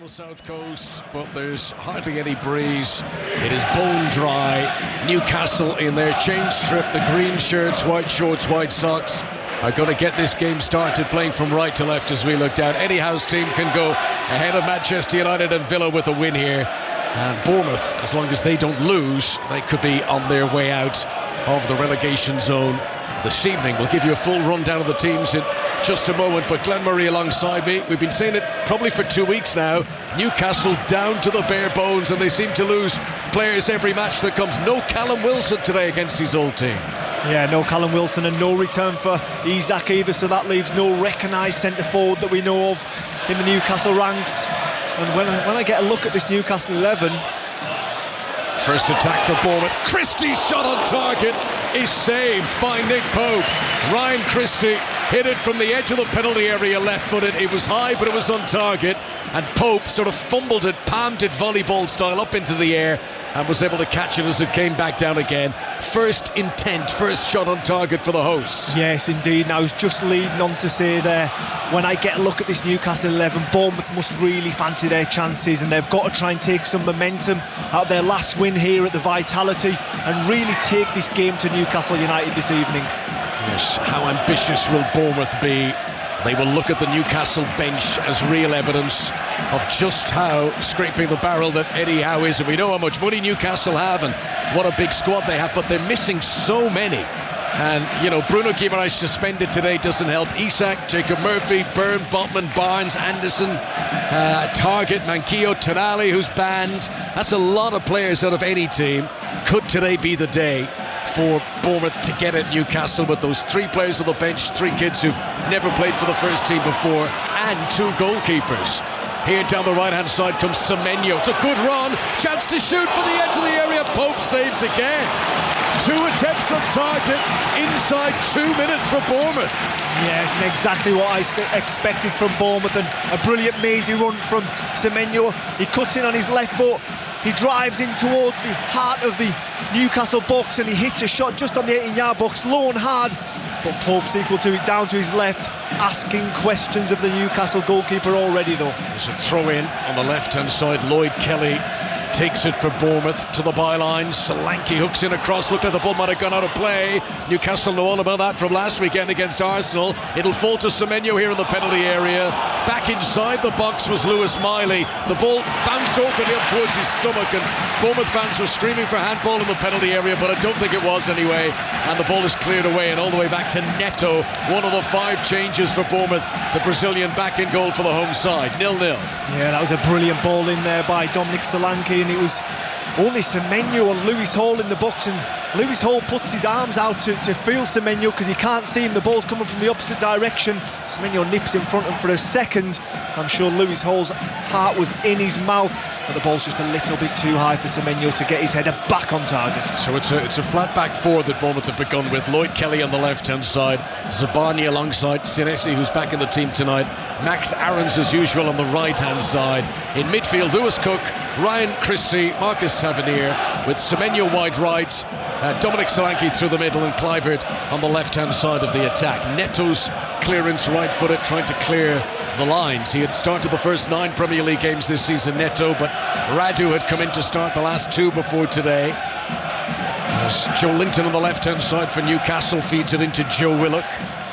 the south coast, but there's hardly any breeze. It is bone dry. Newcastle in their change strip, the green shirts, white shorts, white socks, are going to get this game started playing from right to left as we look down. Any house team can go ahead of Manchester United and Villa with a win here. And Bournemouth, as long as they don't lose, they could be on their way out of the relegation zone this evening. We'll give you a full rundown of the teams in just a moment, but Glenn Murray alongside me. We've been saying it probably for 2 weeks now. Newcastle down to the bare bones, and they seem to lose players every match that comes. No Callum Wilson today against his old team. Yeah, no Callum Wilson and no return for Isak either, so that leaves no recognised centre-forward that we know of in the Newcastle ranks. And when I get a look at this Newcastle 11... First attack for Bournemouth. Christie's shot on target is saved by Nick Pope. Ryan Christie hit it from the edge of the penalty area, left-footed. It was high, but it was on target. And Pope sort of fumbled it, palmed it volleyball style up into the air, and was able to catch it as it came back down again. First intent, first shot on target for the hosts. Yes, indeed. And I was just leading on to say there, when I get a look at this Newcastle 11, Bournemouth must really fancy their chances, and they've got to try and take some momentum out of their last win here at the Vitality and really take this game to Newcastle United this evening. Yes, how ambitious will Bournemouth be? They will look at the Newcastle bench as real evidence of just how scraping the barrel that Eddie Howe is. And we know how much money Newcastle have and what a big squad they have, but they're missing so many. And, you know, Bruno Guimaraes suspended today doesn't help. Isak, Jacob Murphy, Byrne, Botman, Barnes, Anderson, Target, Manquillo, Tonali, who's banned. That's a lot of players out of any team. Could today be the day for Bournemouth to get at Newcastle with those three players on the bench, three kids who've never played for the first team before, and two goalkeepers? Here down the right-hand side comes Semenyo. It's a good run, chance to shoot for the edge of the area. Pope saves again. 2 attempts on target inside 2 minutes for Bournemouth. Yes, and exactly what I expected from Bournemouth, and a brilliant mazy run from Semenyo. He cuts in on his left foot, he drives in towards the heart of the Newcastle box, and he hits a shot just on the 18-yard box, low and hard. But Pope's equal to it, down to his left, asking questions of the Newcastle goalkeeper already though. There's a throw in on the left-hand side. Lloyd Kelly takes it for Bournemouth to the byline. Solanke hooks in across. Looked like the ball might have gone out of play. Newcastle know all about that from last weekend against Arsenal. It'll fall to Semenyo here in the penalty area. Back inside the box was Lewis Miley. The ball bounced awkwardly up towards his stomach, and Bournemouth fans were screaming for handball in the penalty area, but I don't think it was anyway. And the ball is cleared away, and all the way back to Neto. One of the 5 changes for Bournemouth. The Brazilian back in goal for the home side. 0-0. Yeah, that was a brilliant ball in there by Dominic Solanke, and it was only Semenyo and Lewis Hall in the box, and Lewis Hall puts his arms out to feel Semenyo because he can't see him. The ball's coming from the opposite direction. Semenyo nips in front, and for a second I'm sure Lewis Hall's heart was in his mouth, but the ball's just a little bit too high for Semenyo to get his header back on target. So it's a flat back four that Bournemouth have begun with. Lloyd Kelly on the left-hand side, Zabani alongside Senesi, who's back in the team tonight, Max Aarons as usual on the right-hand side. In midfield, Lewis Cook, Ryan Christie, Marcus Tavernier, with Semenyo wide right, Dominic Solanke through the middle, and Kluivert on the left-hand side of the attack. Neto's clearance, right-footed, trying to clear the lines. He had started the first 9 Premier League games this season, Neto, but Radu had come in to start the last 2 before today. As Joe Linton on the left-hand side for Newcastle feeds it into Joe Willock,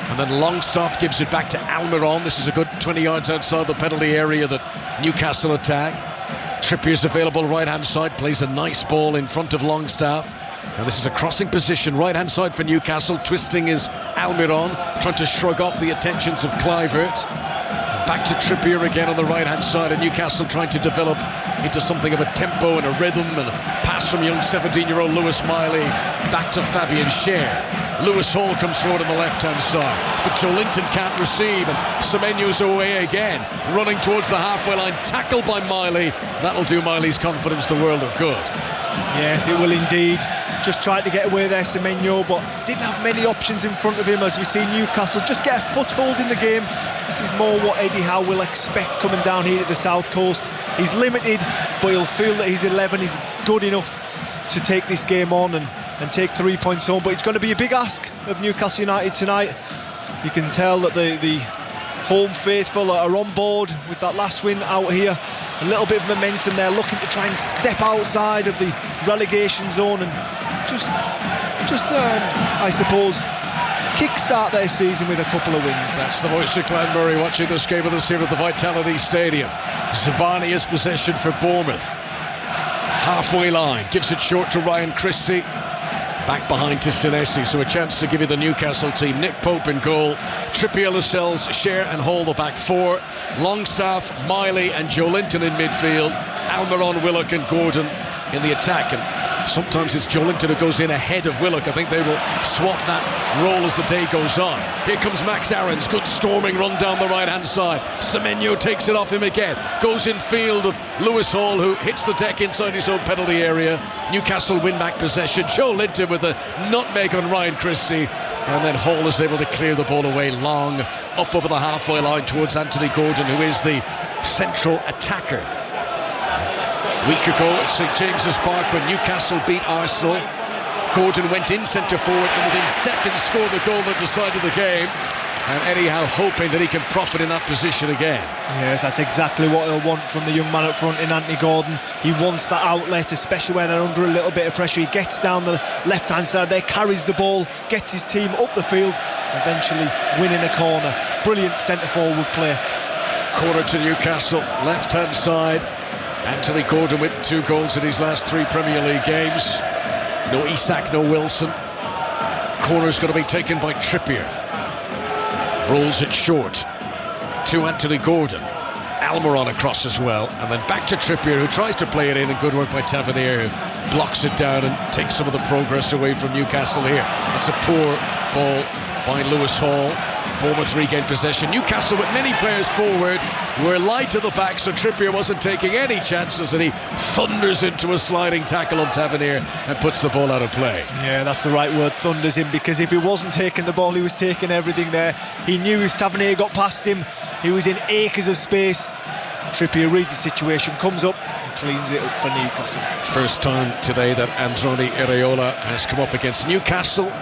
and then Longstaff gives it back to Almiron. This is a good 20 yards outside the penalty area that Newcastle attack. Trippier's available right-hand side, plays a nice ball in front of Longstaff. Now this is a crossing position, right-hand side for Newcastle. Twisting is Almiron, trying to shrug off the attentions of Kluivert. Back to Trippier again on the right-hand side, and Newcastle trying to develop into something of a tempo and a rhythm, and a pass from young 17-year-old Lewis Miley back to Fabian Schär. Lewis Hall comes forward on the left-hand side, but Joe Linton can't receive, and Semenyo's away again, running towards the halfway line, tackled by Miley. That'll do Miley's confidence the world of good. Yes, it will indeed. Just tried to get away there, Semenyo, but didn't have many options in front of him, as we see Newcastle just get a foothold in the game. This is more what Eddie Howe will expect coming down here at the South Coast. He's limited, but he'll feel that his 11 is good enough to take this game on and take 3 points home. But it's going to be a big ask of Newcastle United tonight. You can tell that the home faithful are on board with that last win out here a little bit of momentum there, looking to try and step outside of the relegation zone and just I suppose, kickstart their season with a couple of wins. That's the voice of Glenn Murray watching this game with us here at the Vitality Stadium. Zabania's possession for Bournemouth. Halfway line, gives it short to Ryan Christie. Back behind to Senesi, so a chance to give you the Newcastle team. Nick Pope in goal, Trippier, Lascelles, Share and Hall the back four. Longstaff, Miley and Joe Linton in midfield. Almiron, Willock and Gordon in the attack. And sometimes it's Joe Linton who goes in ahead of Willock. I think they will swap that role as the day goes on. Here comes Max Aarons, good storming run down the right-hand side. Semenyo takes it off him again. Goes in field of Lewis Hall, who hits the deck inside his own penalty area. Newcastle win back possession. Joe Linton with a nutmeg on Ryan Christie. And then Hall is able to clear the ball away long, up over the halfway line towards Anthony Gordon, who is the central attacker. A week ago at St James's Park when Newcastle beat Arsenal, Gordon went in centre forward and within seconds scored the goal that decided the game. And Eddie Howe hoping that he can profit in that position again. Yes, that's exactly what he'll want from the young man up front in Anthony Gordon. He wants that outlet, especially when they're under a little bit of pressure. He gets down the left-hand side there, carries the ball, gets his team up the field, eventually winning a corner. Brilliant centre-forward play. Corner to Newcastle, left-hand side. Anthony Gordon with 2 goals in his last 3 Premier League games. No Isak, no Wilson. Corner's going to be taken by Trippier. Rolls it short to Anthony Gordon. Almiron across as well, and then back to Trippier, who tries to play it in, and good work by Tavernier, who blocks it down and takes some of the progress away from Newcastle here. It's a poor ball by Lewis Hall. Bournemouth regained possession. Newcastle with many players forward were light at the back, so Trippier wasn't taking any chances, and he thunders into a sliding tackle on Tavernier and puts the ball out of play. Yeah, that's the right word, thunders in, because if he wasn't taking the ball, he was taking everything there. He knew if Tavernier got past him, he was in acres of space. Trippier reads the situation, comes up and cleans it up for Newcastle. First time today that Androni Iraola has come up against Newcastle,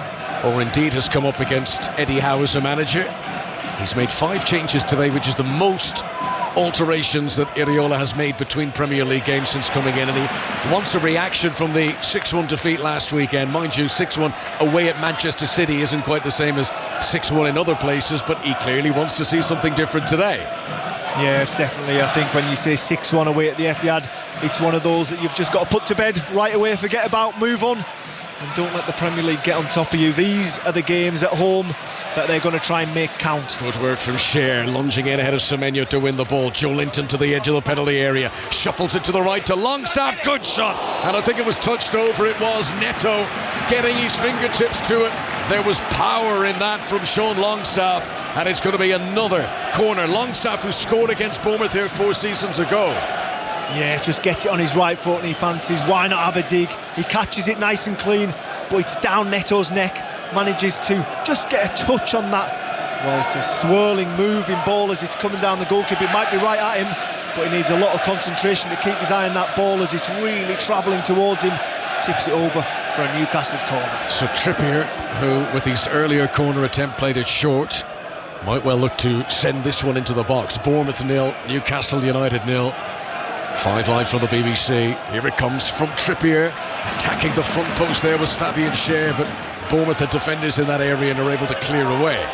or indeed has come up against Eddie Howe as a manager. He's made 5 changes today, which is the most alterations that Iraola has made between Premier League games since coming in, and he wants a reaction from the 6-1 defeat last weekend. Mind you, 6-1 away at Manchester City isn't quite the same as 6-1 in other places, but he clearly wants to see something different today. Yes, definitely. I think when you say 6-1 away at the Etihad, it's one of those that you've just got to put to bed right away, forget about, move on, and don't let the Premier League get on top of you. These are the games at home that they're going to try and make count. Good work from Share, lunging in ahead of Semenyo to win the ball. Joe Linton to the edge of the penalty area, shuffles it to the right to Longstaff, good shot, and I think it was touched over. It was Neto getting his fingertips to it. There was power in that from Sean Longstaff, and it's going to be another corner. Longstaff, who scored against Bournemouth here 4 seasons ago. Yeah, just gets it on his right foot and he fancies, why not have a dig? He catches it nice and clean, but it's down Neto's neck, manages to just get a touch on that. Well, it's a swirling, moving ball as it's coming down the goalkeeper. It might be right at him, but he needs a lot of concentration to keep his eye on that ball as it's really travelling towards him. Tips it over for a Newcastle corner. So Trippier, who with his earlier corner attempt played it short, might well look to send this one into the box. Bournemouth 0, Newcastle United 0. 5 line from the BBC. Here it comes from Trippier. Attacking the front post there was Fabian Schär, but Bournemouth had defenders in that area and are able to clear away.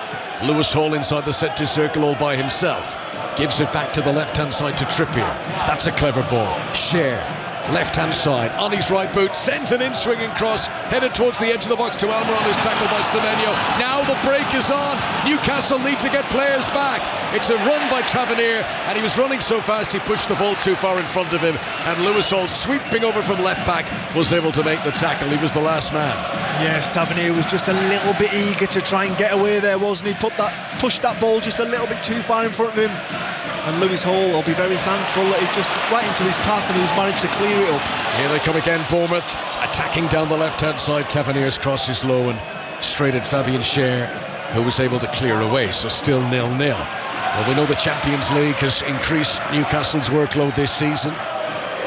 Lewis Hall inside the set-piece circle all by himself. Gives it back to the left-hand side to Trippier. That's a clever ball. Schär, left-hand side, on his right boot, sends an in-swinging cross, headed towards the edge of the box to Almiron, who's tackled by Semenyo. Now the break is on. Newcastle need to get players back. It's a run by Tavernier, and he was running so fast he pushed the ball too far in front of him, and Lewis Hall, sweeping over from left back, was able to make the tackle. He was the last man. Yes, Tavernier was just a little bit eager to try and get away there, wasn't he? Pushed that ball just a little bit too far in front of him, and Lewis Hall will be very thankful that he just right into his path and he's managed to clear it up. Here they come again, Bournemouth, attacking down the left-hand side. Tavernier's cross is low and straight at Fabian Schär, who was able to clear away, so still 0-0. Well, we know the Champions League has increased Newcastle's workload this season.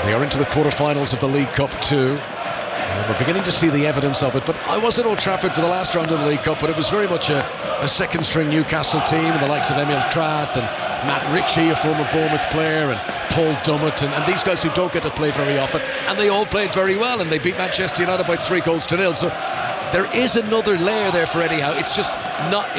They are into the quarter-finals of the League Cup too. And we're beginning to see the evidence of it, but I was at Old Trafford for the last round of the League Cup, but it was very much a second-string Newcastle team, and the likes of Emil Trapp and Matt Ritchie, a former Bournemouth player, and Paul Dummett, and these guys who don't get to play very often, and they all played very well, and they beat Manchester United by 3-0. So there is another layer there for Eddie Howe. It's just not,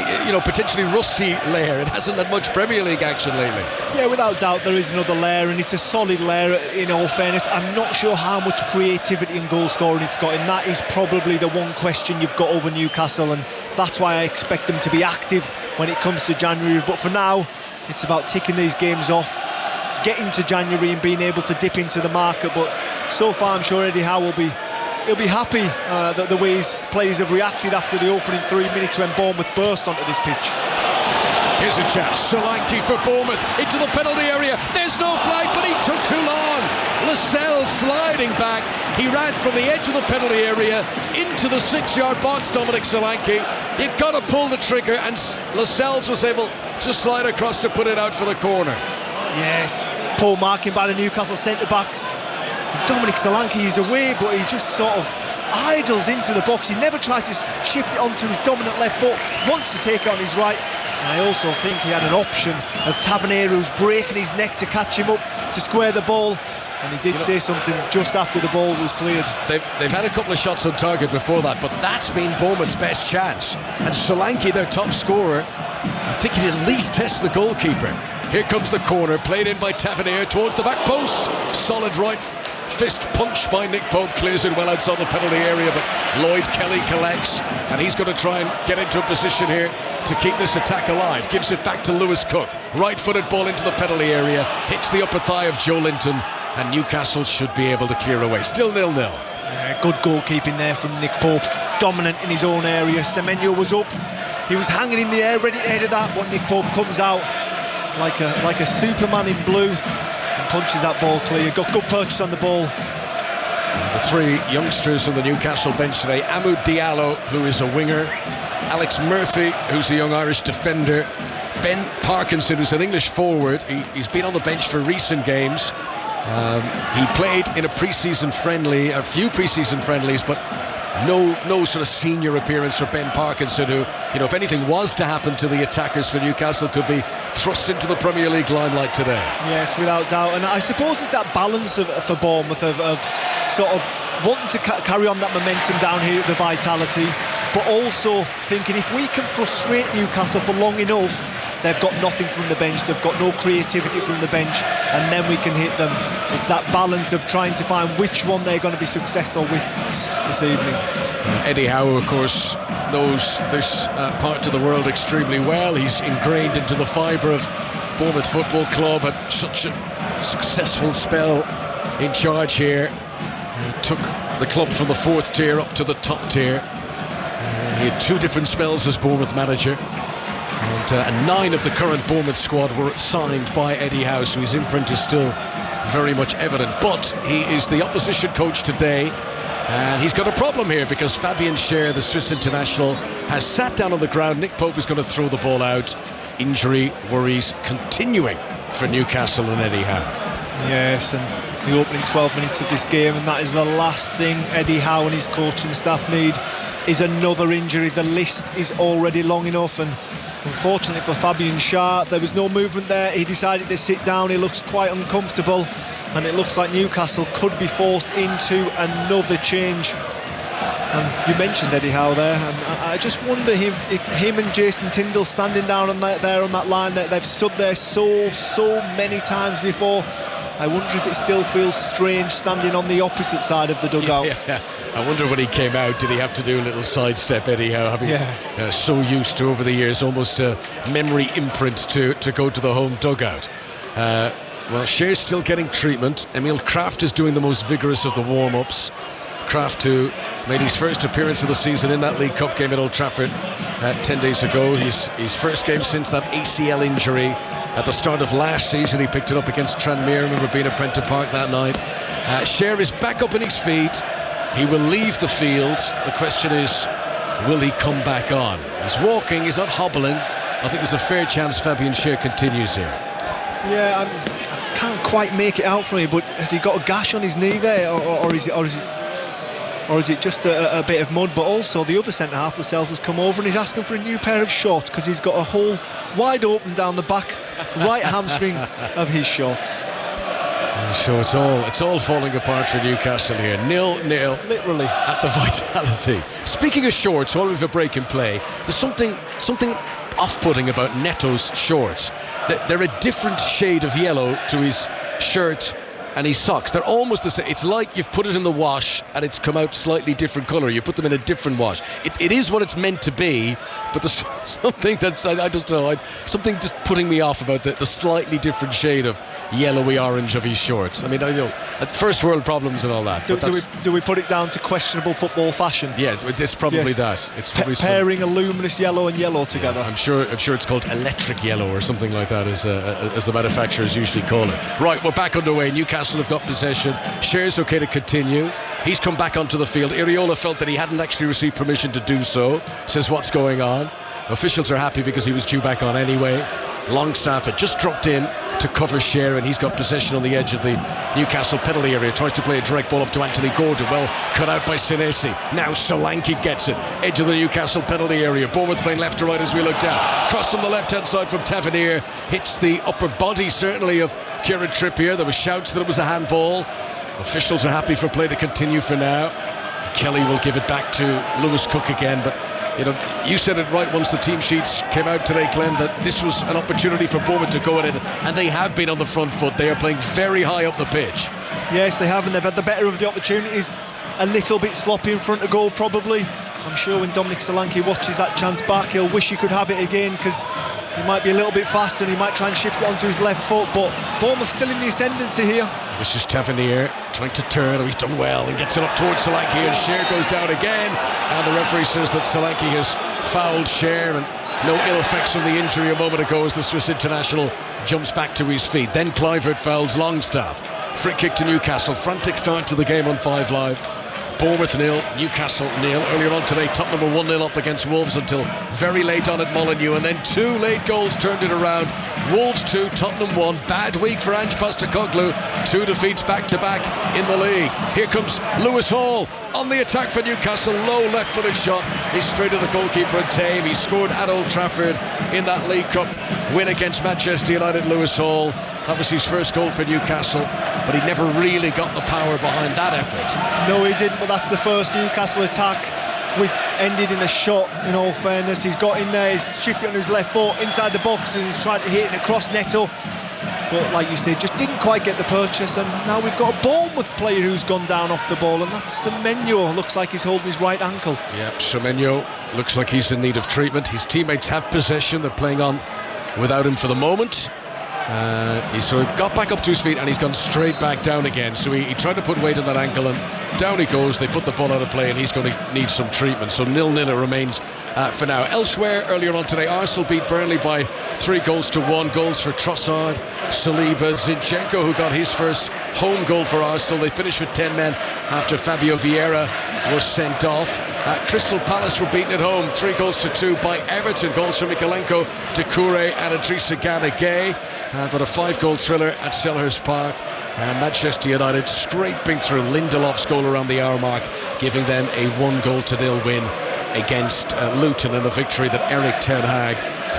potentially rusty layer. It hasn't had much Premier League action lately. Yeah, without doubt there is another layer, and it's a solid layer in all fairness. I'm not sure how much creativity and goal scoring it's got, and that is probably the one question you've got over Newcastle, and that's why I expect them to be active when it comes to January. But for now, it's about ticking these games off, getting to January and being able to dip into the market. But so far I'm sure Eddie Howe will be happy that the way his players have reacted after the opening 3 minutes when Bournemouth burst onto this pitch. Here's a chance, Solanke for Bournemouth, into the penalty area. There's no flag, but he took too long. Lascelles sliding back. He ran from the edge of the penalty area into the 6-yard box, Dominic Solanke. You've got to pull the trigger, and Lascelles was able to slide across to put it out for the corner. Yes, poor marking by the Newcastle centre-backs. Dominic Solanke is away, but he just sort of idles into the box. He never tries to shift it onto his dominant left foot, wants to take it on his right. And I also think he had an option of Tavernier, who's breaking his neck to catch him up, to square the ball. And he did say something just after the ball was cleared. They've had a couple of shots on target before that, but that's been Bournemouth's best chance. And Solanke, their top scorer, I think he'd at least test the goalkeeper. Here comes the corner, played in by Tavernier towards the back post. Solid right fist punch by Nick Pope, clears it well outside the penalty area, but Lloyd Kelly collects, and he's going to try and get into a position here to keep this attack alive. Gives it back to Lewis Cook, right-footed ball into the penalty area, hits the upper thigh of Joe Linton, and Newcastle should be able to clear away. Still 0-0. Good goalkeeping there from Nick Pope, dominant in his own area. Semenyo was up, he was hanging in the air ready to head that, but Nick Pope comes out like a Superman in blue and punches that ball clear. Got good purchase on the ball. The three youngsters on the Newcastle bench today: Amadou Diallo, who is a winger; Alex Murphy, who's a young Irish defender; Ben Parkinson, who's an English forward. He's been on the bench for recent games. He played in a pre-season friendly, a few pre-season friendlies, but no sort of senior appearance for Ben Parkinson, who, if anything was to happen to the attackers for Newcastle, could be thrust into the Premier League limelight today. Yes, without doubt. And I suppose it's that balance for Bournemouth of sort of wanting to carry on that momentum down here at the Vitality, but also thinking if we can frustrate Newcastle for long enough, they've got nothing from the bench, they've got no creativity from the bench, and then we can hit them. It's that balance of trying to find which one they're going to be successful with this evening. Eddie Howe, of course, knows this part of the world extremely well. He's ingrained into the fibre of Bournemouth Football Club, had such a successful spell in charge here. He took the club from the 4th tier up to the top tier. He had 2 different spells as Bournemouth manager, and 9 of the current Bournemouth squad were signed by Eddie Howe, so his imprint is still very much evident. But he is the opposition coach today, and he's got a problem here because Fabian Schär, the Swiss international, has sat down on the ground. Nick Pope is going to throw the ball out. Injury worries continuing for Newcastle and Eddie Howe. Yes, and the opening 12 minutes of this game, and that is the last thing Eddie Howe and his coaching staff need, is another injury. The list is already long enough, and unfortunately for Fabian Schär, there was no movement there. He decided to sit down. He looks quite uncomfortable, and it looks like Newcastle could be forced into another change. And you mentioned Eddie Howe there, and I just wonder if him and Jason Tyndall standing down on that line, that they've stood there so many times before. I wonder if it still feels strange standing on the opposite side of the dugout. Yeah. I wonder when he came out, did he have to do a little sidestep, Eddie Howe, having so used to, over the years, almost a memory imprint to go to the home dugout. Well, Scher's still getting treatment. Emil Kraft is doing the most vigorous of the warm-ups. Kraft, who made his first appearance of the season in that League Cup game at Old Trafford 10 days ago. His first game since that ACL injury at the start of last season. He picked it up against Tranmere, remember being at Prenton Park that night. Scher is back up on his feet. He will leave the field. The question is, will he come back on? He's walking, he's not hobbling. I think there's a fair chance Fabian Scher continues here. Yeah, I can't quite make it out from here, but has he got a gash on his knee there, or is or is it just a bit of mud? But also the other centre-half, Lascelles, has come over and he's asking for a new pair of shorts because he's got a hole wide open down the back right hamstring of his shorts. So it's all falling apart for Newcastle here. 0-0 literally at the Vitality. Speaking of shorts, while we have a break in play, there's something off-putting about Neto's shorts. They're a different shade of yellow to his shirt and his socks. They're almost the same. It's like you've put it in the wash and it's come out slightly different colour. You put them in a different wash. It is what it's meant to be, but there's something that's, I just don't know, something just putting me off about the slightly different shade of yellowy orange of his shorts. I mean, I know first world problems and all that. Do we put it down to questionable football fashion? Yeah, it's probably that. It's probably pairing a luminous yellow and yellow together. Yeah, I'm sure it's called electric yellow or something like that, as the manufacturers usually call it. Right, we're back underway. Newcastle have got possession. Shear's okay to continue. He's come back onto the field. Iriola felt that he hadn't actually received permission to do so. Says, what's going on? Officials are happy because he was due back on anyway. Longstaff had just dropped in to cover Shear, and he's got possession on the edge of the Newcastle penalty area. Tries to play a direct ball up to Anthony Gordon. Well cut out by Senesi. Now Solanke gets it. Edge of the Newcastle penalty area. Bournemouth playing left to right as we look down. Cross on the left hand side from Tavernier. Hits the upper body certainly of Kieran Trippier. There were shouts that it was a handball. Officials are happy for play to continue for now. Kelly will give it back to Lewis Cook again, but you said it right once the team sheets came out today, Glenn, that this was an opportunity for Bournemouth to go at it, and they have been on the front foot. They are playing very high up the pitch. Yes, they have, and they've had the better of the opportunities. A little bit sloppy in front of goal, probably. I'm sure when Dominic Solanke watches that chance back, he'll wish he could have it again, because he might be a little bit faster and he might try and shift it onto his left foot, but Bournemouth still in the ascendancy here. This is Tavernier trying to turn. He's done well and gets it up towards Solanke, and Shear goes down again, and the referee says that Solanke has fouled Shear, and no ill effects from the injury a moment ago as the Swiss international jumps back to his feet. Then Clivert fouls Longstaff. Free kick to Newcastle. Frantic start to the game on 5 Live. Bournemouth 0, Newcastle 0. Earlier on today, Tottenham were 1-0 up against Wolves until very late on at Molineux, and then 2 late goals turned it around. Wolves 2, Tottenham 1. Bad week for Ange Postecoglou. 2 defeats back-to-back in the league. Here comes Lewis Hall on the attack for Newcastle. Low left-footed shot. He's straight at the goalkeeper and tame. He scored at Old Trafford in that League Cup win against Manchester United. Lewis Hall, that was his first goal for Newcastle, but he never really got the power behind that effort. No, he didn't, but that's the first Newcastle attack ended in a shot, in all fairness. He's got in there, he's shifted on his left foot inside the box, and he's trying to hit it across Neto, but like you said, just didn't quite get the purchase. And now we've got a Bournemouth player who's gone down off the ball, and that's Semenyo. Looks like he's holding his right ankle. Yeah, Semenyo looks like he's in need of treatment. His teammates have possession. They're playing on without him for the moment. He sort of got back up to his feet and he's gone straight back down again, so he tried to put weight on that ankle, and down he goes. They put the ball out of play and he's going to need some treatment, so 0-0 it remains for now. Elsewhere, earlier on today, Arsenal beat Burnley by 3-1. Goals for Trossard, Saliba, Zinchenko, who got his first home goal for Arsenal. They finished with 10 men after Fabio Vieira was sent off. Crystal Palace were beaten at home 3-2 by Everton. Goals for Mikalenko, Doucouré and Idrissa Gana Gueye. But a 5-goal thriller at Selhurst Park. Manchester United scraping through. Lindelof's goal around the hour mark, giving them a 1-0 win against Luton, and a victory that Eric Ten Hag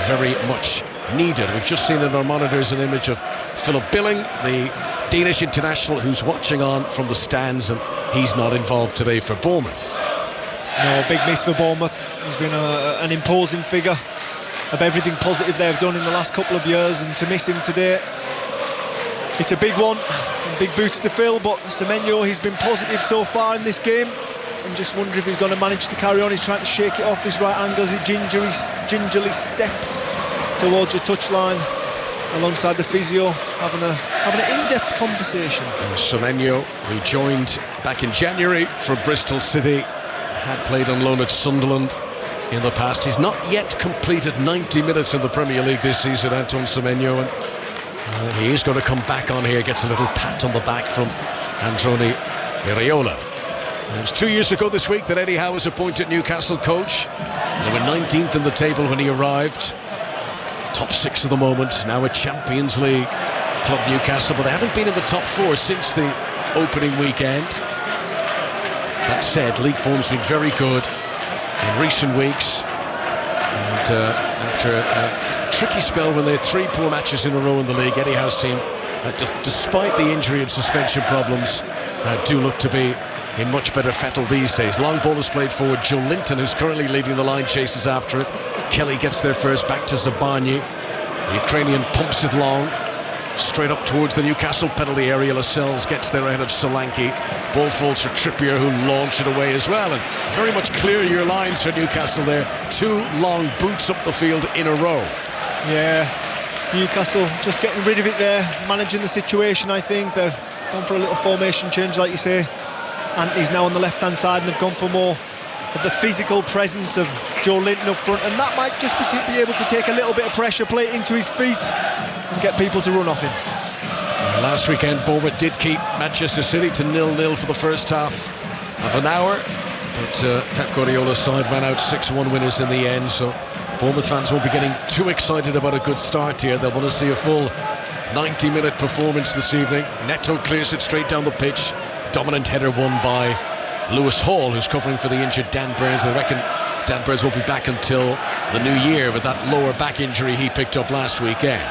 very much needed. We've just seen in our monitors an image of Philip Billing, the Danish international, who's watching on from the stands, and he's not involved today for Bournemouth. No, big miss for Bournemouth. He's been an imposing figure of everything positive they've done in the last couple of years, and to miss him today, it's a big one, and big boots to fill. But Semenyo, he's been positive so far in this game, and just wonder if he's going to manage to carry on. He's trying to shake it off this right angle as he gingerly steps towards the touchline alongside the physio, having an in-depth conversation. Semenyo, who joined back in January for Bristol City, had played on loan at Sunderland in the past. He's not yet completed 90 minutes in the Premier League this season, Antoine Semenyo, and he is going to come back on here. Gets a little pat on the back from Androni Iraola. It was 2 years ago this week that Eddie Howe was appointed Newcastle coach. They were 19th in the table when he arrived. Top 6 at the moment, now a Champions League club, Newcastle, but they haven't been in the top 4 since the opening weekend. That said, league form's been very good in recent weeks, and after a tricky spell when they had 3 poor matches in a row in the league, Eddie Howe's team, despite the injury and suspension problems, do look to be in much better fettle these days. Long ball is played forward. Joe Linton, who's currently leading the line, chases after it. Kelly gets there first, back to Zabarnyi. The Ukrainian pumps it long, straight up towards the Newcastle penalty area. Lascelles gets there ahead of Solanke. Ball falls for Trippier, who launched it away as well. And very much clear your lines for Newcastle there. 2 long boots up the field in a row. Yeah, Newcastle just getting rid of it there, managing the situation. I think they've gone for a little formation change, like you say. Anthony's now on the left-hand side, and they've gone for more of the physical presence of Joe Linton up front, and that might just be able to take a little bit of pressure, play it into his feet, and get people to run off him. Last weekend, Bournemouth did keep Manchester City to 0-0 for the first half of an hour, but Pep Guardiola's side ran out 6-1 winners in the end, so Bournemouth fans won't be getting too excited about a good start here. They'll want to see a full 90-minute performance this evening. Neto clears it straight down the pitch. Dominant header won by Lewis Hall, who's covering for the injured Dan Burns. They reckon Dan Burns won't be back until the new year with that lower back injury he picked up last weekend.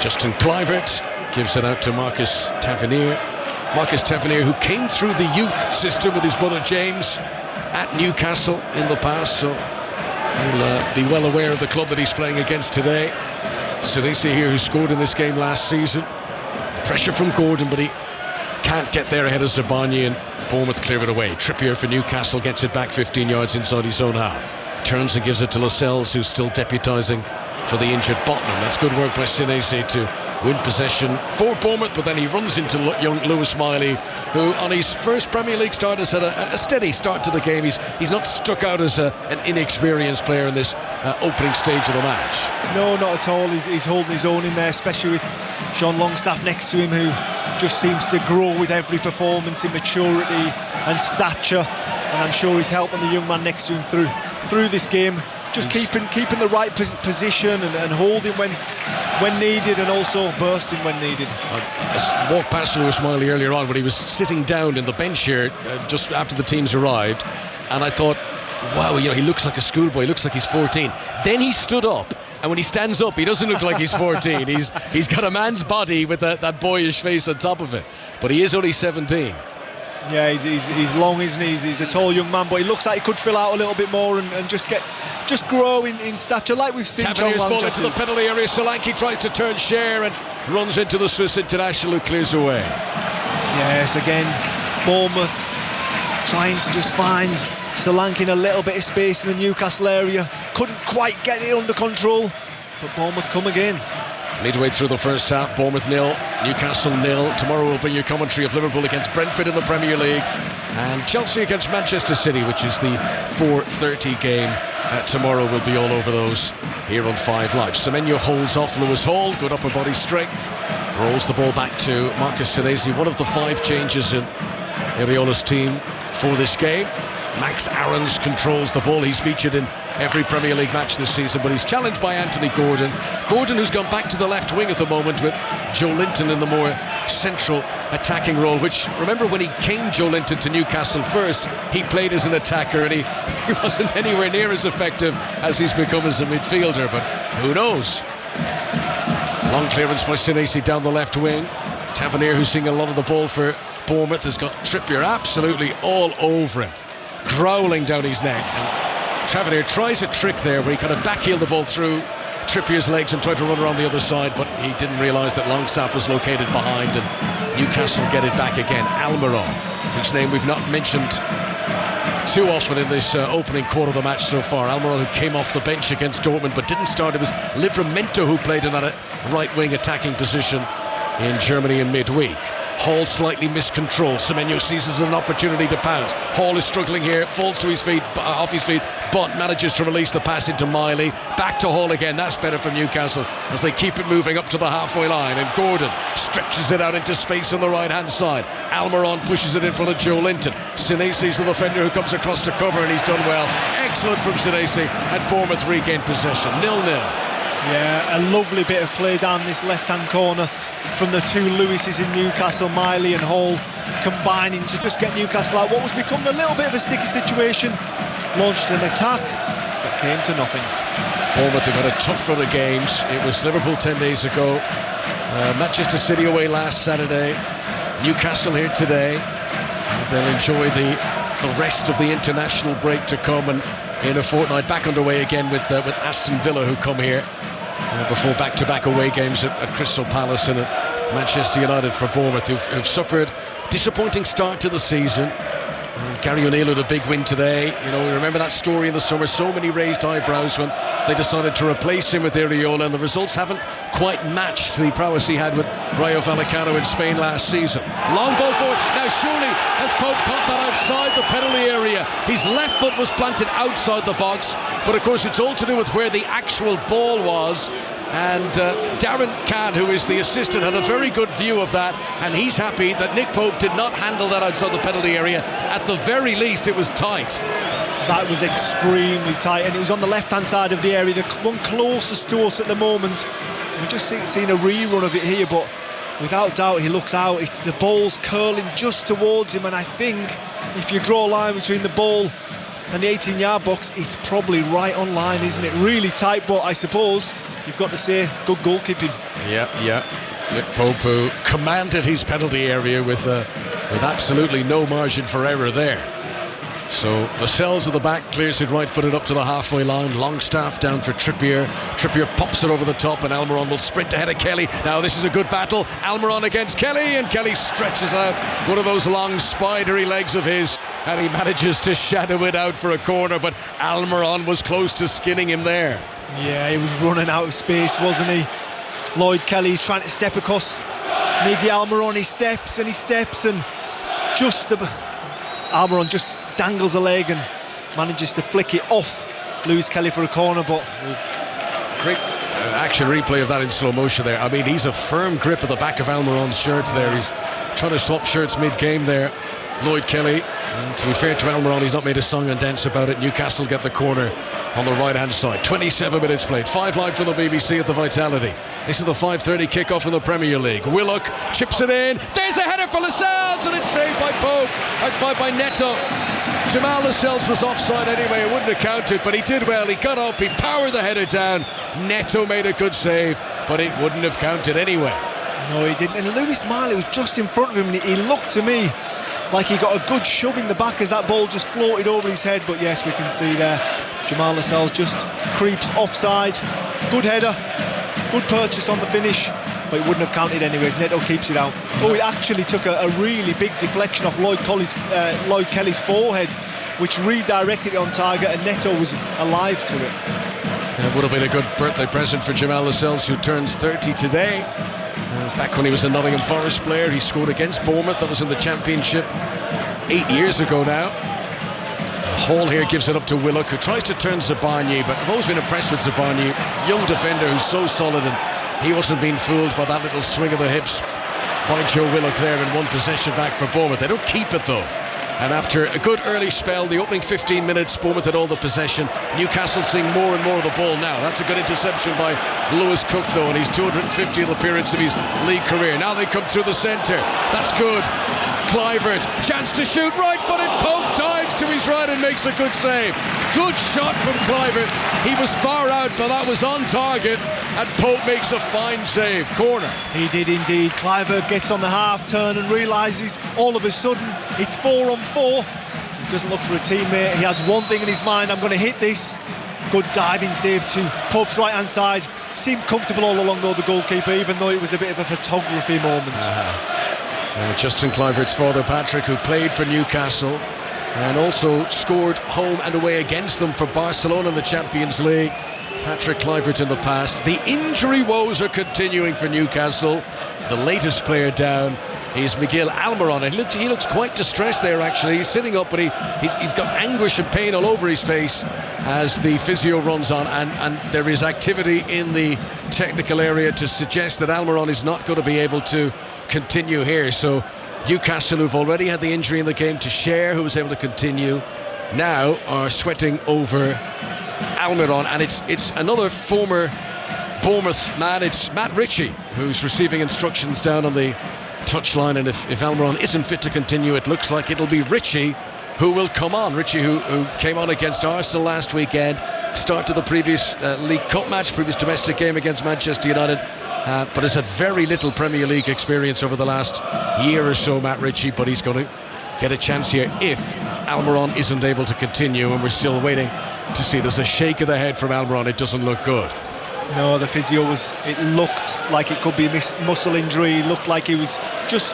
Justin Kluivert gives it out to Marcus Tavernier. Marcus Tavernier, who came through the youth system with his brother James at Newcastle in the past, so he'll be well aware of the club that he's playing against today. Senesi here, who scored in this game last season. Pressure from Gordon, but he can't get there ahead of Zabarnyi, and Bournemouth clear it away. Trippier for Newcastle gets it back 15 yards inside his own half. Turns and gives it to Lascelles, who's still deputising for the injured Botman. That's good work by Senesi to win possession for Bournemouth, but then he runs into young Lewis Miley, who on his first Premier League start has had a steady start to the game. He's not stuck out as an inexperienced player in this opening stage of the match. No, not at all. He's holding his own in there, especially with Sean Longstaff next to him, who just seems to grow with every performance in maturity and stature, and I'm sure he's helping the young man next to him through this game, just keeping the right position and holding when needed, and also bursting when needed. I walked past Lewis Miley earlier on when he was sitting down in the bench here just after the teams arrived, and I thought, wow, he looks like a schoolboy, he looks like he's 14. Then he stood up, and when he stands up, he doesn't look like he's 14. He's got a man's body with that boyish face on top of it, but he is only 17. Yeah, he's long, isn't he? He's a tall young man, but he looks like he could fill out a little bit more and just grow in stature, like we've seen John ball Lange into the penalty area. Solanke tries to turn Scher and runs into the Swiss international, who clears away. Yes, again, Bournemouth trying to just find Solanke in a little bit of space in the Newcastle area. Couldn't quite get it under control, but Bournemouth come again. Midway through the first half, Bournemouth 0, Newcastle 0. Tomorrow will bring you commentary of Liverpool against Brentford in the Premier League, and Chelsea against Manchester City, which is the 4:30 game. Tomorrow will be all over those here on 5 Live. Semenyo holds off Lewis Hall, good upper body strength, rolls the ball back to Marcus Senesi, one of the 5 changes in Iriola's team for this game. Max Aarons controls the ball. He's featured in every Premier League match this season, but he's challenged by Anthony Gordon. Gordon, who's gone back to the left wing at the moment, with Joe Linton in the more central attacking role, which, remember when he came, Joe Linton, to Newcastle first, he played as an attacker, and he wasn't anywhere near as effective as he's become as a midfielder, but who knows? Long clearance by Senesi down the left wing. Tavernier, who's seeing a lot of the ball for Bournemouth, has got Trippier absolutely all over him, growling down his neck, and Tavernier tries a trick there where he kind of backheeled the ball through Trippier's legs and tried to run around the other side, but he didn't realise that Longstaff was located behind, and Newcastle get it back again. Almiron, whose name we've not mentioned too often in this opening quarter of the match so far. Almiron, who came off the bench against Dortmund but didn't start. It was Livramento who played in that right wing attacking position in Germany in midweek. Hall slightly miscontrolled. Semenyo seizes an opportunity to pounce. Hall is struggling here, falls to his feet, off his feet, but manages to release the pass into Miley. Back to Hall again. That's better from Newcastle as they keep it moving up to the halfway line, and Gordon stretches it out into space on the right hand side. Almiron pushes it in front of Joe Linton. Senesi's the defender who comes across to cover, and he's done well. Excellent from Senesi, and Bournemouth regain possession. 0-0. Yeah, a lovely bit of play down this left-hand corner from the two Lewises in Newcastle, Miley and Hall, combining to just get Newcastle out what was becoming a little bit of a sticky situation. Launched an attack that came to nothing. Bournemouth have had a tough run of games. It was Liverpool 10 days ago, Manchester City away last Saturday, Newcastle here today. They'll enjoy the rest of the international break to come, and in a fortnight back underway again with Aston Villa, who come here before back-to-back away games at Crystal Palace and at Manchester United for Bournemouth, who've suffered a disappointing start to the season. Gary O'Neill with a big win today. You know, we remember that story in the summer, so many raised eyebrows when they decided to replace him with Areola, and the results haven't quite matched the prowess he had with Rayo Vallecano in Spain last season. Long ball forward, now surely has Pope caught that outside the penalty area. His left foot was planted outside the box, but of course it's all to do with where the actual ball was. And Darren Cann, who is the assistant, had a very good view of that, and he's happy that Nick Pope did not handle that outside the penalty area. At the very least, it was tight. That was extremely tight, and it was on the left-hand side of the area, the one closest to us at the moment. We're just seeing a rerun of it here, but without doubt he looks out. The ball's curling just towards him, and I think if you draw a line between the ball and the 18-yard box, it's probably right on line, isn't it? Really tight, but I suppose you've got to say good goalkeeping. Yeah. Nick Pope, who commanded his penalty area with absolutely no margin for error there. So Lascelles at the back clears it right-footed up to the halfway line. Longstaff down for Trippier. Trippier pops it over the top, and Almiron will sprint ahead of Kelly. Now this is a good battle. Almiron against Kelly, and Kelly stretches out one of those long spidery legs of his, and he manages to shadow it out for a corner, but Almiron was close to skinning him there. Yeah, he was running out of space, wasn't he? Lloyd Kelly's trying to step across Miggy Almiron. He steps and just Almiron just dangles a leg and manages to flick it off Lewis Kelly for a corner. But great action replay of that in slow motion there. I mean, he's a firm grip at the back of Almiron's shirt there. He's trying to swap shirts mid-game there, Lloyd Kelly. And to be fair to Almiron, he's not made a song and dance about it. Newcastle get the corner on the right-hand side. 27 minutes played. 5 live from the BBC at the Vitality. This is the 5:30 kickoff in the Premier League. Willock chips it in. There's a header for Lascelles, and it's saved by Pope, by Neto. Jamal Lascelles was offside anyway. It wouldn't have counted, but he did well. He got up, he powered the header down. Neto made a good save, but it wouldn't have counted anyway. No, he didn't. And Lewis Miley was just in front of him. He looked to me like he got a good shove in the back as that ball just floated over his head. But yes, we can see there Jamal Lascelles just creeps offside. Good header, good purchase on the finish, but it wouldn't have counted anyways. Neto keeps it out. Oh, he actually took a really big deflection off Lloyd Kelly's forehead, which redirected it on target, and Neto was alive to it. It would have been a good birthday present for Jamal Lascelles, who turns 30 today. Back when he was a Nottingham Forest player, he scored against Bournemouth. That was in the Championship 8 years ago now. Hall here gives it up to Willock, who tries to turn Zabarnyi, but I've always been impressed with Zabarnyi. Young defender who's so solid, and he wasn't being fooled by that little swing of the hips by Joe Willock there, in one possession back for Bournemouth. They don't keep it though. And after a good early spell, the opening 15 minutes, Bournemouth had all the possession. Newcastle seeing more and more of the ball now. That's a good interception by Lewis Cook, though, and his 250th appearance of his league career. Now they come through the centre. That's good. Clivert, chance to shoot, right-footed. Pope dives to his right and makes a good save. Good shot from Clivert. He was far out, but that was on target, and Pope makes a fine save. Corner. He did indeed. Clivert gets on the half turn and realises all of a sudden it's 4 on 4. He doesn't look for a teammate. He has one thing in his mind: I'm going to hit this. Good diving save to Pope's right-hand side. Seemed comfortable all along though, the goalkeeper, even though it was a bit of a photography moment. Justin Clivert's father, Patrick, who played for Newcastle and also scored home and away against them for Barcelona in the Champions League. Patrick Clivert in the past. The injury woes are continuing for Newcastle. The latest player down is Miguel Almiron, and he looks quite distressed there actually. He's sitting up, but he's got anguish and pain all over his face as the physio runs on, and there is activity in the technical area to suggest that Almiron is not going to be able to continue here. So Newcastle, who've already had the injury in the game to Cher, who was able to continue, now are sweating over Almiron, and it's another former Bournemouth man, it's Matt Ritchie who's receiving instructions down on the touchline, and if Almiron isn't fit to continue, it looks like it'll be Ritchie who will come on. Ritchie who came on against Arsenal last weekend, start to the previous League Cup match, previous domestic game against Manchester United, but has had very little Premier League experience over the last year or so, Matt Ritchie, but he's going to get a chance here if Almiron isn't able to continue, and we're still waiting to see. There's a shake of the head from Almiron. It doesn't look good. No, the physio it looked like it could be a muscle injury. It looked like he was just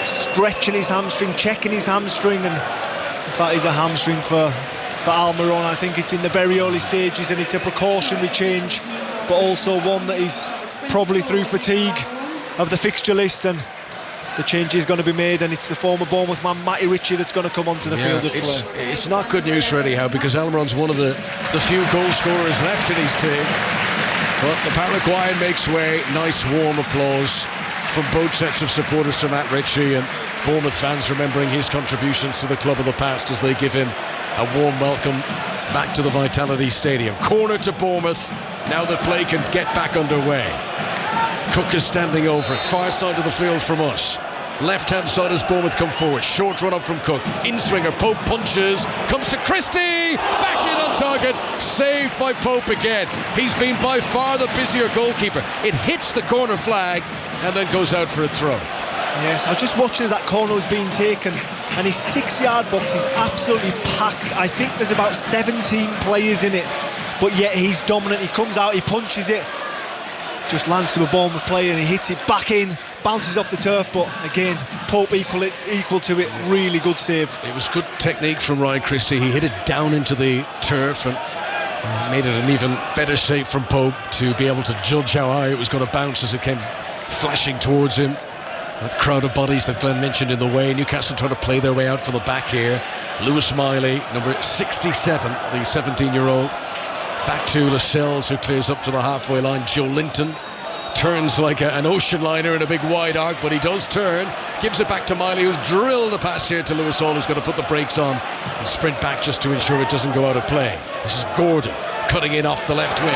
stretching his hamstring, checking his hamstring, and if that is a hamstring for Almiron, I think it's in the very early stages, and it's a precautionary change, but also one that is probably through fatigue of the fixture list, and the change is going to be made, and it's the former Bournemouth man, Matty Ritchie, that's going to come onto the field at play. It's not good news for Eddie Howe, because Almiron's one of the few goal scorers left in his team. But the Paraguayan makes way. Nice warm applause from both sets of supporters to Matt Ritchie, and Bournemouth fans remembering his contributions to the club of the past as they give him a warm welcome back to the Vitality Stadium. Corner to Bournemouth, now that play can get back underway. Cook is standing over it, far side of the field from us. Left hand side as Bournemouth come forward. Short run up from Cook. In swinger, Pope punches, comes to Christie, back in on target, saved by Pope again. He's been by far the busier goalkeeper. It hits the corner flag and then goes out for a throw. Yes, I was just watching as that corner was being taken, and his 6-yard box is absolutely packed. I think there's about 17 players in it, but yet he's dominant. He comes out, he punches it, just lands to a Bournemouth player, and he hits it back in, bounces off the turf, but again, Pope equal to it. Really good save. It was good technique from Ryan Christie. He hit it down into the turf and made it an even better save from Pope to be able to judge how high it was going to bounce as it came flashing towards him. That crowd of bodies that Glenn mentioned in the way. Newcastle trying to play their way out from the back here. Lewis Miley, number 67, the 17-year-old. Back to Lascelles, who clears up to the halfway line. Joe Linton turns like an ocean liner in a big wide arc, but he does turn. Gives it back to Miley, who's drilled a pass here to Lewis Hall, who's going to put the brakes on and sprint back just to ensure it doesn't go out of play. This is Gordon cutting in off the left wing.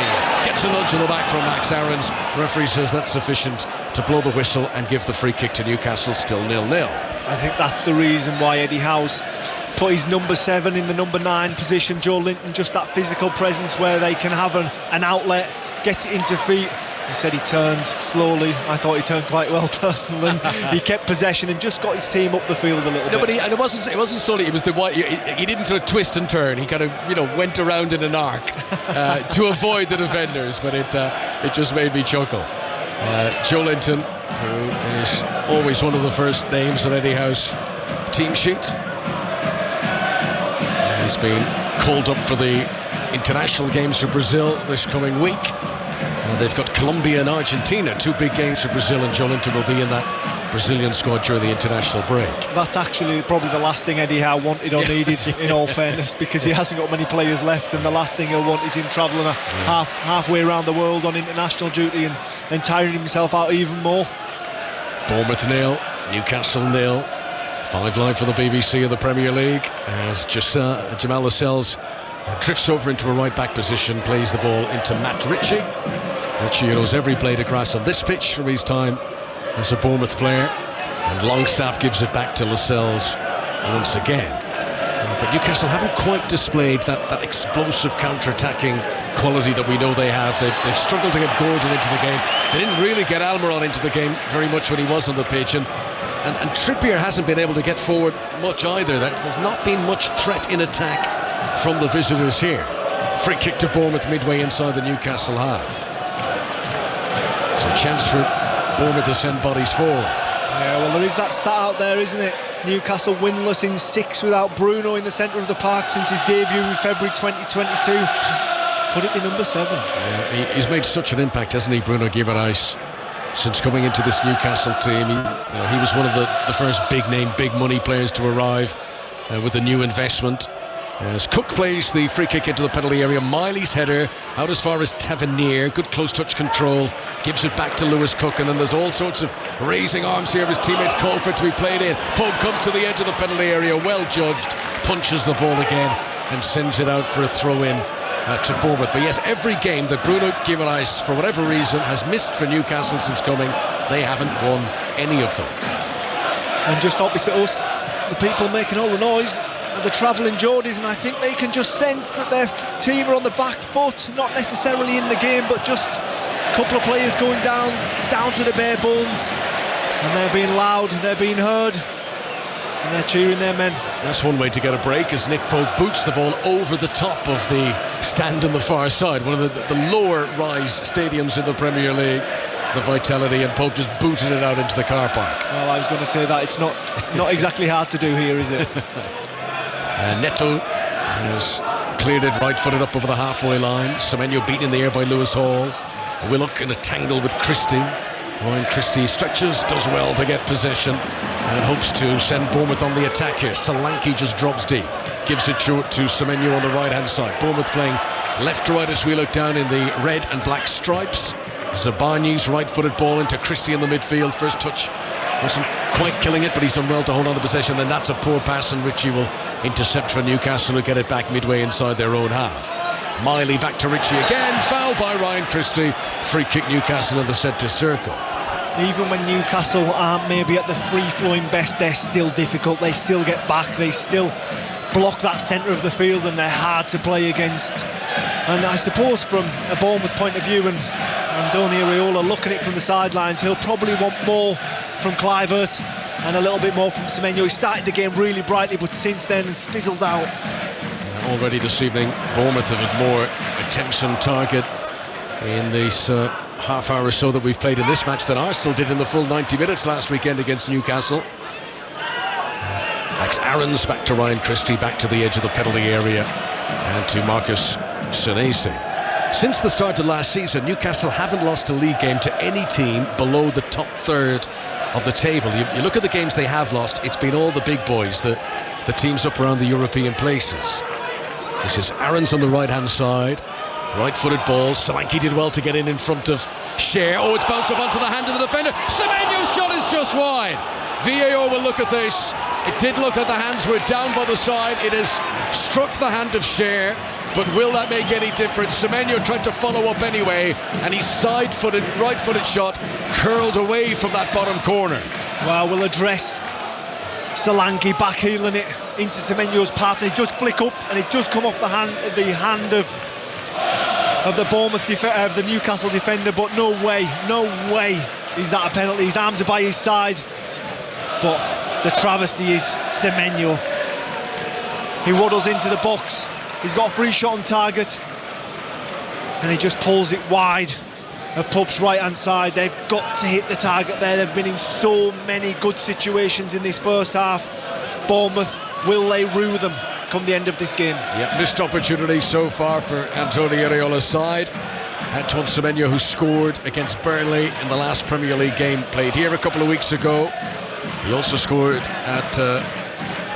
Gets a nudge in the back from Max Aarons. Referee says that's sufficient to blow the whistle and give the free kick to Newcastle, still 0-0. I think that's the reason why Eddie Howe's put his number 7 in the number 9 position, Joe Linton, just that physical presence where they can have an outlet, get it into feet. He said he turned slowly. I thought he turned quite well personally. He kept possession and just got his team up the field a little bit. But it wasn't slowly. It was the white. He didn't sort of twist and turn. He kind of went around in an arc to avoid the defenders. But it just made me chuckle. Joe Linton, who is always one of the first names on Eddie Howe's team sheet. He's been called up for the international games for Brazil this coming week. They've got Colombia and Argentina, 2 big games for Brazil, and Joe Linton will be in that Brazilian squad during the international break. That's actually probably the last thing Eddie Howe wanted or needed, in all fairness, because he hasn't got many players left, and the last thing he'll want is him travelling halfway around the world on international duty and tiring himself out even more. Bournemouth 0, Newcastle 0. 5 live for the BBC in the Premier League as Jamal Lascelles drifts over into a right-back position, plays the ball into Matt Ritchie. Ritchie knows every blade of grass on this pitch from his time as a Bournemouth player, and Longstaff gives it back to Lascelles once again. But Newcastle haven't quite displayed that explosive counter-attacking quality that we know they have. They've struggled to get Gordon into the game. They didn't really get Almiron into the game very much when he was on the pitch, and Trippier hasn't been able to get forward much either. There's not been much threat in attack from the visitors here. Free kick to Bournemouth midway inside the Newcastle half. It's a chance for Bournemouth to send bodies forward. Yeah, well, there is that stat out there, isn't it? Newcastle winless in 6 without Bruno in the centre of the park since his debut in February 2022. Could it be number 7? Yeah, he's made such an impact, hasn't he, Bruno Guimaraes? Since coming into this Newcastle team, he was one of the first big-name, big-money players to arrive with a new investment. As Cook plays the free kick into the penalty area, Miley's header out as far as Tavernier, good close touch control, gives it back to Lewis Cook, and then there's all sorts of raising arms here. His teammates call for it to be played in. Pope comes to the edge of the penalty area, well judged, punches the ball again and sends it out for a throw-in to Bournemouth. But yes, every game that Bruno Guimaraes, for whatever reason, has missed for Newcastle since coming, they haven't won any of them. And just opposite us, the people making all the noise are the travelling Geordies, and I think they can just sense that their team are on the back foot, not necessarily in the game, but just a couple of players going down to the bare bones, and they're being loud, they're being heard, and they're cheering their men. That's one way to get a break, as Nick Pope boots the ball over the top of the stand on the far side, one of the lower rise stadiums in the Premier League, the Vitality, and Pope just booted it out into the car park. Well, I was going to say that it's not exactly hard to do here, is it? Neto has cleared it right-footed up over the halfway line. Semenyo beaten in the air by Lewis Hall. Willock in a tangle with Christie. Ryan Christie stretches, does well to get possession, and hopes to send Bournemouth on the attack here. Solanke just drops deep, gives it short to Semenyo on the right-hand side. Bournemouth playing left to right as we look down in the red and black stripes. Zabani's right-footed ball into Christie in the midfield. First touch wasn't quite killing it, but he's done well to hold on to possession. Then that's a poor pass, and Ritchie will intercept for Newcastle, who get it back midway inside their own half. Miley back to Ritchie again, foul by Ryan Christie. Free kick Newcastle in the centre circle. Even when Newcastle aren't maybe at the free-flowing best, they're still difficult. They still get back, they still block that centre of the field, and they're hard to play against. And I suppose from a Bournemouth point of view, and Andoni Iraola looking at it from the sidelines, he'll probably want more from Kluivert and a little bit more from Semenyo. He started the game really brightly, but since then it's fizzled out. Already this evening, Bournemouth have had more attempts on target in this half hour or so that we've played in this match than Arsenal did in the full 90 minutes last weekend against Newcastle. Max Aarons back to Ryan Christie, back to the edge of the penalty area, and to Marcus Senesi. Since the start of last season, Newcastle haven't lost a league game to any team below the top third of the table. You look at the games they have lost, it's been all the big boys, the teams up around the European places. This is Aarons on the right-hand side, right-footed ball. Solanke did well to get in front of Cher. Oh, it's bounced up onto the hand of the defender. Semenyo's shot is just wide. VAR will look at this. It did look like the hands were down by the side. It has struck the hand of Cher, but will that make any difference? Semenyo tried to follow up anyway, and his side-footed, right-footed shot curled away from that bottom corner. Well, we'll address Solanke backheeling it into Semenyo's path, and it does flick up, and it does come off the hand of the Bournemouth of the Newcastle defender. But no way is that a penalty. His arms are by his side, but the travesty is Semenyo. He waddles into the box. He's got a free shot on target, and he just pulls it wide of Pope's right-hand side. They've got to hit the target there. They've been in so many good situations in this first half. Bournemouth, will they rue them come the end of this game? Yeah, missed opportunity so far for Andoni Iraola's side. Antoine Semenyo, who scored against Burnley in the last Premier League game played here a couple of weeks ago. He also scored at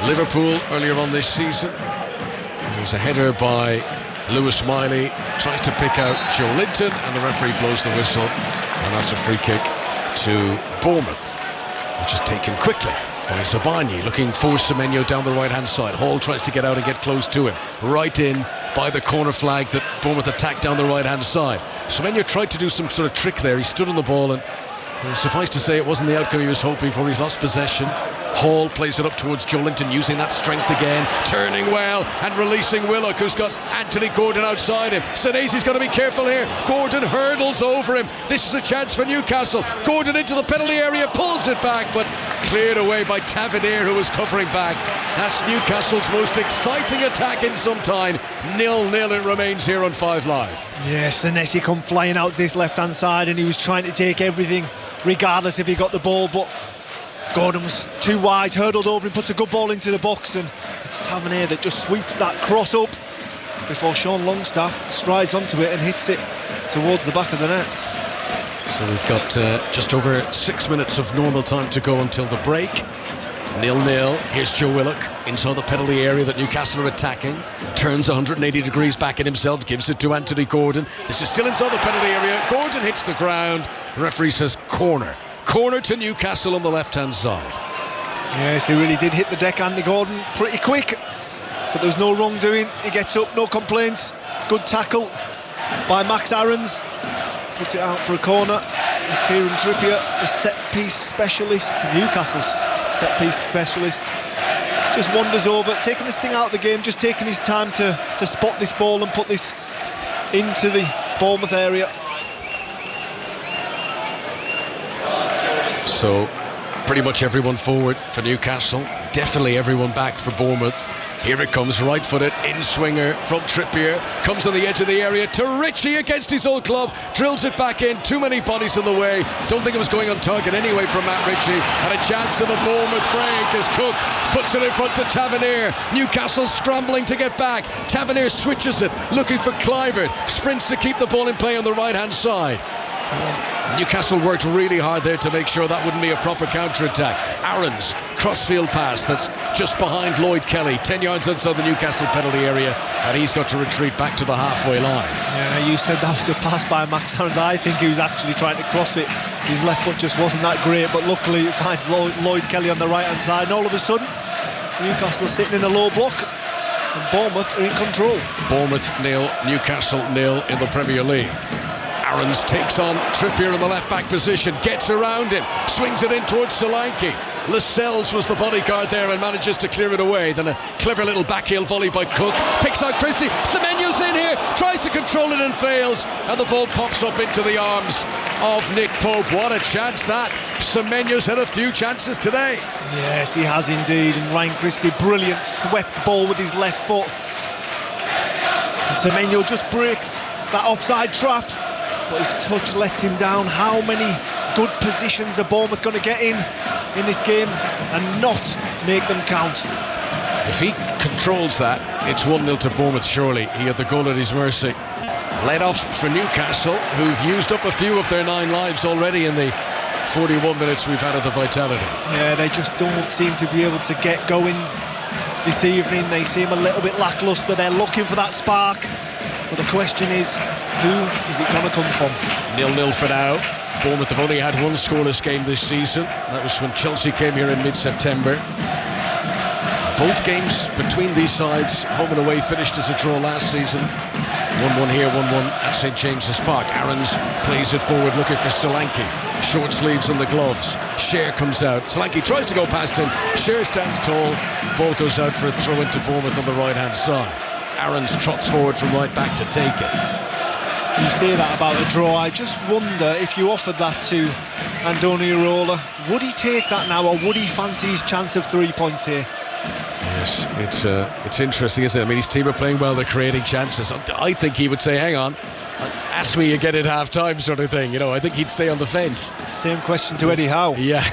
Liverpool earlier on this season. There's a header by Lewis Miley, tries to pick out Joe Linton, and the referee blows the whistle, and that's a free kick to Bournemouth, which is taken quickly by Zabani, looking for Semenyo down the right-hand side. Hall tries to get out and get close to him, right in by the corner flag that Bournemouth attacked down the right-hand side. Semenyo tried to do some sort of trick there. He stood on the ball, and suffice to say it wasn't the outcome he was hoping for. He's lost possession. Hall plays it up towards Joe Linton, using that strength again, turning well and releasing Willock, who's got Anthony Gordon outside him. Senesi's got to be careful here. Gordon hurdles over him. This is a chance for Newcastle. Gordon into the penalty area, pulls it back, but cleared away by Tavernier, who was covering back. That's Newcastle's most exciting attack in some time. 0-0 it remains here on 5 Live. Yes, Senesi come flying out this left-hand side, and he was trying to take everything, regardless if he got the ball, but Gordon was too wide, hurdled over and puts a good ball into the box, and it's Tavernier that just sweeps that cross up before Sean Longstaff strides onto it and hits it towards the back of the net. So we've got just over 6 minutes of normal time to go until the break. 0-0. Here's Joe Willock inside the penalty area that Newcastle are attacking. Turns 180 degrees back at himself, gives it to Anthony Gordon. This is still inside the penalty area. Gordon hits the ground. Referee says corner. Corner to Newcastle on the left-hand side. Yes, he really did hit the deck, Andy Gordon, pretty quick. But there was no wrongdoing. He gets up, no complaints. Good tackle by Max Aarons. Puts it out for a corner. It's Kieran Trippier, the set-piece specialist, Newcastle's set-piece specialist. Just wanders over, taking this thing out of the game, just taking his time to spot this ball and put this into the Bournemouth area. So, pretty much everyone forward for Newcastle. Definitely everyone back for Bournemouth. Here it comes, right-footed, in-swinger from Trippier. Comes on the edge of the area to Ritchie against his old club. Drills it back in, too many bodies in the way. Don't think it was going on target anyway from Matt Ritchie. And a chance of a Bournemouth break as Cook puts it in front to Tavernier. Newcastle scrambling to get back. Tavernier switches it, looking for Kluivert. Sprints to keep the ball in play on the right-hand side. Newcastle worked really hard there to make sure that wouldn't be a proper counter-attack. Aarons, crossfield pass that's just behind Lloyd Kelly, 10 yards outside the Newcastle penalty area, and he's got to retreat back to the halfway line. Yeah, you said that was a pass by Max Aarons. I think he was actually trying to cross it. His left foot just wasn't that great, but luckily it finds Lloyd Kelly on the right-hand side, and all of a sudden Newcastle are sitting in a low block and Bournemouth are in control. Bournemouth 0, Newcastle 0 in the Premier League. Aarons takes on Trippier in the left-back position, gets around him, swings it in towards Solanke. Lascelles was the bodyguard there and manages to clear it away. Then a clever little backheel volley by Cook. Picks out Christie. Semenyo's in here, tries to control it and fails. And the ball pops up into the arms of Nick Pope. What a chance that. Semenyo's had a few chances today. Yes, he has indeed. And Ryan Christie, brilliant swept ball with his left foot. And Semenyo just breaks that offside trap. But his touch lets him down. How many good positions are Bournemouth going to get in this game and not make them count? If he controls that, it's 1-0 to Bournemouth, surely. He had the goal at his mercy. Led off for Newcastle, who've used up a few of their 9 lives already in the 41 minutes we've had of the Vitality. Yeah, they just don't seem to be able to get going this evening. They seem a little bit lacklustre. They're looking for that spark. But the question is, who is it going to come from? 0-0 for now. Bournemouth have only had one scoreless game this season. That was when Chelsea came here in mid-September. Both games between these sides, home and away, finished as a draw last season. 1-1 here, 1-1 at St James's Park. Aarons plays it forward, looking for Solanke. Short sleeves on the gloves. Scher comes out. Solanke tries to go past him. Scher stands tall. Ball goes out for a throw into Bournemouth on the right-hand side. Aarons trots forward from right back to take it. You say that about a draw. I just wonder if you offered that to Andoni Iraola, would he take that now, or would he fancy his chance of 3 points here? Yes, it's interesting, isn't it? I mean, his team are playing well, they're creating chances. I think he would say, hang on, ask me again at half-time sort of thing. You know, I think he'd stay on the fence. Same question to Eddie Howe. Yeah.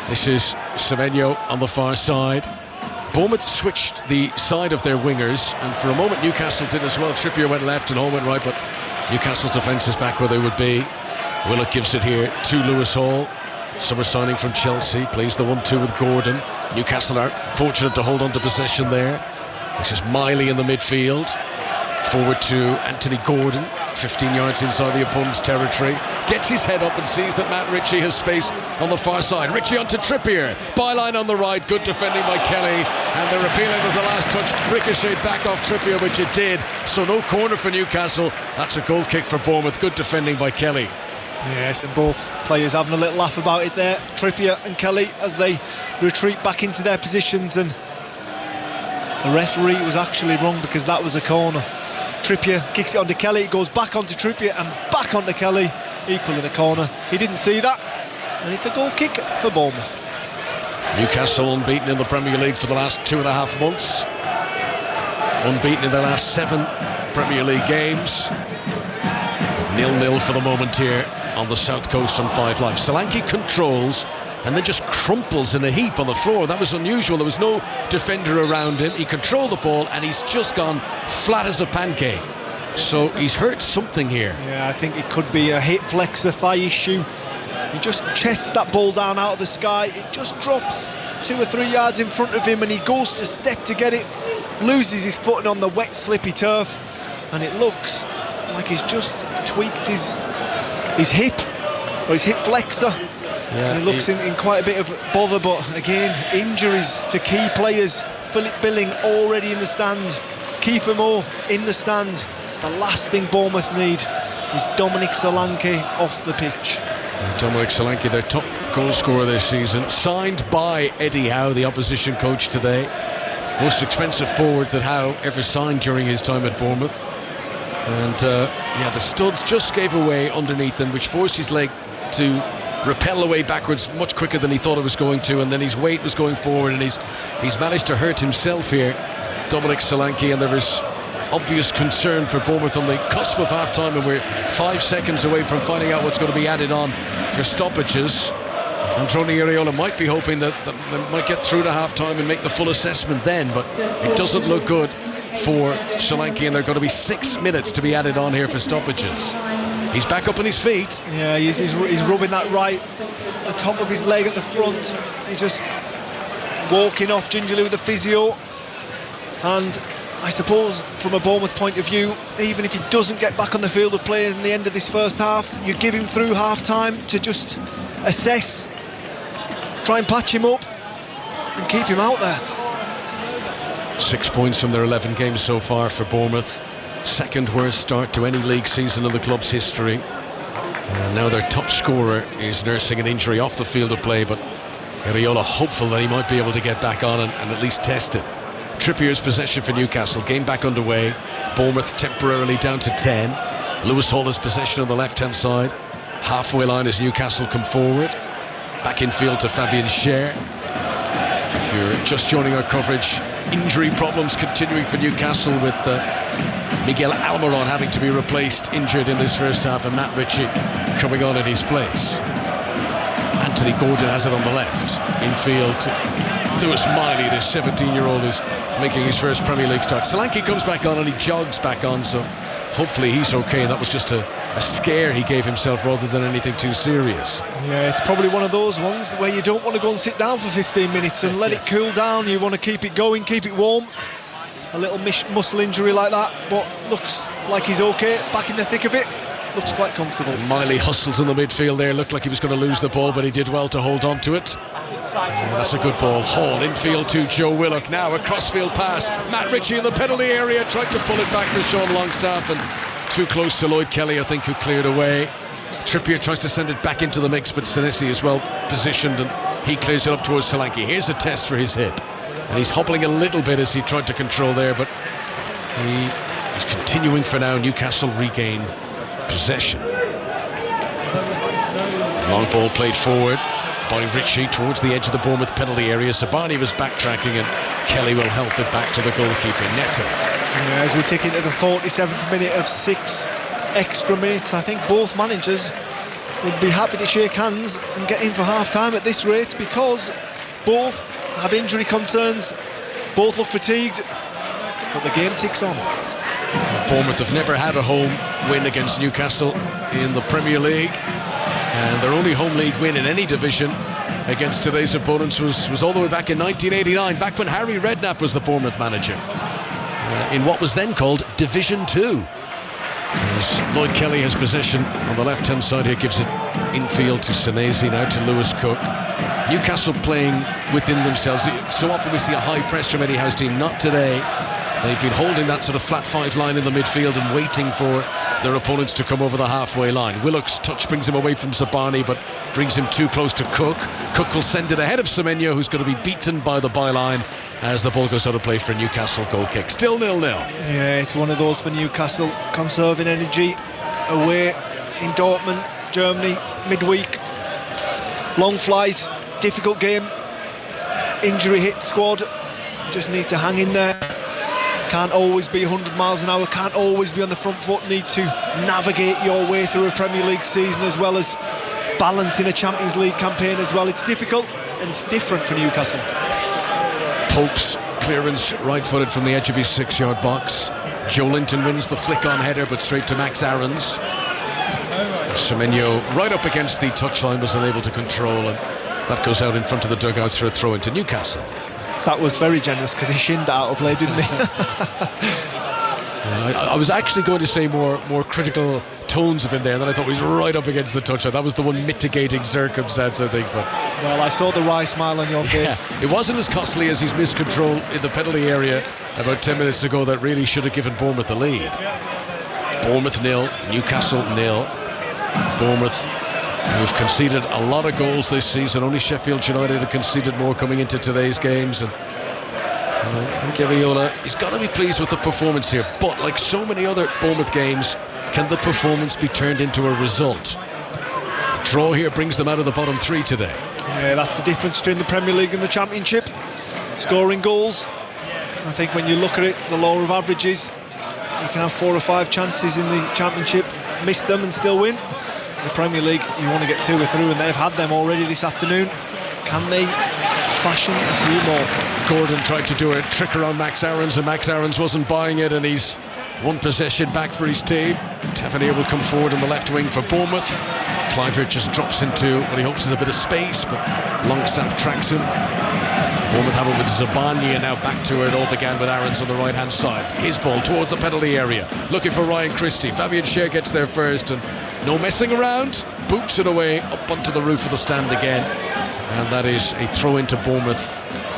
This is Semenyo on the far side. Bournemouth switched the side of their wingers, and for a moment Newcastle did as well. Trippier went left and Hall went right, but Newcastle's defence is back where they would be. Willett gives it here to Lewis Hall. Summer signing from Chelsea, plays the 1-2 with Gordon. Newcastle are fortunate to hold on to possession there. This is Miley in the midfield. Forward to Anthony Gordon, 15 yards inside the opponent's territory. Gets his head up and sees that Matt Ritchie has space on the far side. Ritchie onto Trippier. Byline on the right, good defending by Kelly. And they're appealing at the last touch. Ricocheted back off Trippier, which it did. So no corner for Newcastle. That's a goal kick for Bournemouth. Good defending by Kelly. Yes, and both players having a little laugh about it there. Trippier and Kelly as they retreat back into their positions. And the referee was actually wrong because that was a corner. Trippier kicks it onto Kelly, it goes back onto Trippier and back onto Kelly, equal in a corner. He didn't see that, and it's a goal kick for Bournemouth. Newcastle unbeaten in the Premier League for the last 2.5 months. Unbeaten in their last 7 Premier League games. 0-0 for the moment here on the south coast on 5 Live. Solanke controls and then just crumples in a heap on the floor. That was unusual. There was no defender around him. He controlled the ball and he's just gone flat as a pancake. So he's hurt something here. Yeah, I think it could be a hip flexor thigh issue. He just chests that ball down out of the sky. It just drops 2 or 3 yards in front of him and he goes to step to get it, loses his footing on the wet slippy turf, and it looks like he's just tweaked his hip or his hip flexor. Yeah, and he looks in quite a bit of bother, but again, injuries to key players. Philip Billing already in the stand. Kiefer Moore in the stand. The last thing Bournemouth need is Dominic Solanke off the pitch. Dominic Solanke, their top goal scorer this season, signed by Eddie Howe, the opposition coach today. Most expensive forward that Howe ever signed during his time at Bournemouth. And yeah, the studs just gave away underneath him, which forced his leg to repel away backwards much quicker than he thought it was going to, and then his weight was going forward, and he's managed to hurt himself here, Dominic Solanke, and there is obvious concern for Bournemouth on the cusp of half-time, and we're 5 seconds away from finding out what's going to be added on for stoppages. Androni Iraola might be hoping that they might get through to half-time and make the full assessment then, but it doesn't look good for Solanke, and there are going to be 6 minutes to be added on here for stoppages. He's back up on his feet. Yeah, he's rubbing that right, the top of his leg at the front. He's just walking off gingerly with the physio. And I suppose from a Bournemouth point of view, even if he doesn't get back on the field of play in the end of this first half, you give him through half-time to just assess, try and patch him up and keep him out there. 6 points from their 11 games so far for Bournemouth. Second worst start to any league season in the club's history. And now their top scorer is nursing an injury off the field of play, but Iraola hopeful that he might be able to get back on and at least test it. Trippier's possession for Newcastle, game back underway. Bournemouth temporarily down to 10. Lewis Hall has possession on the left-hand side. Halfway line as Newcastle come forward. Back in field to Fabian Schär. If you're just joining our coverage, injury problems continuing for Newcastle with Miguel Almiron having to be replaced, injured in this first half, and Matt Ritchie coming on in his place. Anthony Gordon has it on the left. Infield, Lewis Miley, this 17-year-old, is making his first Premier League start. Solanke comes back on and he jogs back on, so hopefully he's okay. That was just a scare he gave himself rather than anything too serious. Yeah, it's probably one of those ones where you don't want to go and sit down for 15 minutes and let it cool down. You want to keep it going, keep it warm. A little muscle injury like that, but looks like he's okay, back in the thick of it. Looks quite comfortable. Miley hustles in the midfield there, looked like he was going to lose the ball, but he did well to hold on to it. That's a good ball. Hall infield to Joe Willock. Now a crossfield pass. Matt Ritchie in the penalty area, tried to pull it back for Sean Longstaff, and too close to Lloyd Kelly, I think, who cleared away. Trippier tries to send it back into the mix, but Senesi is well positioned and he clears it up towards Solanke. Here's a test for his hip, and he's hobbling a little bit as he tried to control there, but he is continuing for now. Newcastle regain possession. Long ball played forward by Ritchie towards the edge of the Bournemouth penalty area. Sabani was backtracking and Kelly will help it back to the goalkeeper, Neto. Yeah, as we take into the 47th minute of 6 extra minutes, I think both managers would be happy to shake hands and get in for half-time at this rate, because both have injury concerns, both look fatigued, but the game ticks on. Bournemouth have never had a home win against Newcastle in the Premier League, and their only home league win in any division against today's opponents was all the way back in 1989, back when Harry Redknapp was the Bournemouth manager, in what was then called Division 2. As Lloyd Kelly has possession on the left-hand side here, gives it infield to Senesi, now to Lewis Cook. Newcastle playing within themselves. So often we see a high press from Eddie Howe's team, not today. They've been holding that sort of flat 5 line in the midfield and waiting for their opponents to come over the halfway line. Willock's touch brings him away from Zabani, but brings him too close to Cook. Cook will send it ahead of Semenyo, who's going to be beaten by the byline as the ball goes out of play for a Newcastle goal kick. Still 0-0. Yeah, it's one of those for Newcastle, conserving energy away in Dortmund, Germany, midweek. Long flight, difficult game, injury hit squad, just need to hang in there. Can't always be 100 miles an hour, can't always be on the front foot, need to navigate your way through a Premier League season as well as balancing a Champions League campaign as well. It's difficult and it's different for Newcastle. Pope's clearance right-footed from the edge of his 6-yard box. Joe Linton wins the flick-on header, but straight to Max Aarons. Semenyo right up against the touchline, was unable to control, and that goes out in front of the dugouts for a throw into Newcastle. That was very generous because he shinned that out of play, didn't he? I was actually going to say more critical tones of him there, and then I thought he was right up against the touchline. That was the one mitigating circumstance, I think. But well, I saw the wry smile on your face. It wasn't as costly as his miscontrol in the penalty area about 10 minutes ago that really should have given Bournemouth the lead. Bournemouth 0, Newcastle 0. Bournemouth, who've conceded a lot of goals this season. Only Sheffield United have conceded more coming into today's games, and I think Areola, he's got to be pleased with the performance here. But like so many other Bournemouth games, can the performance be turned into a result? A draw here brings them out of the bottom 3 today. Yeah, that's the difference between the Premier League and the Championship. Scoring goals. I think when you look at it, the law of averages, you can have 4 or 5 chances in the Championship, miss them and still win. In the Premier League, you want to get 2 or 3, and they've had them already this afternoon. Can they fashion a few more? Gordon tried to do a trick around Max Aarons, and Max Aarons wasn't buying it, and he's one possession back for his team. Tavernier will come forward on the left wing for Bournemouth. Clivert just drops into what he hopes is a bit of space, but Longstaff tracks him. Bournemouth have it with Zabania now back to it. All began with Aarons on the right hand side. His ball towards the penalty area, looking for Ryan Christie. Fabian Schär gets there first, and no messing around, boots it away up onto the roof of the stand again, and that is a throw into Bournemouth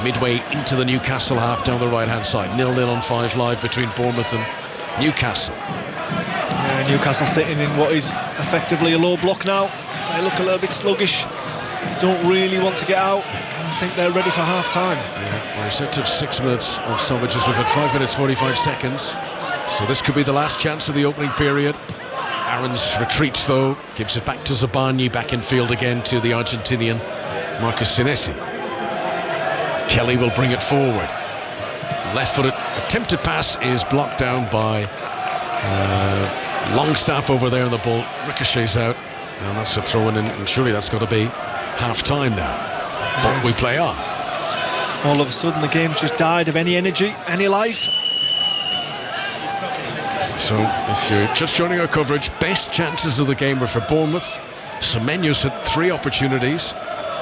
midway into the Newcastle half down the right hand side. 0-0 on 5 Live between Bournemouth and Newcastle. Yeah, Newcastle sitting in what is effectively a low block now. They look a little bit sluggish, don't really want to get out, and I think they're ready for half time. Yeah, we're set to 6 minutes of stoppages. We've had 5 minutes 45 seconds, so this could be the last chance of the opening period. Aarons retreats though, gives it back to Zabani, back in field again to the Argentinian Marcus Senesi. Kelly will bring it forward. Left-footed attempted pass is blocked down by Longstaff over there, and the ball ricochets out, and that's a throw in, and surely that's got to be half-time now. But we play on. All of a sudden the game's just died of any energy, any life. So if you're just joining our coverage, best chances of the game were for Bournemouth. Semenyo's had 3 opportunities.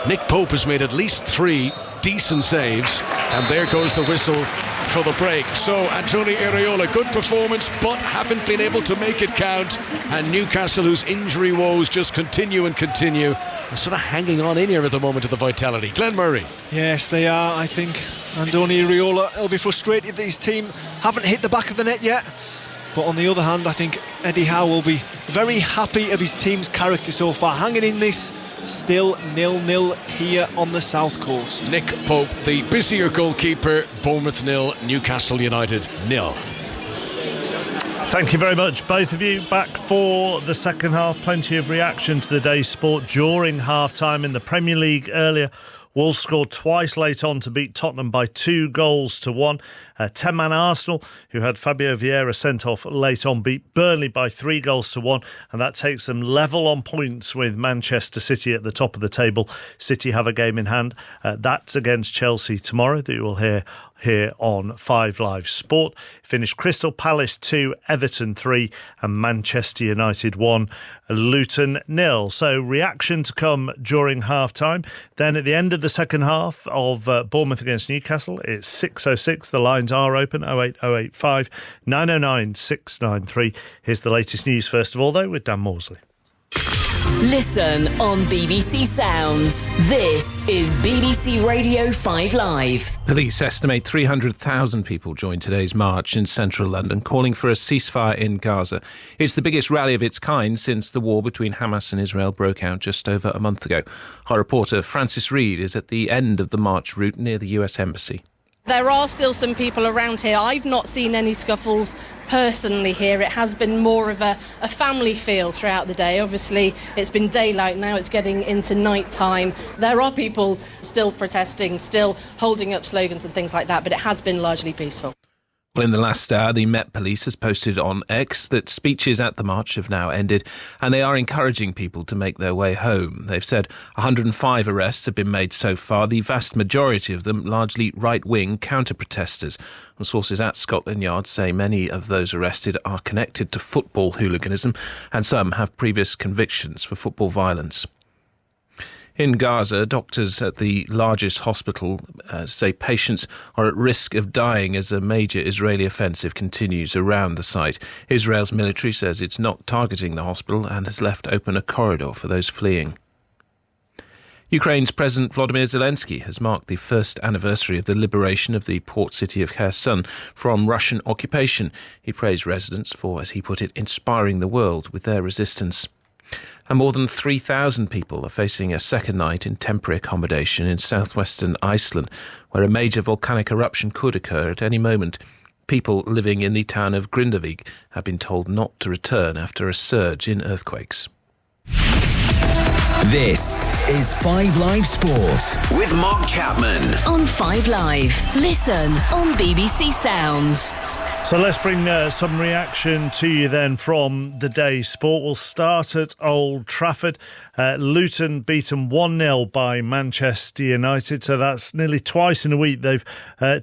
Nick Pope has made at least 3 decent saves, and there goes the whistle for the break. So Andoni Iraola, good performance, but haven't been able to make it count, and Newcastle, whose injury woes just continue and continue, are sort of hanging on in here at the moment of the vitality. Glenn Murray. Yes, they are. I think Andoni Iraola will be frustrated that his team haven't hit the back of the net yet, but on the other hand, I think Eddie Howe will be very happy of his team's character so far, hanging in this. Still 0-0 here on the South Coast. Nick Pope, the busier goalkeeper. Bournemouth 0, Newcastle United 0. Thank you very much, both of you. Back for the second half. Plenty of reaction to the day's sport during half-time in the Premier League earlier. Wolves scored twice late on to beat Tottenham by 2-1. 10-man Arsenal, who had Fabio Vieira sent off late on, beat Burnley by 3-1, and that takes them level on points with Manchester City at the top of the table. City have a game in hand. That's against Chelsea tomorrow, that you will hear here on 5 Live Sport. Finished Crystal Palace 2, Everton 3, and Manchester United 1, Luton 0. So reaction to come during half-time. Then at the end of the second half of Bournemouth against Newcastle, it's 6:06. The lines are open, 08085 909 693. Here's the latest news first of all, though, with Dan Morsley. Listen on BBC Sounds. This is BBC Radio 5 Live. Police estimate 300,000 people joined today's march in central London, calling for a ceasefire in Gaza. It's the biggest rally of its kind since the war between Hamas and Israel broke out just over a month ago. Our reporter Francis Reid is at the end of the march route near the US Embassy. There are still some people around here. I've not seen any scuffles personally here. It has been more of a family feel throughout the day. Obviously, it's been daylight now, it's getting into night time. There are people still protesting, still holding up slogans and things like that, but it has been largely peaceful. Well, in the last hour, the Met Police has posted on X that speeches at the march have now ended, and they are encouraging people to make their way home. They've said 105 arrests have been made so far, the vast majority of them largely right-wing counter-protesters. And sources at Scotland Yard say many of those arrested are connected to football hooliganism, and some have previous convictions for football violence. In Gaza, doctors at the largest hospital say patients are at risk of dying as a major Israeli offensive continues around the site. Israel's military says it's not targeting the hospital and has left open a corridor for those fleeing. Ukraine's President Volodymyr Zelensky has marked the first anniversary of the liberation of the port city of Kherson from Russian occupation. He praised residents for, as he put it, inspiring the world with their resistance. And more than 3,000 people are facing a second night in temporary accommodation in southwestern Iceland, where a major volcanic eruption could occur at any moment. People living in the town of Grindavik have been told not to return after a surge in earthquakes. This is 5 Live Sport with Mark Chapman. On 5 Live. Listen on BBC Sounds. So let's bring some reaction to you then from the day's sport. We'll start at Old Trafford. Luton beaten 1-0 by Manchester United. So that's nearly twice in a week they've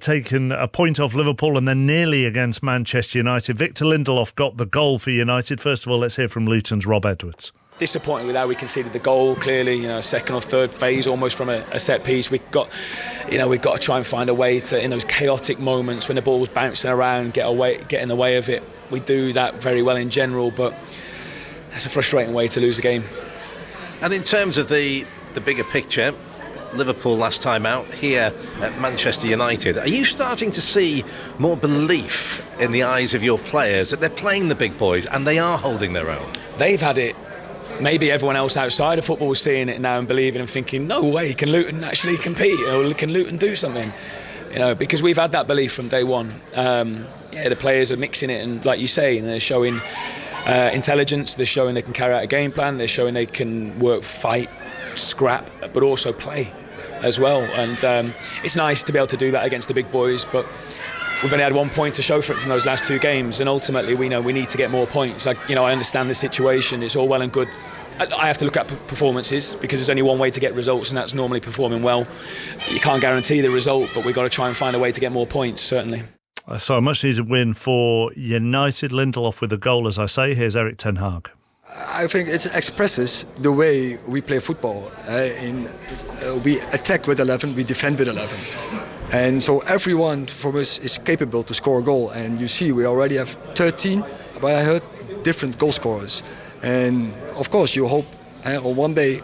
taken a point off Liverpool and then nearly against Manchester United. Victor Lindelof got the goal for United. First of all, let's hear from Luton's Rob Edwards. Disappointed with how we conceded the goal. Clearly, second or third phase, almost from a set piece. We've got to try and find a way to, in those chaotic moments when the ball's bouncing around, get in the way of it. We do that very well in general, but that's a frustrating way to lose a game. And in terms of the bigger picture, Liverpool last time out, here at Manchester United, are you starting to see more belief in the eyes of your players that they're playing the big boys and they are holding their own? They've had it. Maybe everyone else outside of football is seeing it now and believing and thinking, no way, can Luton actually compete, or can Luton do something? Because we've had that belief from day one. The players are mixing it, and like you say, they're showing intelligence, they're showing they can carry out a game plan, they're showing they can work, fight, scrap, but also play as well. And it's nice to be able to do that against the big boys, but we've only had 1 point to show for it from those last two games, and ultimately we know we need to get more points. I understand the situation. It's all well and good. I have to look at performances because there's only one way to get results, and that's normally performing well. You can't guarantee the result, but we've got to try and find a way to get more points, certainly. So a much needed win for United. Lindelof with a goal, as I say. Here's Erik ten Hag. I think it expresses the way we play football. We attack with 11, we defend with 11. And so everyone from us is capable to score a goal. And you see, we already have 13, but I heard, different goal scorers. And of course, you hope on one day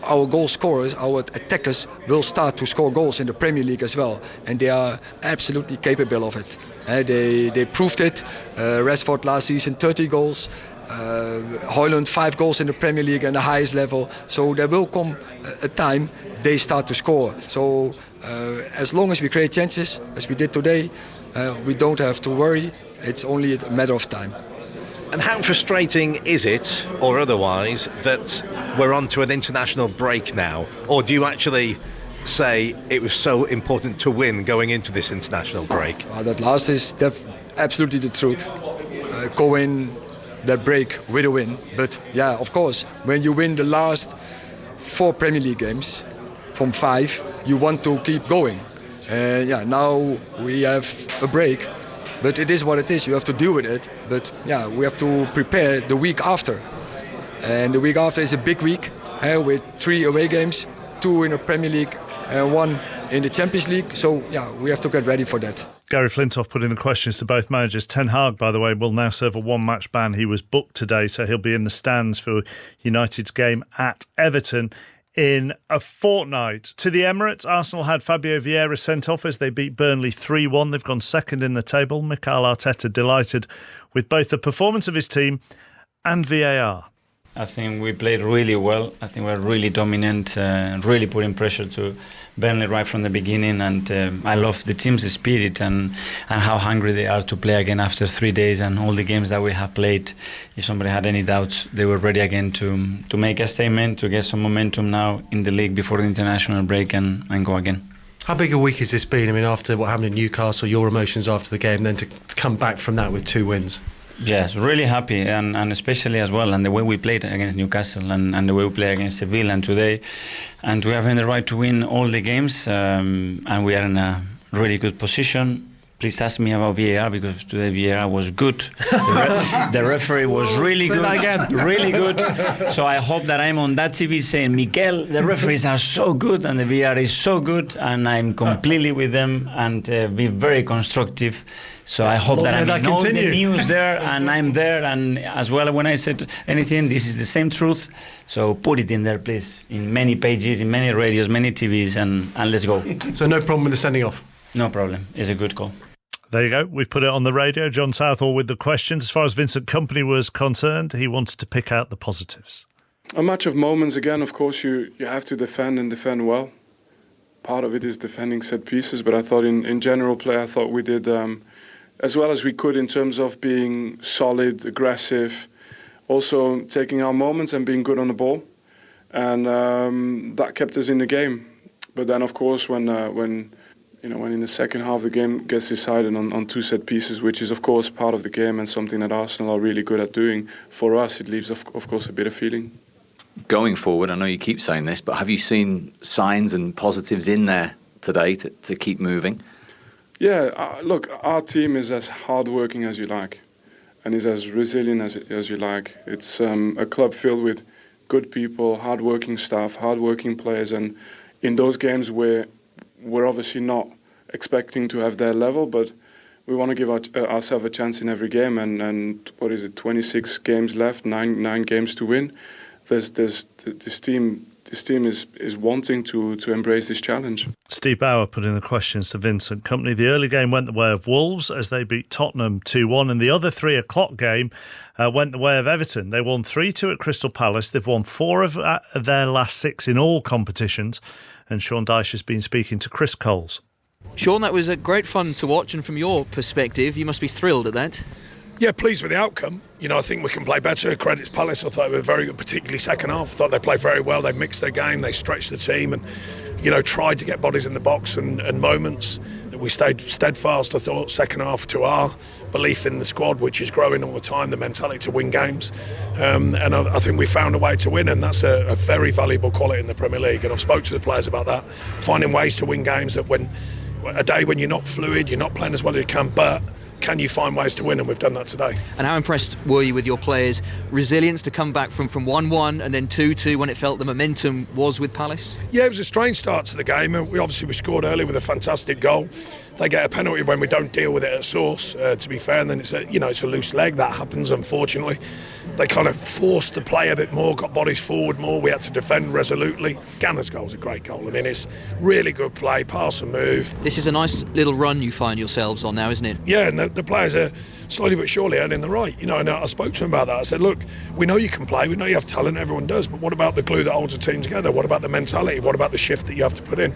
our goal scorers, our attackers, will start to score goals in the Premier League as well. And they are absolutely capable of it. They proved it. Rashford last season, 30 goals. Højlund 5 goals in the Premier League and the highest level. So there will come a time they start to score. So as long as we create chances, as we did today, we don't have to worry. It's only a matter of time. And how frustrating is it, or otherwise, that we're on to an international break now? Or do you actually say it was so important to win going into this international break? That last is absolutely the truth. Go in that break with a win. But yeah, of course, when you win the last 4 Premier League games from 5, you want to keep going. Now we have a break, but it is what it is. You have to deal with it. But yeah, we have to prepare the week after. And the week after is a big week with 3 away games, 2 in the Premier League and 1 in the Champions League. So yeah, we have to get ready for that. Gary Flintoff putting the questions to both managers. Ten Hag, by the way, will now serve a 1-match ban. He was booked today, so he'll be in the stands for United's game at Everton in a fortnight. To the Emirates, Arsenal had Fabio Vieira sent off as they beat Burnley 3-1. They've gone second in the table. Mikel Arteta delighted with both the performance of his team and VAR. I think we played really well. I think we're really dominant, really putting pressure to Burnley right from the beginning, and I love the team's spirit and how hungry they are to play again after 3 days, and all the games that we have played. If somebody had any doubts, they were ready again to make a statement, to get some momentum now in the league before the international break and go again. How big a week has this been? I mean, after what happened in Newcastle, your emotions after the game, then to come back from that with 2 wins? Yes, really happy, and especially as well, and the way we played against Newcastle and the way we play against Seville and today, and we have the right to win all the games, and we are in a really good position. please ask me about VAR, because today VAR was good. The referee was really good. Say that again. Really good. So I hope that I'm on that TV saying, Mikel, the referees are so good and the VAR is so good, and I'm completely with them and be very constructive. So I hope that I'm in all the news there, and I'm there, and as well when I said anything, this is the same truth. So put it in there, please, in many pages, in many radios, many TVs, and let's go. So no problem with the sending off? No problem. It's a good call. There you go. We've put it on the radio. John Southall with the questions. As far as Vincent Kompany was concerned, he wanted to pick out the positives. A match of moments again. Of course, you have to defend and defend well. Part of it is defending set pieces, but I thought in general play, I thought we did as well as we could in terms of being solid, aggressive, also taking our moments and being good on the ball, and that kept us in the game. But then, of course, when in the second half the game gets decided on two set pieces, which is of course part of the game and something that Arsenal are really good at doing, for us it leaves of course a bitter feeling. Going forward, I know you keep saying this, but have you seen signs and positives in there today to keep moving? Yeah, look, our team is as hard-working as you like and is as resilient as you like. It's a club filled with good people, hard-working staff, hard-working players, and in those games where we're obviously not expecting to have their level, but we want to give ourselves a chance in every game. And what is it? 26 games left, nine games to win. This team is wanting to embrace this challenge. Steve Bauer put in the questions to Vincent Kompany. The early game went the way of Wolves as they beat Tottenham 2-1, and the other 3 o'clock game went the way of Everton. They won 3-2 at Crystal Palace. They've won 4 of their last 6 in all competitions. And Sean Dyche has been speaking to Chris Coles. Sean, that was a great fun to watch, and from your perspective, you must be thrilled at that. Yeah, pleased with the outcome. I think we can play better. Credits Palace. I thought they were very good, particularly second half. I thought they played very well. They mixed their game. They stretched the team and, tried to get bodies in the box and moments. We stayed steadfast, I thought, second half to our belief in the squad, which is growing all the time, the mentality to win games. And I think we found a way to win, and that's a very valuable quality in the Premier League. And I've spoke to the players about that, finding ways to win games that when a day when you're not fluid, you're not playing as well as you can, but can you find ways to win? And we've done that today. And how impressed were you with your players' resilience to come back from 1-1 and then 2-2 when it felt the momentum was with Palace? Yeah, it was a strange start to the game. We scored early with a fantastic goal. They get a penalty when we don't deal with it at source, to be fair, and then it's a loose leg. That happens, unfortunately. They kind of forced the play a bit more, got bodies forward more. We had to defend resolutely. Ganner's goal was a great goal. I mean, it's really good play, pass and move. This is a nice little run you find yourselves on now, isn't it? Yeah, and the players are slowly but surely earning the right. And I spoke to him about that. I said, look, we know you can play, we know you have talent, everyone does, but what about the glue that holds a team together? What about the mentality? What about the shift that you have to put in?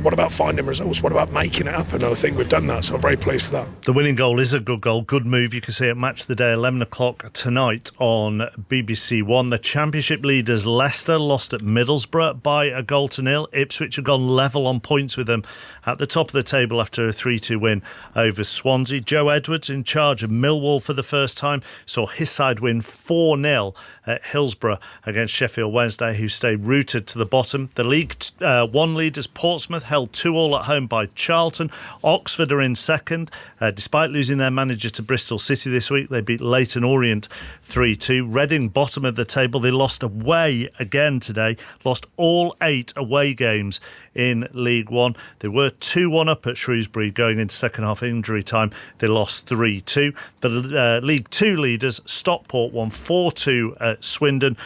What about finding results? What about making it happen? And I think we've done that, so I'm very pleased with that. The winning goal is a good goal, good move. You can see it Match of the Day, 11 o'clock tonight on BBC One. The Championship leaders Leicester lost at Middlesbrough by 1-0. Ipswich have gone level on points with them at the top of the table after a 3-2 win over Swansea. Joe Edwards in charge of Millwall for the first time saw his side win 4-0 at Hillsborough against Sheffield Wednesday, who stay rooted to the bottom. The League One leaders Portsmouth held 2-2 at home by Charlton. Oxford are in second. Despite losing their manager to Bristol City this week, they beat Leyton Orient 3-2. Reading bottom of the table. They lost away again today. Lost all 8 away games in League One. They were 2-1 up at Shrewsbury going into second half injury time. They lost 3-2. The League Two leaders Stockport won 4-2 at Swindon.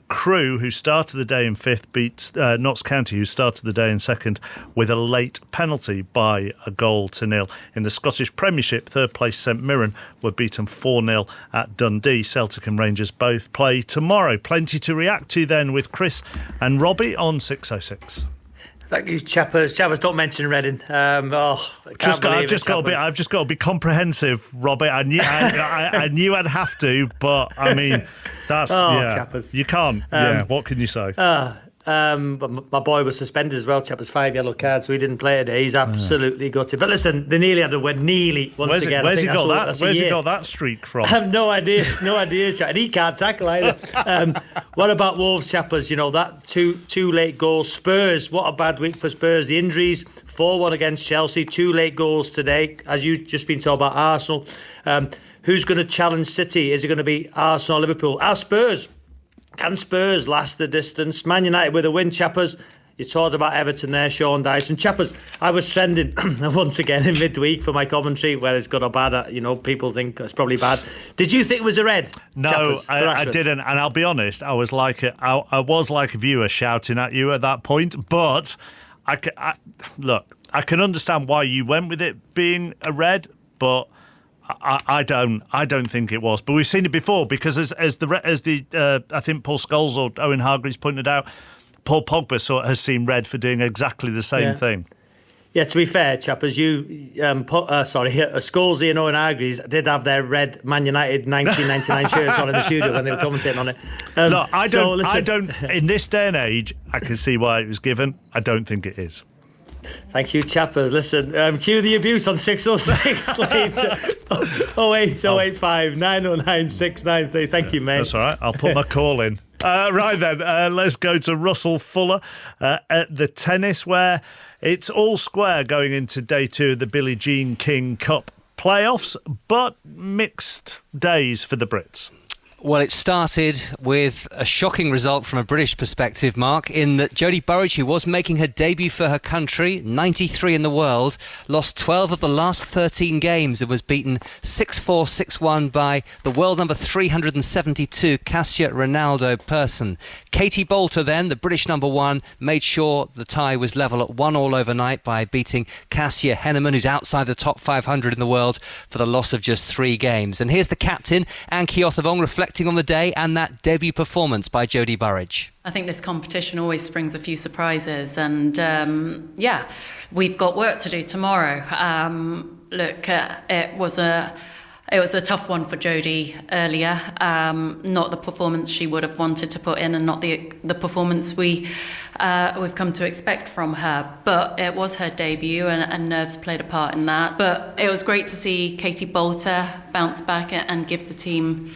Crewe, who started the day in 5th, beat Notts County, who started the day in 2nd, with a late penalty by 1-0. In the Scottish Premiership, third place St Mirren were beaten 4-0 at Dundee. Celtic and Rangers both play tomorrow. Plenty to react to then with Chris and Robbie on 606. Thank you, Chappers. Chappers, don't mention Reading. I've just got to be comprehensive, Robbie. I knew I'd have to, but I mean, that's Chappers. You can't. What can you say? But my boy was suspended as well, chap. It was 5 yellow cards, so he didn't play today. He's absolutely gutted. But listen, they nearly had a win. Nearly, once again. Where's he got that streak from? I have no idea, chap. And he can't tackle either. What about Wolves, chappers? You know, that two late goals. Spurs, what a bad week for Spurs. The injuries, 4-1 against Chelsea, 2 late goals today. As you've just been talking about Arsenal. Who's going to challenge City? Is it going to be Arsenal or Liverpool? Spurs. Can Spurs last the distance? Man United with a win, chappers. You talked about Everton there, Sean Dyson. Chappers, I was trending once again in midweek for my commentary, whether it's good or bad. People think it's probably bad. Did you think it was a red? No, Chappers, I didn't. And I'll be honest, I was like a viewer shouting at you at that point. But I can understand why you went with it being a red, but I don't think it was, but we've seen it before because as I think Paul Scholes or Owen Hargreaves pointed out, Paul Pogba has seen red for doing exactly the same thing. Yeah, to be fair, chappers, Scholes and Owen Hargreaves did have their red Man United 1999 shirts on in the studio when they were commentating on it. No, I don't. In this day and age, I can see why it was given. I don't think it is. Thank you, chappers. Listen, cue the abuse on 606 later. 08085 909 693. Thank you, mate. That's all right. I'll put my call in. Right then, let's go to Russell Fuller at the tennis, where it's all square going into day 2 of the Billie Jean King Cup playoffs, but mixed days for the Brits. Well, it started with a shocking result from a British perspective, Mark, in that Jodie Burrage, who was making her debut for her country, 93 in the world, lost 12 of the last 13 games and was beaten 6-4, 6-1 by the world number 372, Kasia Ronaldo Persson. Katie Bolter then, the British number 1, made sure the tie was level at 1-1 overnight by beating Kasia Henneman, who's outside the top 500 in the world, for the loss of just 3 games. And here's the captain, Ankie Ottavong, reflecting on the day and that debut performance by Jodie Burrage. I think this competition always brings a few surprises, and we've got work to do tomorrow. It was a tough one for Jodie earlier. Not the performance she would have wanted to put in, and not the performance we've come to expect from her. But it was her debut, and nerves played a part in that. But it was great to see Katie Bolter bounce back and give the team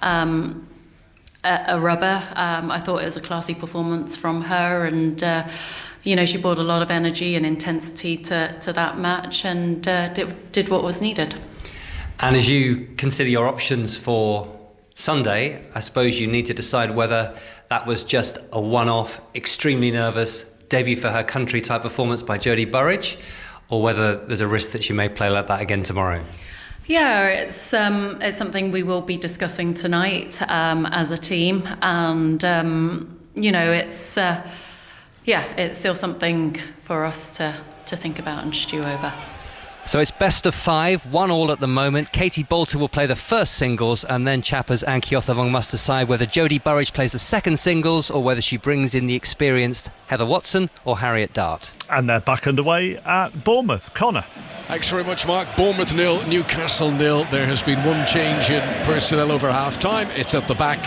a rubber. I thought it was a classy performance from her, and she brought a lot of energy and intensity to that match, and did what was needed. And as you consider your options for Sunday, I suppose you need to decide whether that was just a one-off, extremely nervous debut for her country type performance by Jodie Burrage, or whether there's a risk that she may play like that again tomorrow. Yeah, it's something we will be discussing tonight as a team, and it's still something for us to think about and stew over. So it's best of 5, 1-1 at the moment. Katie Bolter will play the first singles, and then chappers Ankie Ottavong must decide whether Jodie Burrage plays the second singles or whether she brings in the experienced Heather Watson or Harriet Dart. And they're back underway at Bournemouth. Connor. Thanks very much, Mark. Bournemouth 0, Newcastle 0. There has been one change in personnel over half-time. It's at the back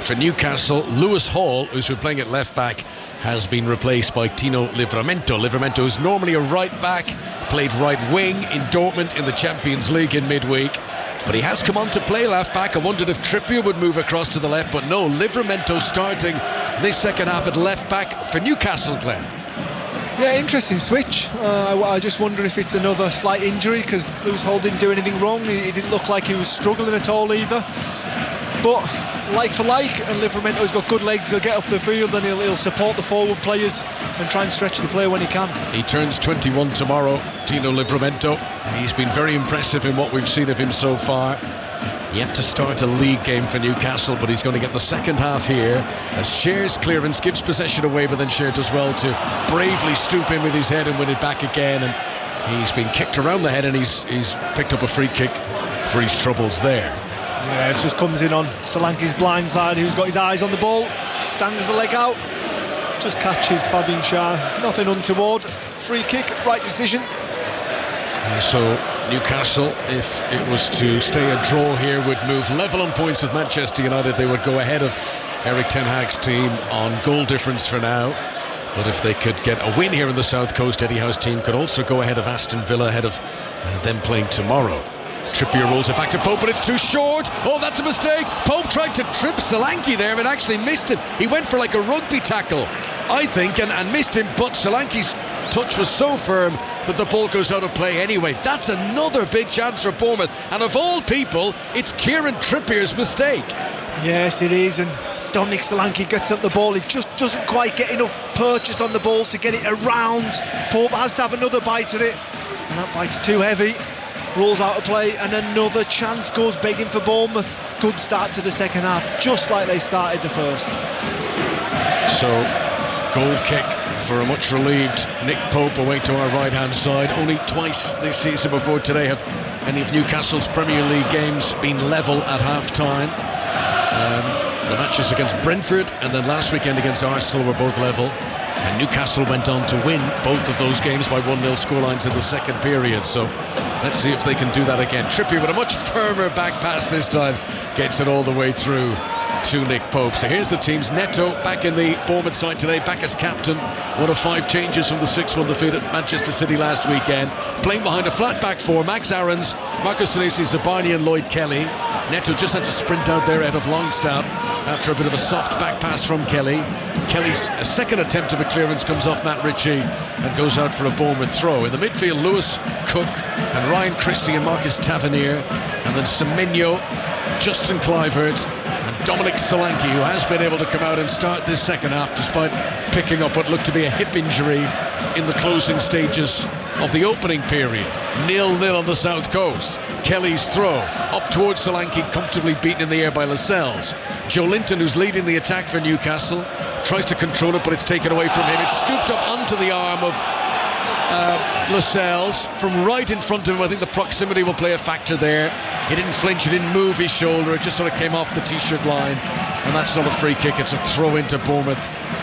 for Newcastle. Lewis Hall, who's been playing at left-back, has been replaced by Tino Livramento. Livramento is normally a right-back, played right wing in Dortmund in the Champions League in midweek. But he has come on to play left-back. I wondered if Trippier would move across to the left, but no, Livramento starting this second half at left-back for Newcastle, Glenn. Yeah, interesting switch. I just wonder if it's another slight injury, because Lewis Hall didn't do anything wrong. He didn't look like he was struggling at all either. But like for like, and Livramento's got good legs. He'll get up the field and he'll support the forward players and try and stretch the play when he can. He turns 21 tomorrow, Tino Livramento. He's been very impressive in what we've seen of him so far. Yet to start a league game for Newcastle, but he's going to get the second half here as Scher's clearance gives possession away, but then Scher does well to bravely stoop in with his head and win it back again. And he's been kicked around the head, and he's picked up a free kick for his troubles there. Yeah, it just comes in on Solanke's blind side, who's got his eyes on the ball, dangs the leg out, just catches Fabian Schär. Nothing untoward. Free kick, right decision. So Newcastle, if it was to stay a draw here, would move level on points with Manchester United. They would go ahead of Eric Ten Hag's team on goal difference for now. But if they could get a win here in the South Coast, Eddie Howe's team could also go ahead of Aston Villa, ahead of them playing tomorrow. Trippier rolls it back to Pope, but it's too short. Oh, that's a mistake. Pope tried to trip Solanke there, but actually missed him. He went for like a rugby tackle, I think, and missed him, but Solanke's touch was so firm that the ball goes out of play anyway. That's another big chance for Bournemouth, and of all people, it's Kieran Trippier's mistake. Yes, it is, and Dominic Solanke gets up the ball. He just doesn't quite get enough purchase on the ball to get it around. Pope has to have another bite at it, and that bite's too heavy. Rolls out of play, and another chance goes begging for Bournemouth. Good start to the second half, just like they started the first. So, goal kick for a much relieved Nick Pope away to our right hand side. Only twice this season before today have any of Newcastle's Premier League games been level at half time. The matches against Brentford and then last weekend against Arsenal were both level, and Newcastle went on to win both of those games by 1-0 scorelines in the second period. So let's see if they can do that again. Trippier with a much firmer back pass this time, gets it all the way through to Nick Pope. So here's the teams. Neto back in the Bournemouth side today, back as captain. One of 5 changes from the 6-1 defeat at Manchester City last weekend. Playing behind a flat back 4, Max Aarons, Marcus Senesi, Zabarnyi and Lloyd Kelly. Neto just had to sprint out there ahead of Longstaff after a bit of a soft back pass from Kelly. Kelly's second attempt of a clearance comes off Matt Ritchie and goes out for a Bournemouth throw. In the midfield, Lewis, Cook and Ryan Christie and Marcus Tavernier, and then Semenyo, Justin Kluivert and Dominic Solanke, who has been able to come out and start this second half despite picking up what looked to be a hip injury in the closing stages of the opening period. 0-0 on the South Coast. Kelly's throw up towards Solanke, comfortably beaten in the air by Lascelles. Joe Linton, who's leading the attack for Newcastle, tries to control it, but it's taken away from him. It's scooped up onto the arm of Lascelles from right in front of him. I think the proximity will play a factor there. He didn't flinch, he didn't move his shoulder, it just sort of came off the t-shirt line, and that's not a free kick, it's a throw into Bournemouth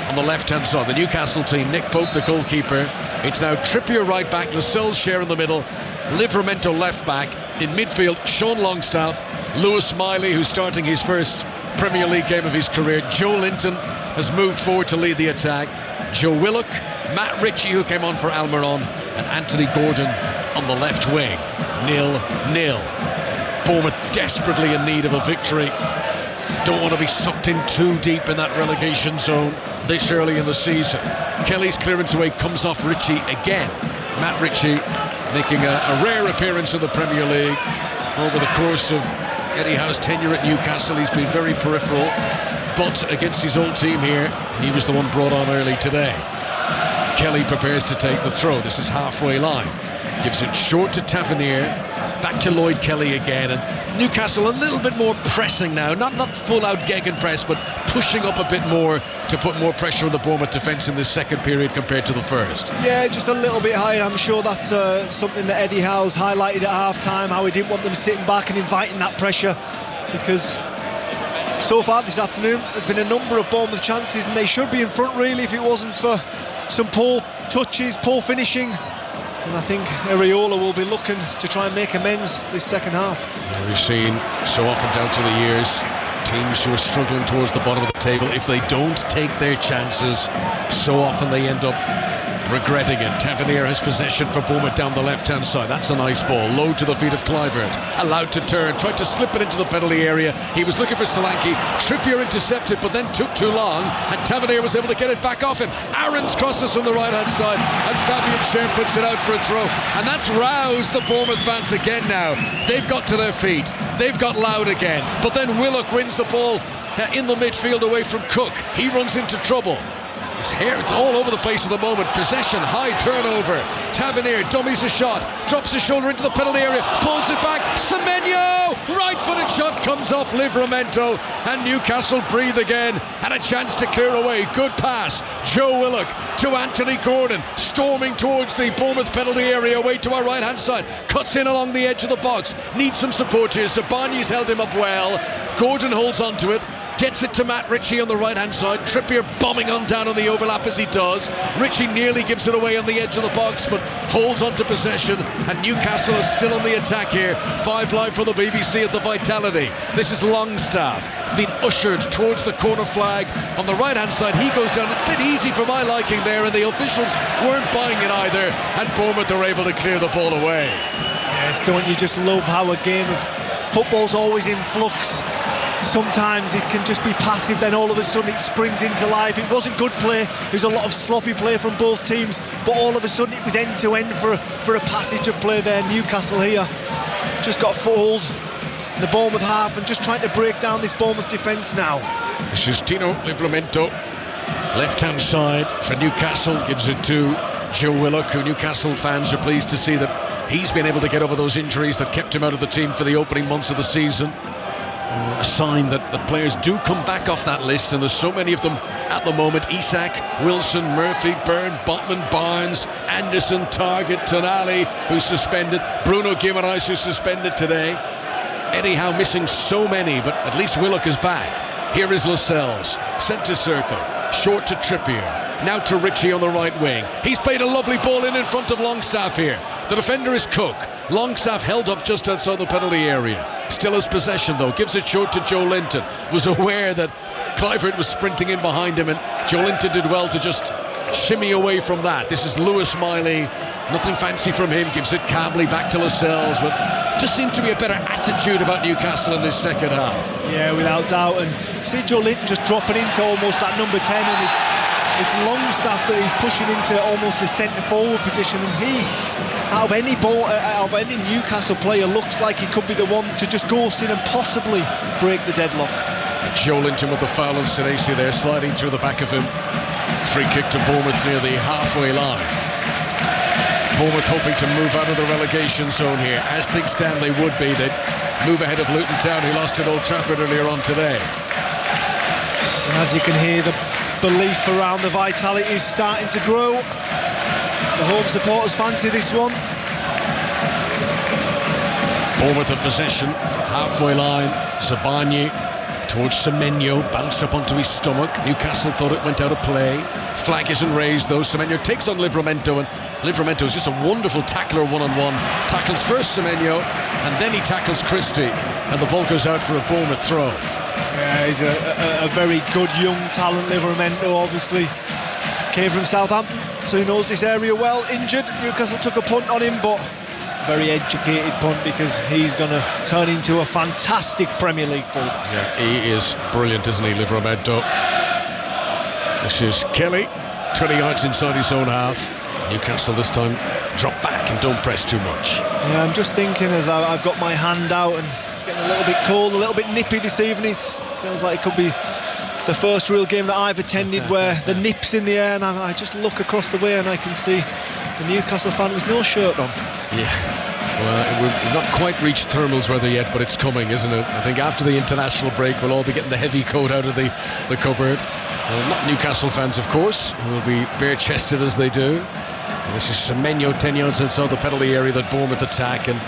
on the left hand side. The Newcastle team, Nick Pope the goalkeeper. It's now Trippier right back, Lascelles share in the middle, Livramento left back. In midfield, Sean Longstaff, Lewis Miley, who's starting his first Premier League game of his career. Joe Linton has moved forward to lead the attack. Joe Willock, Matt Ritchie, who came on for Almiron, and Anthony Gordon on the left wing. 0-0. Bournemouth desperately in need of a victory. Don't want to be sucked in too deep in that relegation zone this early in the season. Kelly's clearance away comes off Ritchie again. Matt Ritchie making a rare appearance in the Premier League. Over the course of Eddie Howe's tenure at Newcastle, he's been very peripheral, but against his old team here, he was the one brought on early today. Kelly prepares to take the throw. This is halfway line. Gives it short to Tavernier, back to Lloyd Kelly again, and Newcastle a little bit more pressing now, not full out gegenpress, but pushing up a bit more to put more pressure on the Bournemouth defence in this second period compared to the first. Yeah, just a little bit higher. I'm sure that's something that Eddie Howe's highlighted at half-time, how he didn't want them sitting back and inviting that pressure, because so far this afternoon there's been a number of Bournemouth chances and they should be in front really if it wasn't for some poor touches, poor finishing. And I think Areola will be looking to try and make amends this second half. Yeah, we've seen so often down through the years teams who are struggling towards the bottom of the table, if they don't take their chances, so often they end up regretting it. Tavernier has possession for Bournemouth down the left-hand side. That's a nice ball. Low to the feet of Kluivert. Allowed to turn. Tried to slip it into the penalty area. He was looking for Solanke. Trippier intercepted, but then took too long, and Tavernier was able to get it back off him. Aarons crosses from the right-hand side, and Fabian Schär puts it out for a throw. And that's roused the Bournemouth fans again now. They've got to their feet. They've got loud again. But then Willock wins the ball in the midfield away from Cook. He runs into trouble. It's here, it's all over the place at the moment. Possession, high turnover. Tavernier dummies a shot, drops his shoulder into the penalty area, pulls it back. Semenyo, right-footed shot comes off Livramento, and Newcastle breathe again, and a chance to clear away. Good pass. Joe Willock to Anthony Gordon, storming towards the Bournemouth penalty area, away to our right-hand side. Cuts in along the edge of the box. Needs some support here. Zabarnyi's held him up well. Gordon holds on to it. Gets it to Matt Ritchie on the right-hand side. Trippier bombing on down on the overlap as he does. Ritchie nearly gives it away on the edge of the box, but holds on to possession. And Newcastle is still on the attack here. 5 live for the BBC at the Vitality. This is Longstaff being ushered towards the corner flag. On the right-hand side, he goes down a bit easy for my liking there, and the officials weren't buying it either. And Bournemouth are able to clear the ball away. Yes, don't you just love how a game of football's always in flux? Sometimes it can just be passive, then all of a sudden it springs into life. It wasn't good play, there was a lot of sloppy play from both teams, but all of a sudden it was end-to-end for a passage of play there. Newcastle here just got a foothold in the Bournemouth half and just trying to break down this Bournemouth defence now. This is Tino Livramento, left-hand side for Newcastle, gives it to Joe Willock, who Newcastle fans are pleased to see that he's been able to get over those injuries that kept him out of the team for the opening months of the season. A sign that the players do come back off that list, and there's so many of them at the moment. Isak, Wilson, Murphy, Byrne, Botman, Barnes, Anderson, Targett, Tonali, who's suspended, Bruno Guimaraes, who's suspended today. Eddie Howe missing so many, but at least Willock is back. Here is Lascelles, centre circle, short to Trippier, now to Ritchie on the right wing. He's played a lovely ball in front of Longstaff here. The defender is Cook. Longstaff held up just outside the penalty area. Still has possession though, gives it short to Joe Linton. Was aware that Kluivert was sprinting in behind him, and Joe Linton did well to just shimmy away from that. This is Lewis Miley, nothing fancy from him, gives it calmly back to Lascelles, but just seems to be a better attitude about Newcastle in this second half. Yeah, without doubt, and see Joe Linton just dropping into almost that number 10, and it's Longstaff that he's pushing into almost a centre forward position, and he, out of any Newcastle player, looks like he could be the one to just ghost in and possibly break the deadlock. Joe Linton with the foul on Senesi there, sliding through the back of him. Free kick to Bournemouth near the halfway line. Bournemouth hoping to move out of the relegation zone here. As things stand, they would be. They'd move ahead of Luton Town, who lost at Old Trafford earlier on today. And as you can hear, the belief around the Vitality is starting to grow. The home supporters fancy this one. Bournemouth in possession, halfway line. Zabani towards Semenyo, bounced up onto his stomach. Newcastle thought it went out of play. Flag isn't raised though. Semenyo takes on Livramento, and Livramento is just a wonderful tackler one-on-one. Tackles first Semenyo, and then he tackles Christie, and the ball goes out for a Bournemouth throw. Yeah, he's a very good young talent, Livramento, obviously. Came from Southampton, so he knows this area well. Injured, Newcastle took a punt on him, but very educated punt, because he's going to turn into a fantastic Premier League fullback. Yeah, he is brilliant, isn't he, Livramento? This is Kelly, 20 yards inside his own half. Newcastle this time drop back and don't press too much. Yeah, I'm just thinking as I've got my hand out, and it's getting a little bit cold, a little bit nippy this evening. It feels like it could be the first real game that I've attended where the nip's in the air, and I just look across the way and I can see the Newcastle fan with no shirt on. Yeah, well, we've not quite reached thermals weather yet, but it's coming, isn't it? I think after the international break we'll all be getting the heavy coat out of the cupboard. Not Newcastle fans, of course, who will be bare-chested as they do. And this is Semenyo 10 yards outside the penalty area that Bournemouth attack, and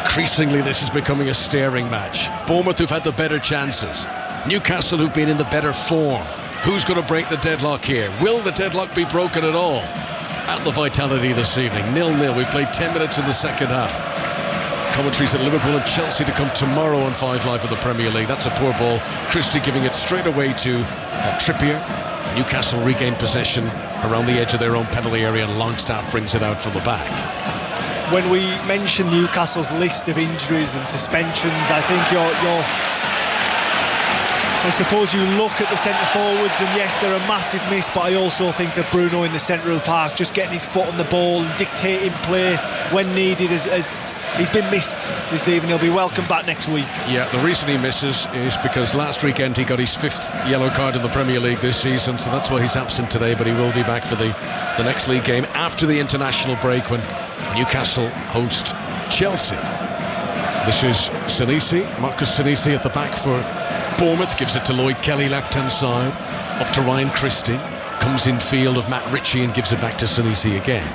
increasingly this is becoming a staring match. Bournemouth who've had the better chances, Newcastle who've been in the better form. Who's going to break the deadlock here? Will the deadlock be broken at all? At the Vitality this evening, 0-0. We played 10 minutes in the second half. Commentaries at Liverpool and Chelsea to come tomorrow on 5 Live for the Premier League. That's a poor ball. Christie giving it straight away to Trippier. Newcastle regain possession around the edge of their own penalty area, and Longstaff brings it out from the back. When we mention Newcastle's list of injuries and suspensions, I think I suppose you look at the centre forwards, and yes, they're a massive miss, but I also think that Bruno in the centre of the park, just getting his foot on the ball and dictating play when needed, as he's been missed this evening. He'll be welcome back next week. Yeah, the reason he misses is because last weekend he got his 5th yellow card in the Premier League this season, so that's why he's absent today, but he will be back for the next league game after the international break when Newcastle host Chelsea. This is Senesi, Marcus Senesi at the back for Bournemouth, gives it to Lloyd Kelly, left-hand side, up to Ryan Christie, comes in field of Matt Ritchie and gives it back to Senesi again.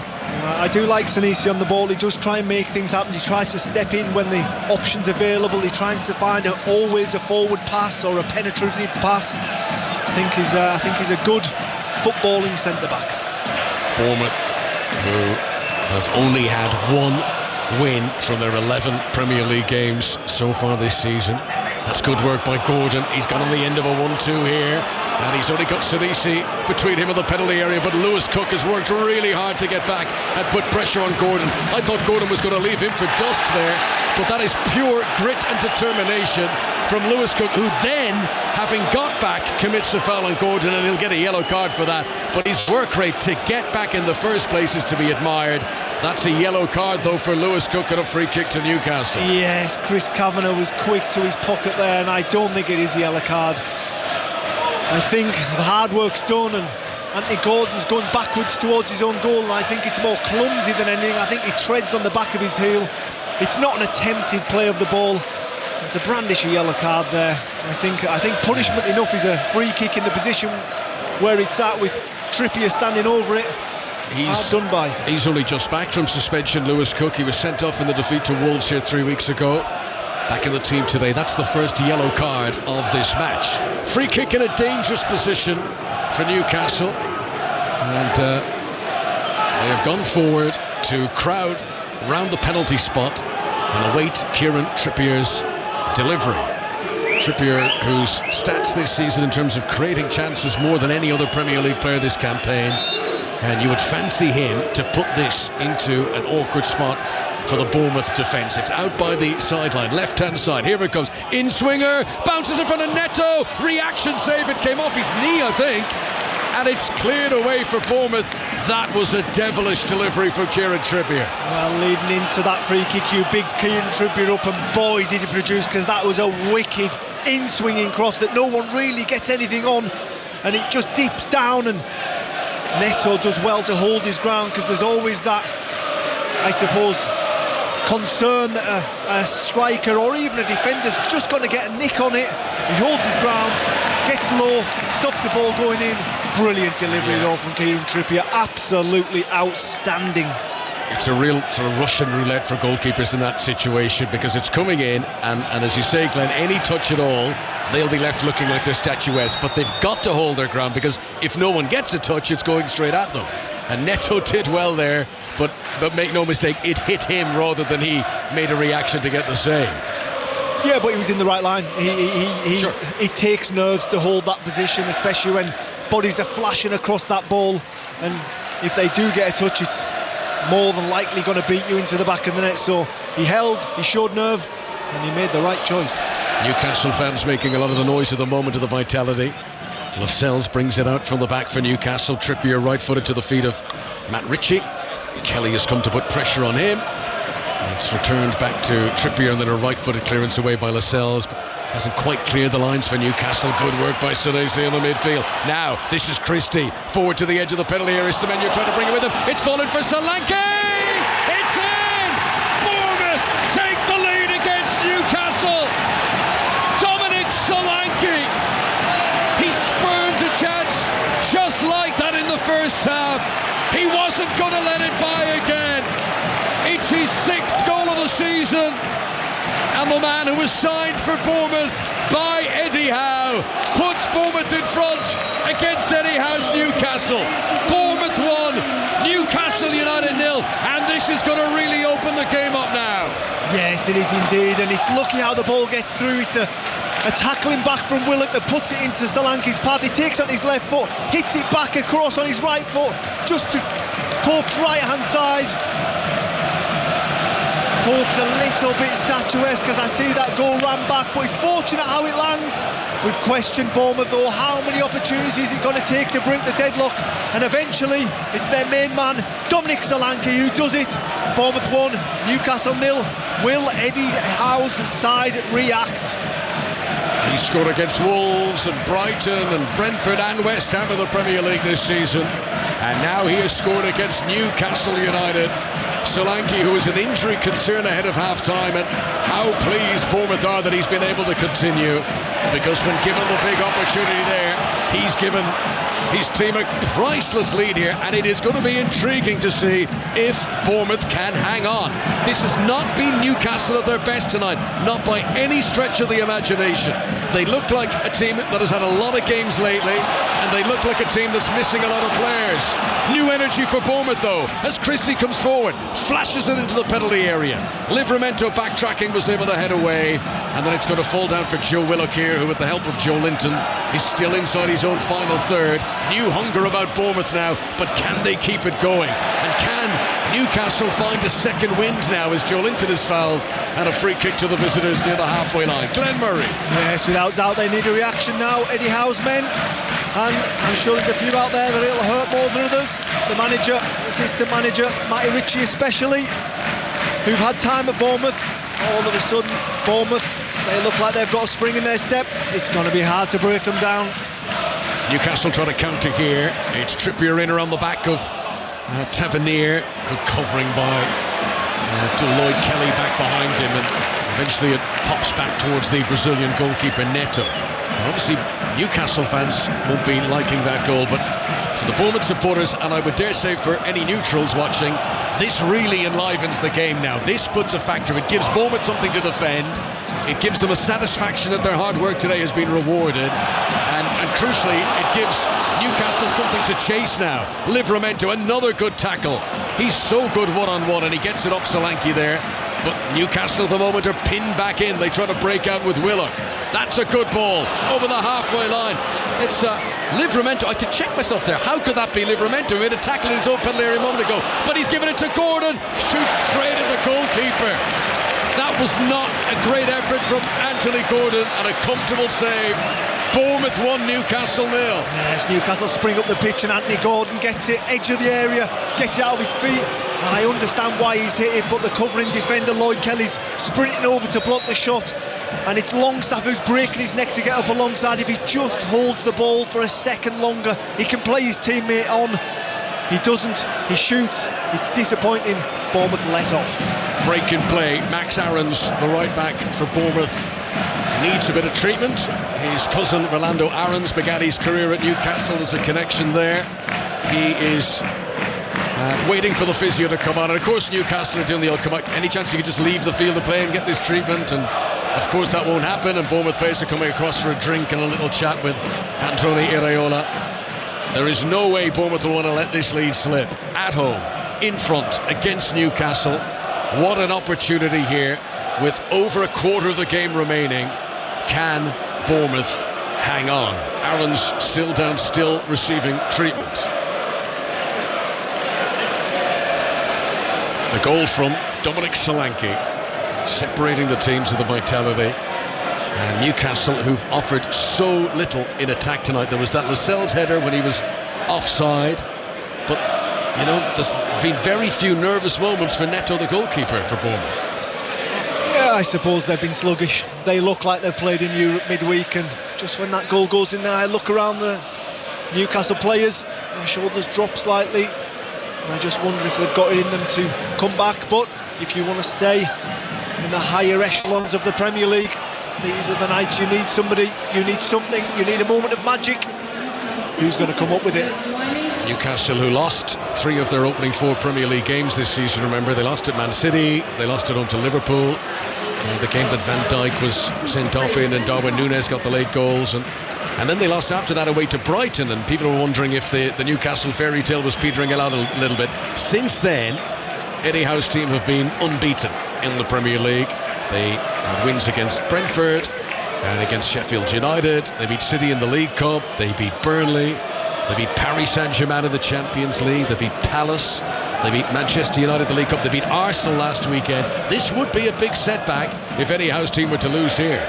I do like Senesi on the ball. He does try and make things happen. He tries to step in when the option's available. He tries to find always a forward pass or a penetrative pass. I think he's a good footballing centre-back. Bournemouth, who have only had one win from their 11 Premier League games so far this season. That's good work by Gordon. He's got on the end of a 1-2 here, and he's only got Senesi between him and the penalty area, but Lewis Cook has worked really hard to get back and put pressure on Gordon. I thought Gordon was going to leave him for dust there, but that is pure grit and determination from Lewis Cook, who then, having got back, commits a foul on Gordon, and he'll get a yellow card for that. But his work rate to get back in the first place is to be admired. That's a yellow card, though, for Lewis Cook and a free kick to Newcastle. Yes, Chris Kavanagh was quick to his pocket there, and I don't think it is a yellow card. I think the hard work's done, and Anthony Gordon's going backwards towards his own goal, and I think it's more clumsy than anything. I think he treads on the back of his heel. It's not an attempted play of the ball. And to brandish a yellow card there, I think punishment enough is a free kick in the position where it's at, with Trippier standing over it. Hard done by. He's only just back from suspension, Lewis Cook. He was sent off in the defeat to Wolves here 3 weeks ago. Back in the team today. That's the first yellow card of this match. Free kick in a dangerous position for Newcastle. And they have gone forward to crowd round the penalty spot and await Kieran Trippier's delivery. Trippier, whose stats this season in terms of creating chances more than any other Premier League player this campaign. And you would fancy him to put this into an awkward spot for the Bournemouth defence. It's out by the sideline, left-hand side. Here it comes. In-swinger, bounces in front of Neto. Reaction save. It came off his knee, I think. And it's cleared away for Bournemouth. That was a devilish delivery from Kieran Trippier. Well, leading into that free kick, you bigged Kieran Trippier up, and boy did he produce, because that was a wicked in-swinging cross that no one really gets anything on, and it just dips down, and Neto does well to hold his ground, because there's always that, I suppose, concern that a striker or even a defender's just going to get a nick on it. He holds his ground, gets low, stops the ball going in. Brilliant delivery though from Kieran Trippier, absolutely outstanding. It's a real sort of Russian roulette for goalkeepers in that situation, because it's coming in, and as you say, Glenn, any touch at all, they'll be left looking like they're statuesque, but they've got to hold their ground, because if no one gets a touch, it's going straight at them. And Neto did well there, but make no mistake, it hit him rather than he made a reaction to get the save. Yeah, but he was in the right line. Sure. It takes nerves to hold that position, especially when bodies are flashing across that ball, and if they do get a touch, it's more than likely going to beat you into the back of the net. So he held, he showed nerve, and he made the right choice. Newcastle fans making a lot of the noise at the moment of the vitality. Lascelles brings it out from the back for Newcastle. Trippier right-footed to the feet of Matt Ritchie. Kelly has come to put pressure on him. It's returned back to Trippier, and then a right-footed clearance away by Lascelles. Hasn't quite cleared the lines for Newcastle. Good work by Senesi in the midfield. Now, this is Christie. Forward to the edge of the penalty area. Semenyo trying to bring it with him. It's fallen for Solanke! It's in! Bournemouth take the lead against Newcastle. Dominic Solanke. He spurned a chance just like that in the first half. He wasn't going to let it by again. It's his 6th goal of the season. And the man who was signed for Bournemouth by Eddie Howe puts Bournemouth in front against Eddie Howe's Newcastle. Bournemouth 1, Newcastle United 0, and this is going to really open the game up now. Yes, it is indeed, and it's lucky how the ball gets through. It's a tackling back from Willock that puts it into Solanke's path. He takes on his left foot, hits it back across on his right foot, just to Pope's right-hand side. Pope's a little bit statuesque, as I see that goal ran back, but it's fortunate how it lands. We've questioned Bournemouth though, how many opportunities is it going to take to break the deadlock, and eventually it's their main man, Dominic Solanke, who does it. Bournemouth 1, Newcastle 0. Will Eddie Howe's side react? He scored against Wolves and Brighton and Brentford and West Ham in the Premier League this season, and now he has scored against Newcastle United. Solanke, who was an injury concern ahead of half-time, and how pleased Bournemouth are that he's been able to continue, because when given the big opportunity there, he's given his team a priceless lead here, and it is going to be intriguing to see if Bournemouth can hang on. This has not been Newcastle at their best tonight, not by any stretch of the imagination. They look like a team that has had a lot of games lately, and they look like a team that's missing a lot of players. New energy for Bournemouth though, as Christie comes forward, flashes it into the penalty area. Livramento backtracking was able to head away, and then it's going to fall down for Joe Willock here, who with the help of Joe Linton is still inside his own final third. New hunger about Bournemouth now, but can they keep it going? And can Newcastle find a second wind now as Joe Linton is fouled, and a free kick to the visitors near the halfway line? Glenn Murray. Yes, without doubt they need a reaction now, Eddie Howe's men, and I'm sure there's a few out there that it'll hurt more than others. The manager, assistant manager, Matty Ritchie especially, who've had time at Bournemouth. All of a sudden, Bournemouth, they look like they've got a spring in their step. It's going to be hard to break them down. Newcastle trying to counter here. It's Trippier in around the back of Tavernier. Good covering by Lloyd Kelly back behind him, and eventually it pops back towards the Brazilian goalkeeper Neto. Obviously Newcastle fans won't be liking that goal, but for the Bournemouth supporters, and I would dare say for any neutrals watching, this really enlivens the game now. This puts a factor. It gives Bournemouth something to defend. It gives them a satisfaction that their hard work today has been rewarded, and crucially it gives Newcastle something to chase now. Livramento, another good tackle. He's so good one-on-one, and he gets it off Solanke there. But Newcastle at the moment are pinned back in. They try to break out with Willock. That's a good ball over the halfway line. It's Livramento. I had to check myself there. How could that be Livramento? He made a tackle in his own penalty area a moment ago, but he's given it to Gordon. Shoots straight at the goalkeeper. That was not a great effort from Anthony Gordon, and a comfortable save. Bournemouth 1, Newcastle 0. Yes, Newcastle spring up the pitch, and Anthony Gordon gets it, edge of the area, gets it out of his feet, and I understand why he's hit it, but the covering defender Lloyd Kelly's sprinting over to block the shot, and it's Longstaff who's breaking his neck to get up alongside. If he just holds the ball for a second longer, he can play his teammate on. He doesn't, he shoots. It's disappointing. Bournemouth let off. Break in play. Max Aarons, the right back for Bournemouth, needs a bit of treatment. His cousin Rolando Aarons began his career at Newcastle. There's a connection there. He is waiting for the physio to come on, and of course Newcastle are doing the old come out. Any chance you could just leave the field of play and get this treatment? And of course that won't happen, and Bournemouth players are coming across for a drink and a little chat with Androni Iraola. There is no way Bournemouth will want to let this lead slip. At home, in front, against Newcastle. What an opportunity here, with over a quarter of the game remaining. Can Bournemouth hang on? Aarons still down, still receiving treatment. The goal from Dominic Solanke, separating the teams of the vitality. And Newcastle, who've offered so little in attack tonight. There was that Lascelles header when he was offside, but you know, there's been very few nervous moments for Neto, the goalkeeper for Bournemouth. Yeah, I suppose they've been sluggish. They look like they've played in Europe midweek, and just when that goal goes in there, I look around the Newcastle players, their shoulders drop slightly, and I just wonder if they've got it in them to come back. But if you want to stay in the higher echelons of the Premier League, these are the nights you need somebody, you need something, you need a moment of magic. Who's going to come up with it? Newcastle, who lost 3 of their opening 4 Premier League games this season, remember, they lost at Man City, they lost at home to Liverpool, the game that Van Dijk was sent off in and Darwin Núñez got the late goals, and then they lost after that away to Brighton, and people were wondering if the Newcastle fairy tale was petering out a little bit. Since then, Eddie Howe's team have been unbeaten in the Premier League. They had wins against Brentford and against Sheffield United. They beat City in the League Cup, they beat Burnley, they beat Paris Saint-Germain in the Champions League, they beat Palace, they beat Manchester United in the League Cup, they beat Arsenal last weekend. This would be a big setback if Eddie Howe's team were to lose here.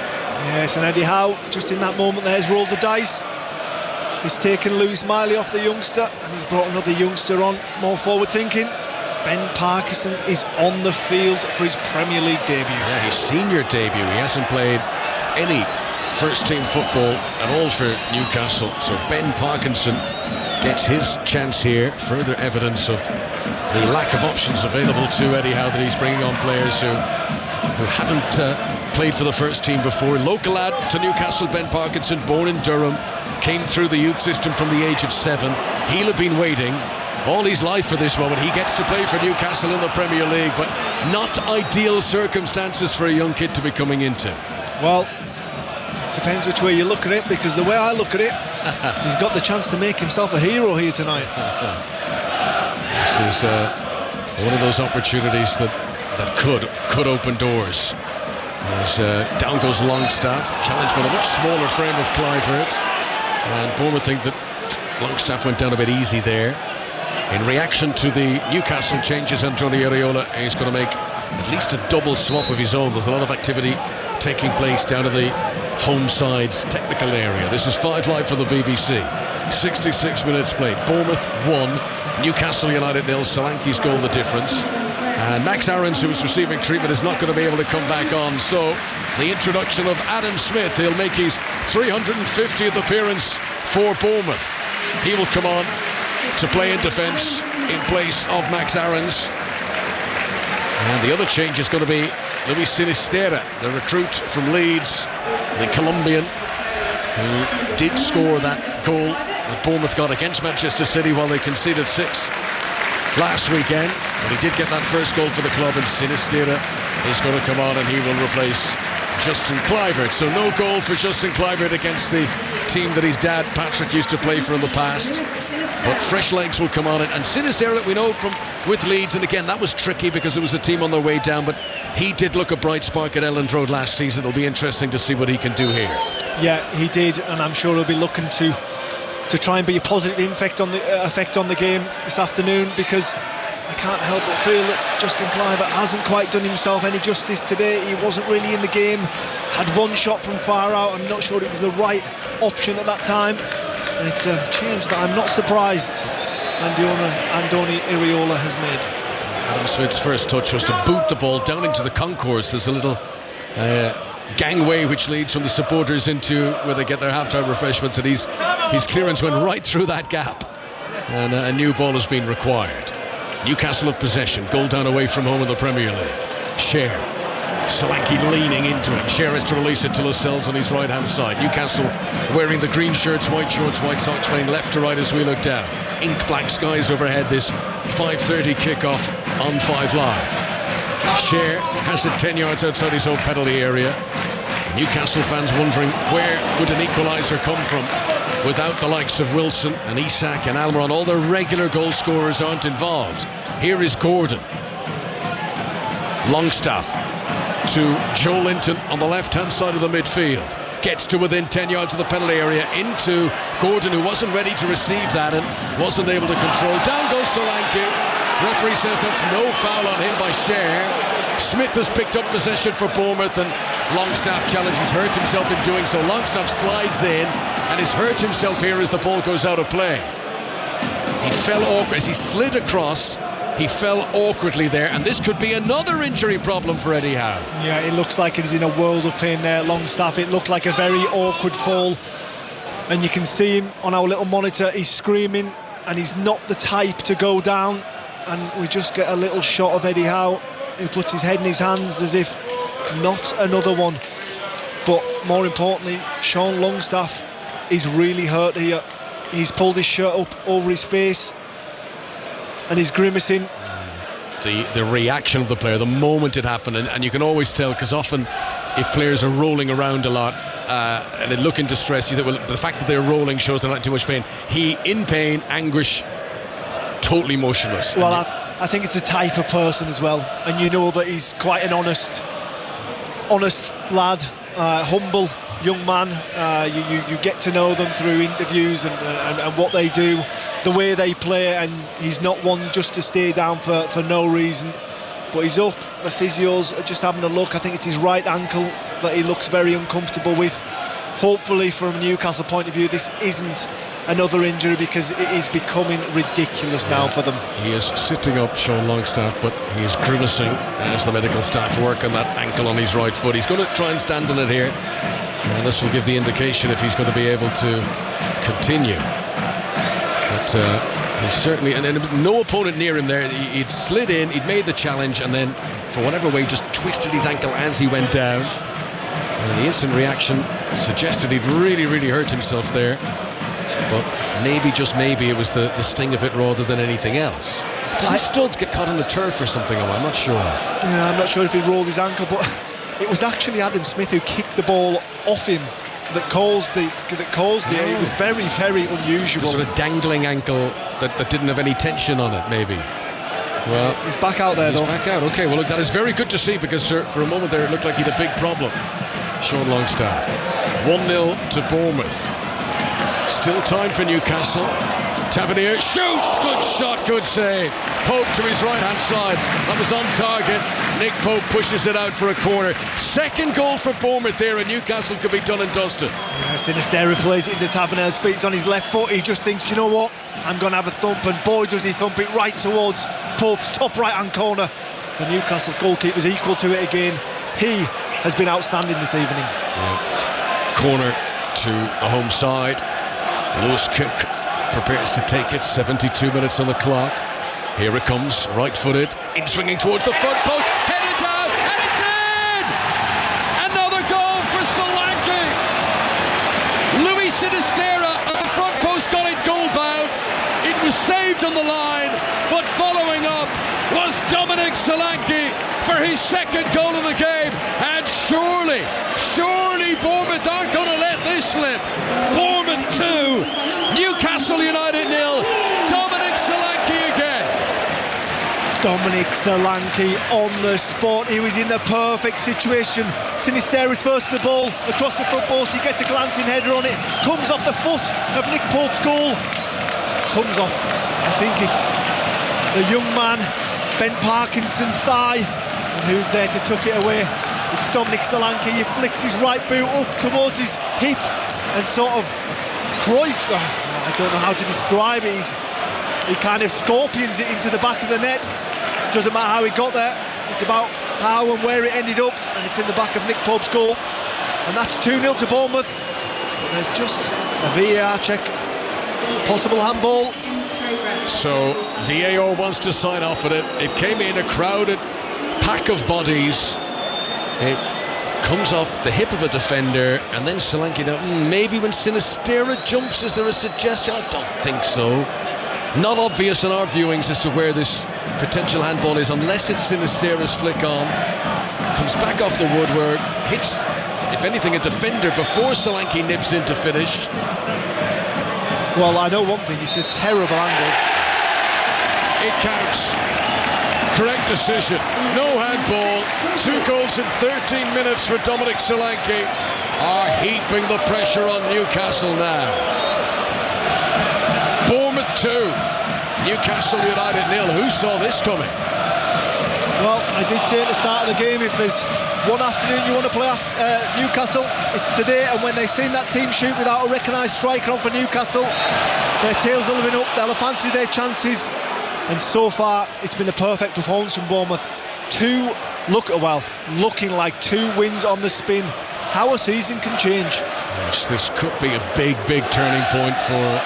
Yes, and Eddie Howe, just in that moment there, has rolled the dice. He's taken Lewis Miley off the youngster, and he's brought another youngster on, more forward thinking. Ben Parkinson is on the field for his Premier League debut. Yeah, his senior debut. He hasn't played any first-team football at all for Newcastle. So Ben Parkinson gets his chance here. Further evidence of the lack of options available to Eddie Howe, that he's bringing on players who haven't played for the first team before. Local lad to Newcastle, Ben Parkinson, born in Durham, came through the youth system from the age of 7. He'll have been waiting all his life for this moment. He gets to play for Newcastle in the Premier League, but not ideal circumstances for a young kid to be coming into. Well, it depends which way you look at it, because the way I look at it, he's got the chance to make himself a hero here tonight. This is one of those opportunities that could open doors. As down goes Longstaff, challenged by the much smaller frame of Clivert, and Bournemouth think that Longstaff went down a bit easy there. In reaction to the Newcastle changes, Antonio Areola is going to make at least a double swap of his own. There's a lot of activity taking place down at the home side's technical area. This is 5 Live for the BBC. 66 minutes played. Bournemouth 1, Newcastle United 0. Solanke's goal the difference. And Max Aarons, who is receiving treatment, is not going to be able to come back on. So the introduction of Adam Smith, he'll make his 350th appearance for Bournemouth. He will come on to play in defence in place of Max Aarons. And the other change is going to be Luis Sinisterra, the recruit from Leeds, the Colombian, who did score that goal that Bournemouth got against Manchester City while they conceded 6 last weekend. But he did get that first goal for the club, and Sinisterra is going to come on and he will replace Justin Clivert. So no goal for Justin Clivert against the team that his dad Patrick used to play for in the past. But fresh legs will come on it, and Sinisterra, we know from with Leeds, and again that was tricky because it was a team on their way down, but he did look a bright spark at Elland Road last season. It'll be interesting to see what he can do here. Yeah, he did, and I'm sure he'll be looking to try and be a positive effect on the game this afternoon, because I can't help but feel that Justin Clivert hasn't quite done himself any justice today. He wasn't really in the game, had one shot from far out. I'm not sure it was the right option at that time, and it's a change that I'm not surprised Andoni Iraola has made. Adam Smith's first touch was to boot the ball down into the concourse. There's a little gangway which leads from the supporters into where they get their half-time refreshments, and his clearance went right through that gap, and a new ball has been required. Newcastle have possession, goal down away from home in the Premier League. Cher, Solanke leaning into him. Cher has to release it to Lascelles on his right hand side. Newcastle wearing the green shirts, white socks, playing left to right as we look down. Ink black skies overhead, this 5:30 kickoff on 5 Live. Cher has it 10 yards outside his own penalty area. Newcastle fans wondering where would an equaliser come from without the likes of Wilson and Isak and Almiron. All the regular goal scorers aren't involved. Here is Gordon. Longstaff to Joe Linton on the left-hand side of the midfield. Gets to within 10 yards of the penalty area, into Gordon, who wasn't ready to receive that and wasn't able to control. Down goes Solanke. Referee says that's no foul on him by Cher. Smith has picked up possession for Bournemouth, and Longstaff challenges, hurt himself in doing so. Longstaff slides in and has hurt himself here as the ball goes out of play. He fell awkward as he slid across. He fell awkwardly there, and this could be another injury problem for Eddie Howe. Yeah, it looks like he's in a world of pain there, Longstaff. It looked like a very awkward fall, and you can see him on our little monitor. He's screaming, and he's not the type to go down, and we just get a little shot of Eddie Howe, who puts his head in his hands as if not another one. But more importantly, Sean Longstaff is really hurt here. He's pulled his shirt up over his face and he's grimacing. The reaction of the player the moment it happened, and you can always tell, because often if players are rolling around a lot and they look in distress, you think, well, the fact that they're rolling shows they're not in too much pain. He in pain, anguish, totally motionless. Well, I think it's a type of person as well, and you know that he's quite an honest lad, humble young man. You get to know them through interviews and what they do, the way they play, and he's not one just to stay down for no reason. But he's up. The physios are just having a look. I think it's his right ankle that he looks very uncomfortable with. Hopefully, from a Newcastle point of view, this isn't another injury, because it is becoming ridiculous now for them. He is sitting up, Sean Longstaff, but he is grimacing as the medical staff work on that ankle on his right foot. He's going to try and stand on it here, and this will give the indication if he's going to be able to continue. But he certainly, and no opponent near him there. He'd slid in, he'd made the challenge, and then for whatever way just twisted his ankle as he went down. And the instant reaction suggested he'd really hurt himself there. But maybe, just maybe, it was the sting of it rather than anything else. Does his studs get caught on the turf or something? I'm not sure. Yeah, I'm not sure if he rolled his ankle, but it was actually Adam Smith who kicked the ball off him that caused the It was very unusual. A sort of dangling ankle that didn't have any tension on it, maybe. Well, he's back out there, he's though. Back out. Okay, well, look, that is very good to see, because for a moment there it looked like he had a big problem. Sean Longstaff. 1-0 to Bournemouth. Still time for Newcastle. Tavernier shoots. Good shot, good save. Pope to his right-hand side. That was on target. Nick Pope pushes it out for a corner. Second goal for Bournemouth there, and Newcastle could be done and dusted. Yeah, Sinisterra plays it into Tavernier's feet. It's on his left foot. He just thinks, you know what, I'm going to have a thump, and boy does he thump it right towards Pope's top right-hand corner. The Newcastle goalkeeper's equal to it again. He has been outstanding this evening. Yeah. Corner to the home side. Lewis Cook prepares to take it. 72 minutes on the clock. Here it comes, right-footed, in swinging towards the front post, headed down, and it's in! Another goal for Solanke. Louis Sinisterra at the front post got it goal-bound. It was saved on the line, but following up was Dominic Solanke for his second goal of the game. And surely Bournemouth aren't going to let this slip. Bournemouth 2, Newcastle United 0. Dominic Solanke again. Dominic Solanke on the spot. He was in the perfect situation. Sinisterra's first to the ball across the front post. He gets a glancing header on it. Comes off the foot of Nick Pope's goal. Comes off, I think it's the young man, Ben Parkinson's thigh. And who's there to tuck it away? It's Dominic Solanke. He flicks his right boot up towards his hip and sort of Cruyff, I don't know how to describe it. He kind of scorpions it into the back of the net. Doesn't matter how he got there. It's about how and where it ended up, and it's in the back of Nick Pope's goal. And that's 2-0 to Bournemouth. And there's just a VAR check. Possible handball. So VAR wants to sign off on it. It came in a crowded pack of bodies. It comes off the hip of a defender, and then Solanke down. Maybe when Sinisterra jumps, is there a suggestion? I don't think so. Not obvious in our viewings as to where this potential handball is, unless it's Sinisterra's flick on. Comes back off the woodwork, hits, if anything, a defender before Solanke nips in to finish. Well, I know one thing, it's a terrible angle. It counts. Correct decision. No handball. 2 goals in 13 minutes for Dominic Solanke. Are heaping the pressure on Newcastle now. Bournemouth 2, Newcastle United 0. Who saw this coming? Well, I did say at the start of the game, if there's one afternoon you want to play Newcastle, it's today. And when they've seen that team shoot without a recognised striker on for Newcastle, their tails will have been up, they'll have fancied their chances. And so far, it's been the perfect performance from Bournemouth. Looking like 2 wins on the spin. How a season can change. Yes, this could be a big turning point for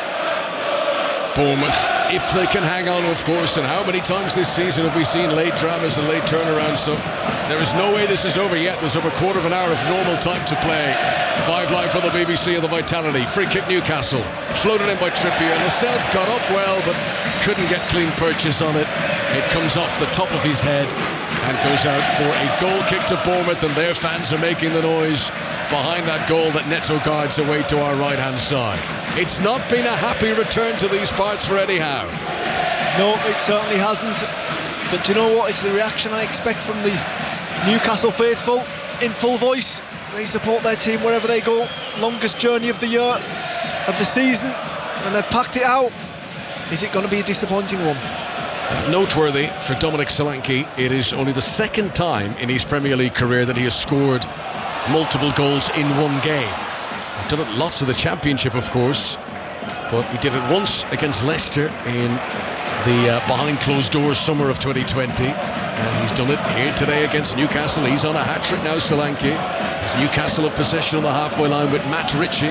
Bournemouth, if they can hang on, of course. And how many times this season have we seen late dramas and late turnarounds? So there is no way this is over yet. There's over a quarter of an hour of normal time to play. 5 Live for the BBC and the Vitality. Free kick Newcastle, floated in by Trippier. Lascelles got up well, but couldn't get clean purchase on it. It comes off the top of his head and goes out for a goal kick to Bournemouth, and their fans are making the noise behind that goal that Neto guards away to our right-hand side. It's not been a happy return to these parts for Eddie Howe. No, it certainly hasn't. But you know what? It's the reaction I expect from the Newcastle faithful in full voice. They support their team wherever they go. Longest journey of the year, of the season, and they've packed it out. Is it going to be a disappointing one? Noteworthy for Dominic Solanke, it is only the second time in his Premier League career that he has scored multiple goals in one game. He's done it lots of the Championship, of course, but he did it once against Leicester in the behind closed doors summer of 2020, and he's done it here today against Newcastle. He's on a hat-trick now, Solanke. As Newcastle have possession on the halfway line with Matt Ritchie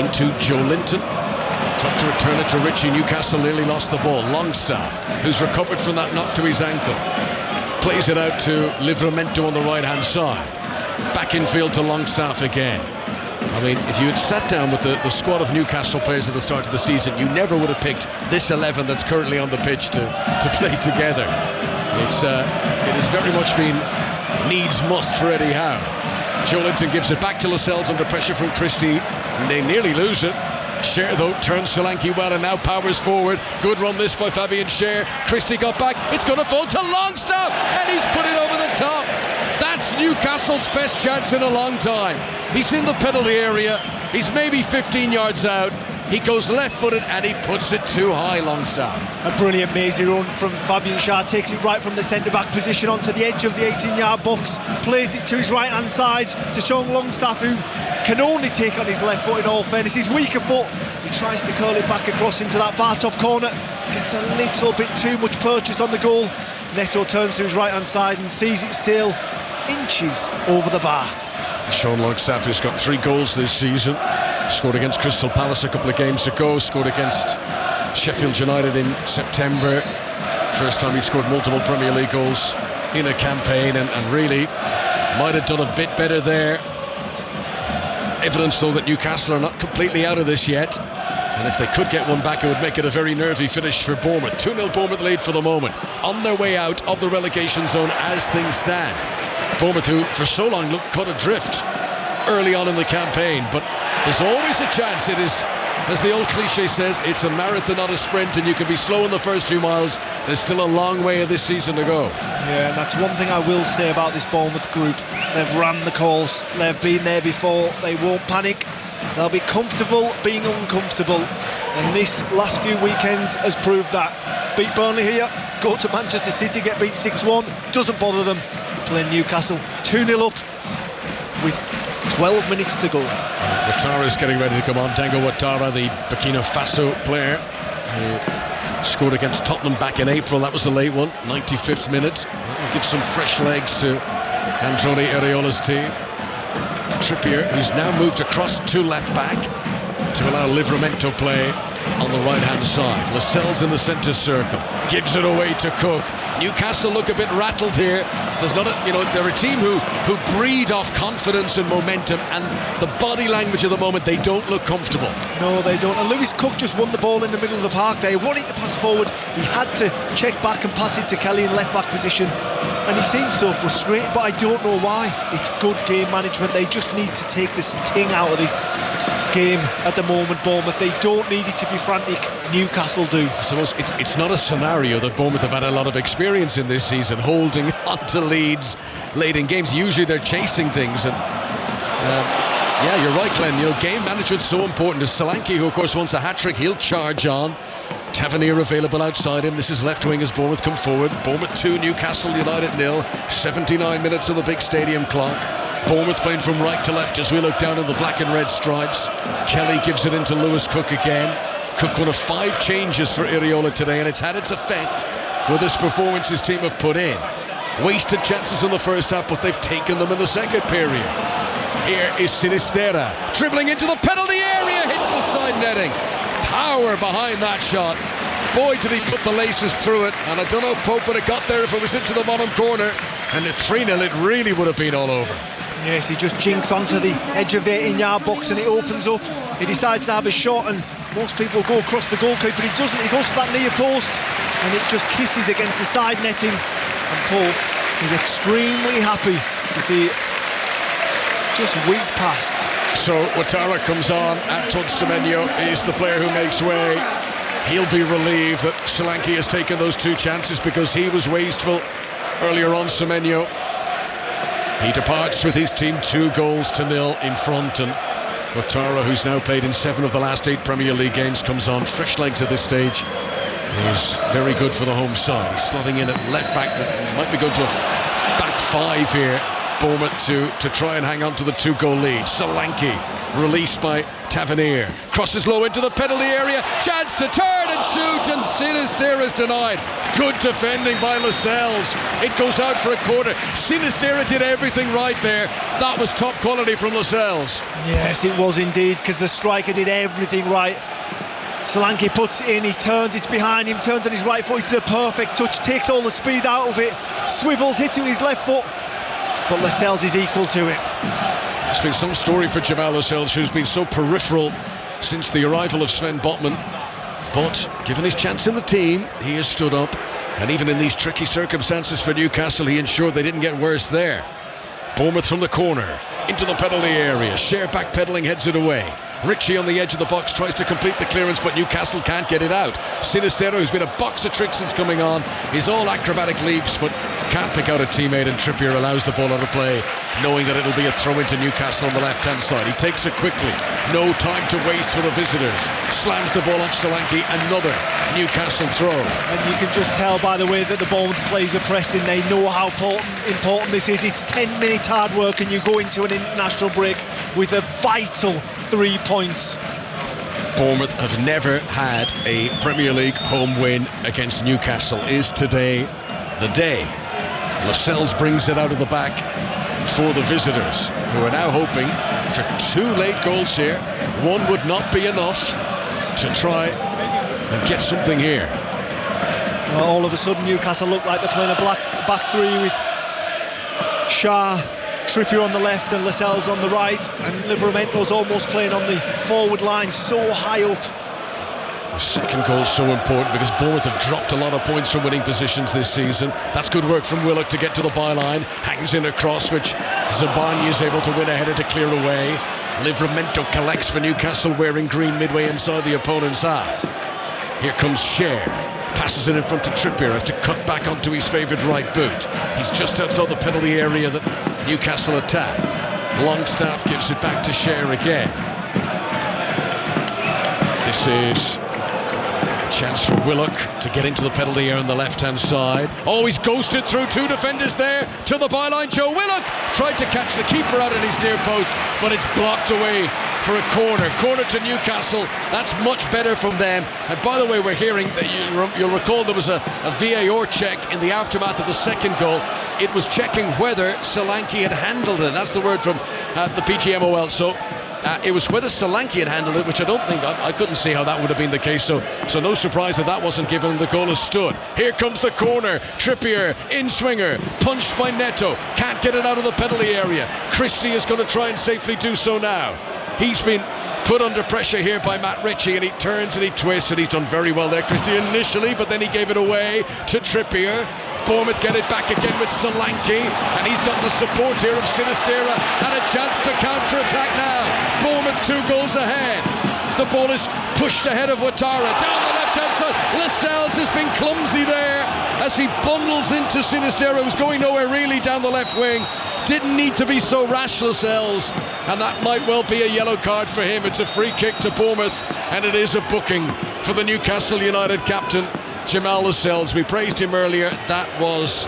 into Joe Linton. Tried to return it to Ritchie. Newcastle nearly lost the ball. Longstaff, who's recovered from that knock to his ankle, plays it out to Livramento on the right-hand side. Back infield to Longstaff again. I mean, if you had sat down with the squad of Newcastle players at the start of the season, you never would have picked this 11 that's currently on the pitch to play together. It has very much been needs must for Eddie Howe. Joelinton gives it back to Lascelles under pressure from Christie. They nearly lose it. Scher, though, turns Solanke well and now powers forward. Good run this by Fabian Scher. Christie got back. It's going to fall to Longstaff, and he's put it over the top. That's Newcastle's best chance in a long time. He's in the penalty area. He's maybe 15 yards out. He goes left-footed and he puts it too high, Longstaff. A brilliant mazy run from Fabian Scher, takes it right from the centre-back position onto the edge of the 18-yard box, plays it to his right-hand side to Sean Longstaff, who can only take on his left foot in all fairness. His weaker foot, he tries to curl it back across into that far top corner, gets a little bit too much purchase on the goal. Neto turns to his right-hand side and sees it sail inches over the bar. Sean Longstaff, who's got 3 goals this season, scored against Crystal Palace a couple of games ago, scored against Sheffield United in September. First time he'd scored multiple Premier League goals in a campaign, and really might have done a bit better there. Evidence though that Newcastle are not completely out of this yet, and if they could get one back, it would make it a very nervy finish for Bournemouth. 2-0 Bournemouth lead for the moment, on their way out of the relegation zone as things stand. Bournemouth, who for so long looked caught adrift early on in the campaign, but there's always a chance. It is, as the old cliche says, it's a marathon, not a sprint, and you can be slow in the first few miles. There's still a long way of this season to go. Yeah, and that's one thing I will say about this Bournemouth group. They've ran the course, they've been there before, they won't panic. They'll be comfortable being uncomfortable, and this last few weekends has proved that. Beat Burnley here, go to Manchester City, get beat 6-1, doesn't bother them. Playing Newcastle 2-0 up with 12 minutes to go. Ouattara's getting ready to come on. Dango Ouattara, the Burkina Faso player who scored against Tottenham back in April. That was a late one, 95th minute. That'll give some fresh legs to Androni Areola's team. Trippier, who's now moved across to left back to allow Livramento play on the right-hand side. Lascelles in the centre circle, gives it away to Cook. Newcastle look a bit rattled here. There's not they're a team who breed off confidence and momentum, and the body language of the moment, they don't look comfortable. No, they don't. And Lewis Cook just won the ball in the middle of the park there. He wanted to pass forward, he had to check back and pass it to Kelly in left back position, and he seemed so frustrated, but I don't know why. It's good game management. They just need to take this sting out of this game at the moment. Bournemouth, they don't need it to be frantic. Newcastle do. I suppose it's not a scenario that Bournemouth have had a lot of experience in this season, holding on to leads late in games. Usually they're chasing things, and yeah, you're right, Glenn. Game management's so important. Solanke, who of course wants a hat-trick, he'll charge on. Tavernier available outside him. This is left wing as Bournemouth come forward. Bournemouth 2, Newcastle United 0. 79 minutes of the big stadium clock. Bournemouth playing from right to left as we look down at the black and red stripes. Kelly gives it into Lewis Cook again. Cook, one of 5 changes for Areola today, and it's had its effect with this performance his team have put in. Wasted chances in the first half, but they've taken them in the second period. Here is Sinisterra, dribbling into the penalty area, hits the side netting. Power behind that shot. Boy, did he put the laces through it, and I don't know if Pope would have got there if it was into the bottom corner. And at 3-0, it really would have been all over. Yes, he just jinks onto the edge of the 18-yard box and it opens up. He decides to have a shot, and most people go across the goalkeeper, but he doesn't. He goes for that near post, and it just kisses against the side netting. And Pope is extremely happy to see it just whiz past. So Ouattara comes on. Anton Semenyo is the player who makes way. He'll be relieved that Solanke has taken those 2 chances because he was wasteful earlier on. Semenyo, he departs with his team 2-0 in front, and Ouattara, who's now played in 7 of the last 8 Premier League games, comes on. Fresh legs at this stage. He's very good for the home side. He's slotting in at left back. That might be going to a back 5 here. Bournemouth to try and hang on to the 2-goal lead. Solanke, released by Tavernier, crosses low into the penalty area, chance to turn and shoot, and Sinisterra is denied. Good defending by Lascelles. It goes out for a corner. Sinisterra did everything right there. That was top quality from Lascelles. Yes, it was indeed, because the striker did everything right. Solanke puts it in, he turns, it's behind him, turns on his right foot to the perfect touch, takes all the speed out of it, swivels, hits it with his left foot. but Lascelles is equal to it. It's been some story for Jamal Lascelles, who's been so peripheral since the arrival of Sven Botman, but given his chance in the team, he has stood up, and even in these tricky circumstances for Newcastle, he ensured they didn't get worse there. Bournemouth from the corner into the penalty area. Cher backpedaling, heads it away. Ritchie on the edge of the box tries to complete the clearance, but Newcastle can't get it out. Sinistero, who's been a box of tricks since coming on, is all acrobatic leaps, but can't pick out a teammate, and Trippier allows the ball out of play, knowing that it'll be a throw into Newcastle on the left-hand side. He takes it quickly, no time to waste for the visitors. Slams the ball off Solanke, another Newcastle throw. And you can just tell by the way that the Bournemouth players are pressing, they know how important this is. It's 10 minutes hard work, and you go into an international break with a vital 3 points. Bournemouth have never had a Premier League home win against Newcastle. Is today the day? Lascelles brings it out of the back for the visitors, who are now hoping for 2 late goals here. One would not be enough to try and get something here. Well, all of a sudden Newcastle look like they're playing a back three with Shah, Trippier on the left and Lascelles on the right, and Liveramento's almost playing on the forward line, so high up. The second goal is so important because Bournemouth have dropped a lot of points from winning positions this season. That's good work from Willock to get to the byline. Hangs in a cross, which Zabani is able to win a header to clear away. Livramento collects for Newcastle, wearing green midway inside the opponent's half. Here comes Cher. Passes it in front to Trippier, has to cut back onto his favourite right boot. He's just outside the penalty area that Newcastle attack. Longstaff gives it back to Cher again. This is chance for Willock to get into the penalty area on the left-hand side. Oh, he's ghosted through 2 defenders there to the byline. Joe Willock tried to catch the keeper out at his near post, but it's blocked away for a corner. Corner to Newcastle. That's much better from them. And by the way, we're hearing that you'll recall there was a VAR check in the aftermath of the second goal. It was checking whether Solanke had handled it. That's the word from the PGMOL. So it was whether Solanke had handled it, which I don't think, I couldn't see how that would have been the case, so no surprise that wasn't given. The goal has stood. Here comes the corner. Trippier, in-swinger, punched by Neto, can't get it out of the penalty area. Christie is going to try and safely do so now. He's been put under pressure here by Matt Ritchie, and he turns and he twists, and he's done very well there, Christie, initially, but then he gave it away to Trippier. Bournemouth get it back again with Solanke, and he's got the support here of Sinistera, and a chance to counter-attack now. Bournemouth 2 goals ahead. The ball is pushed ahead of Ouattara, down the left-hand side. Lascelles has been clumsy there as he bundles into Sinistera, who's going nowhere really down the left wing. Didn't need to be so rash, Lascelles, and that might well be a yellow card for him. It's a free kick to Bournemouth, and it is a booking for the Newcastle United captain, Jamal Lascelles. We praised him earlier. That was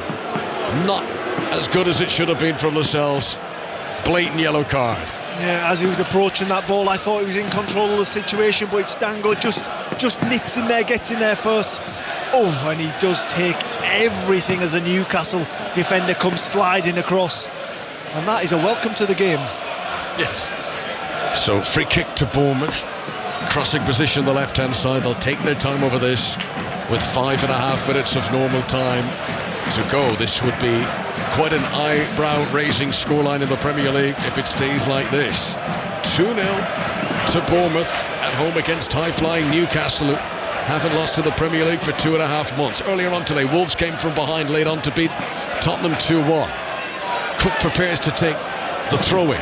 not as good as it should have been from Lascelles. Blatant yellow card. Yeah, as he was approaching that ball, I thought he was in control of the situation, but it's Dango just nips in there, gets in there first. Oh, and he does take everything as a Newcastle defender comes sliding across. And that is a welcome to the game. Yes. So free kick to Bournemouth. Crossing position on the left-hand side. They'll take their time over this with 5.5 minutes of normal time to go. This would be quite an eyebrow-raising scoreline in the Premier League if it stays like this. 2-0 to Bournemouth at home against high-flying Newcastle, who haven't lost to the Premier League for 2.5 months. Earlier on today, Wolves came from behind late on to beat Tottenham 2-1. Cook prepares to take the throw-in.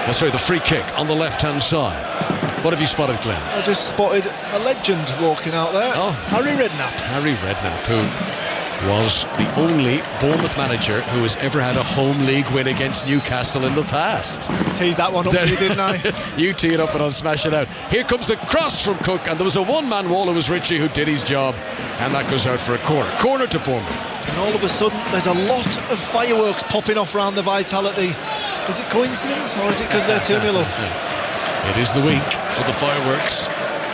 The free kick on the left-hand side. What have you spotted, Glenn? I just spotted a legend walking out there. Oh, Harry Redknapp. Harry Redknapp, who was the only Bournemouth manager who has ever had a home league win against Newcastle in the past. Teed that one up for you, didn't I? You tee it up and I'll smash it out. Here comes the cross from Cook, and there was a one-man wall. It was Ritchie who did his job, and that goes out for a corner. Corner to Bournemouth. And all of a sudden, there's a lot of fireworks popping off around the Vitality. Is it coincidence, or is it because they're 2-0 up? It is the week for the fireworks.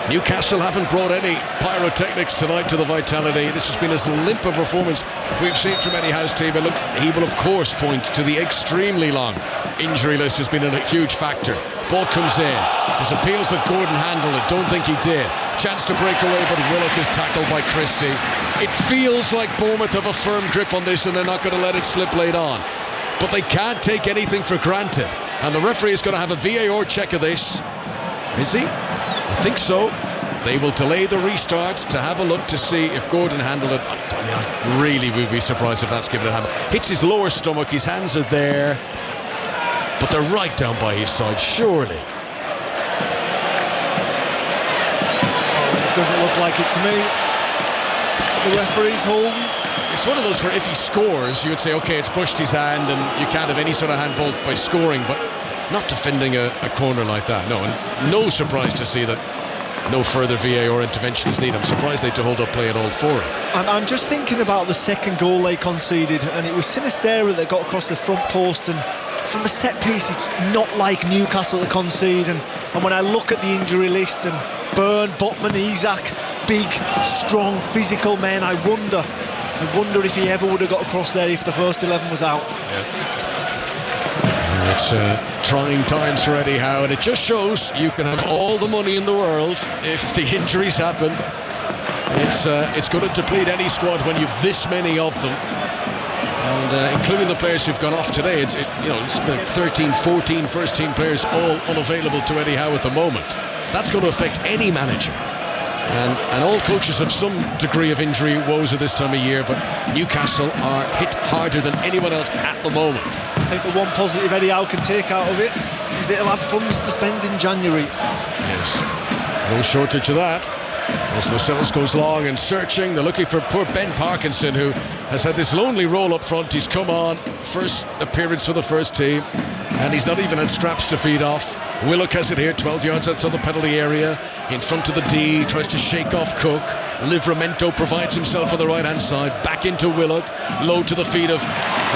Newcastle haven't brought any pyrotechnics tonight to the Vitality. This has been as limp a performance we've seen from any house team. And look, he will of course point to the extremely long injury list has been a huge factor. Ball comes in. There's appeals that Gordon handled it. Don't think he did. Chance to break away, but Willock is tackled by Christie. It feels like Bournemouth have a firm grip on this and they're not going to let it slip late on. but they can't take anything for granted. And the referee is going to have a VAR check of this. Is he? I think so. They will delay the restart to have a look to see if Gordon handled it. I really would be surprised if that's given a hand. Hits his lower stomach, his hands are there, but they're right down by his side, surely. It doesn't look like it to me. The referee's holding. It's one of those where if he scores, you would say, okay, it's pushed his hand and you can't have any sort of handball by scoring, but not defending a corner like that. No, and no surprise to see that no further VAR intervention is needed. I'm surprised they had to hold up play at all for it. I'm just thinking about the second goal they conceded, and it was Sinistera that got across the front post, and from a set piece it's not like Newcastle to concede, and when I look at the injury list, and Byrne, Botman, Isak, big, strong, physical men, I wonder if he ever would have got across there if the first 11 was out. It's trying times for Eddie Howe, and it just shows you can have all the money in the world. If the injuries happen, it's going to deplete any squad when you've this many of them, and including the players who've gone off today. It's 13, 14 first team players all unavailable to Eddie Howe at the moment. That's going to affect any manager. And all coaches have some degree of injury woes at this time of year, but Newcastle are hit harder than anyone else at the moment. I think the one positive Eddie Howe can take out of it is it'll have funds to spend in January. Yes, no shortage of that. As Lascelles goes long and searching, they're looking for poor Ben Parkinson, who has had this lonely role up front. He's come on, first appearance for the first team, and he's not even had scraps to feed off. Willock has it here, 12 yards outside the penalty area, in front of the D, tries to shake off Cook. Livramento provides himself on the right-hand side, back into Willock, low to the feet of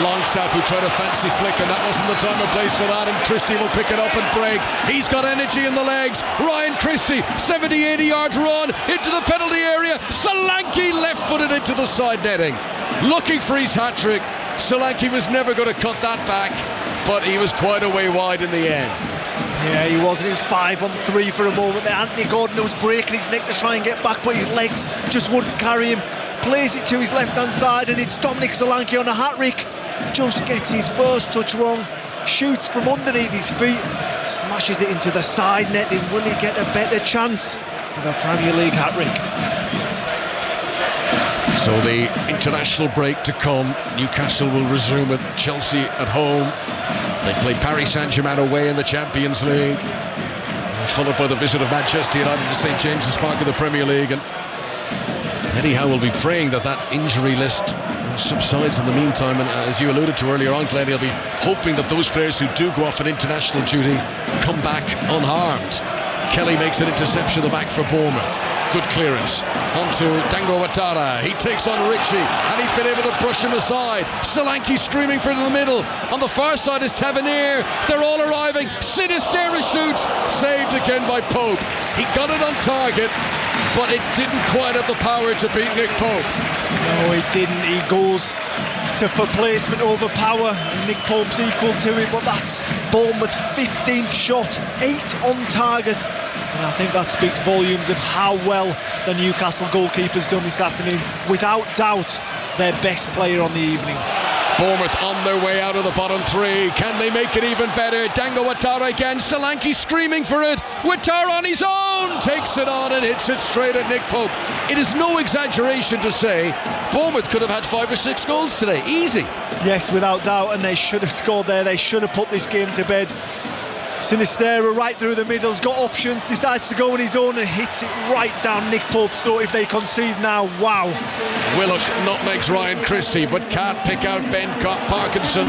Longstaff, who tried a fancy flick, and that wasn't the time or place for that, and Christie will pick it up and break. He's got energy in the legs. Ryan Christie, 70-80 yards run into the penalty area. Solanke left-footed into the side netting, looking for his hat-trick. Solanke was never going to cut that back, but he was quite a way wide in the end. Yeah, he wasn't. He was 5 on 3 for a moment there. Anthony Gordon was breaking his neck to try and get back, but his legs just wouldn't carry him. Plays it to his left-hand side, and it's Dominic Solanke on a hat-trick. Just gets his first touch wrong, shoots from underneath his feet, smashes it into the side netting. Will he get a better chance for a Premier League hat-trick? So the international break to come. Newcastle will resume at Chelsea at home. They play Paris Saint-Germain away in the Champions League, followed by the visit of Manchester United to St James's Park in the Premier League. And Eddie Howe will be praying that that injury list subsides in the meantime, and as you alluded to earlier on, Glenn, he'll be hoping that those players who do go off on international duty come back unharmed. Kelly makes an interception at the back for Bournemouth. Good clearance onto Dango Ouattara. He takes on Ritchie, and he's been able to brush him aside. Solanke screaming for the middle. On the far side is Tavernier. They're all arriving. Sinistera shoots, saved again by Pope. He got it on target, but it didn't quite have the power to beat Nick Pope. No, he didn't. He goes for placement over power. Nick Pope's equal to it, but that's Bournemouth's 15th shot, 8 on target. And I think that speaks volumes of how well the Newcastle goalkeeper's done this afternoon. Without doubt, their best player on the evening. Bournemouth on their way out of the bottom 3. Can they make it even better? Dango Ouattara again. Solanke screaming for it. Ouattara on his own takes it on and hits it straight at Nick Pope. It is no exaggeration to say Bournemouth could have had 5 or 6 goals today. Easy. Yes, without doubt, and they should have scored there. They should have put this game to bed. Sinistera right through the middle, has got options, decides to go on his own and hits it right down Nick Pope's throat. If they concede now, wow. Willock nutmegs Ryan Christie, but can't pick out Ben Parkinson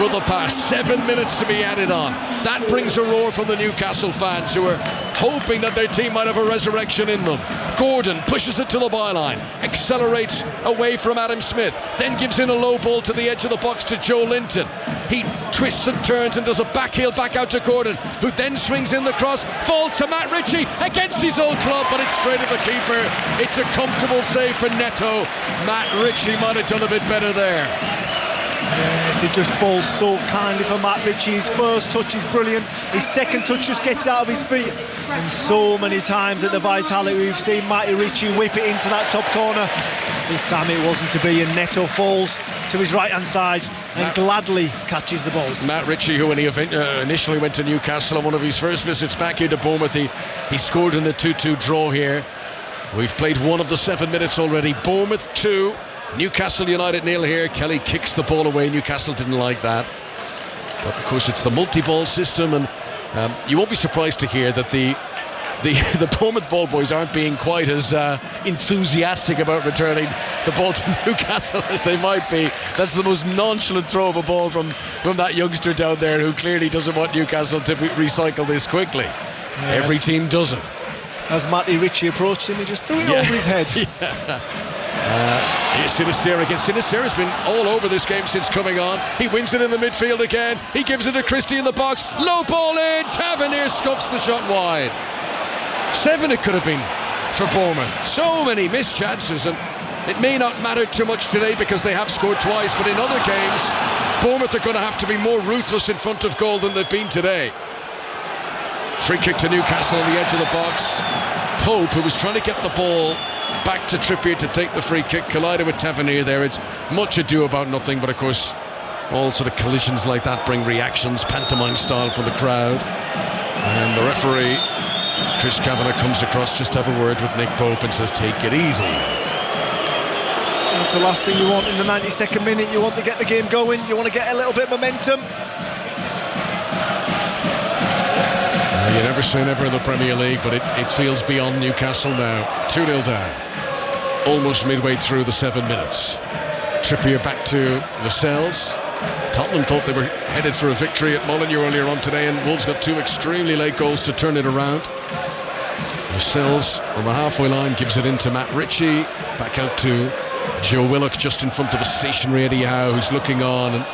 with the pass. 7 minutes to be added on. That brings a roar from the Newcastle fans, who are hoping that their team might have a resurrection in them. Gordon pushes it to the byline, accelerates away from Adam Smith, then gives in a low ball to the edge of the box to Joe Linton. He twists and turns and does a back heel back out to Gordon, who then swings in the cross, falls to Matt Ritchie against his old club, but it's straight at the keeper. It's a comfortable save for Neto. Matt Ritchie might have done a bit better there. Yes, it just falls so kindly for Matt Ritchie. His first touch is brilliant. His second touch just gets out of his feet. And so many times at the Vitality we've seen Matty Ritchie whip it into that top corner. This time it wasn't to be, and Neto falls to his right-hand side and gladly catches the ball. Matt Ritchie, who when he initially went to Newcastle on one of his first visits back here to Bournemouth, he scored in the 2-2 draw here. We've played one of the 7 minutes already. Bournemouth 2, Newcastle United 0 here. Kelly kicks the ball away. Newcastle didn't like that. But of course it's the multi-ball system, and you won't be surprised to hear that the Bournemouth ball boys aren't being quite as enthusiastic about returning the ball to Newcastle as they might be. That's the most nonchalant throw of a ball from that youngster down there, who clearly doesn't want Newcastle to recycle this quickly. Yeah. Every team does it. As Matty Ritchie approached him, he just threw it over his head. Here's Sinisterra again. Sinisterra's been all over this game since coming on. He wins it in the midfield again. He gives it to Christie in the box. Low ball in. Tavernier scuffs the shot wide. 7 it could have been for Bournemouth. So many missed chances, and it may not matter too much today because they have scored twice, but in other games Bournemouth are going to have to be more ruthless in front of goal than they've been today. Free kick to Newcastle on the edge of the box. Pope, who was trying to get the ball back to Trippier to take the free kick, collided with Tavernier there. It's much ado about nothing, but of course all sort of collisions like that bring reactions, pantomime style from the crowd. And the referee, Chris Kavanagh, comes across just to have a word with Nick Pope and says, take it easy. That's the last thing you want in the 92nd minute. You want to get the game going, you want to get a little bit of momentum. You never say never in the Premier League, but it feels beyond Newcastle now. 2-0 down, almost midway through the 7 minutes. Trippier back to Lascelles. Tottenham thought they were headed for a victory at Molineux earlier on today, and Wolves got 2 extremely late goals to turn it around. Lascelles on the halfway line gives it into Matt Ritchie. Back out to Joe Willock just in front of a stationary Eddie Howe, who's looking on, and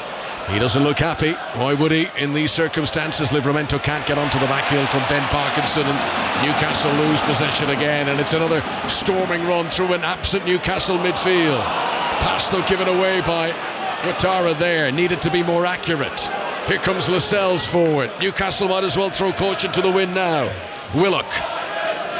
he doesn't look happy. Why would he in these circumstances? Livramento can't get onto the back heel from Ben Parkinson, and Newcastle lose possession again, and it's another storming run through an absent Newcastle midfield. Pass though given away by Ouattara there, needed to be more accurate. Here comes Lascelles forward. Newcastle might as well throw caution to the wind now. Willock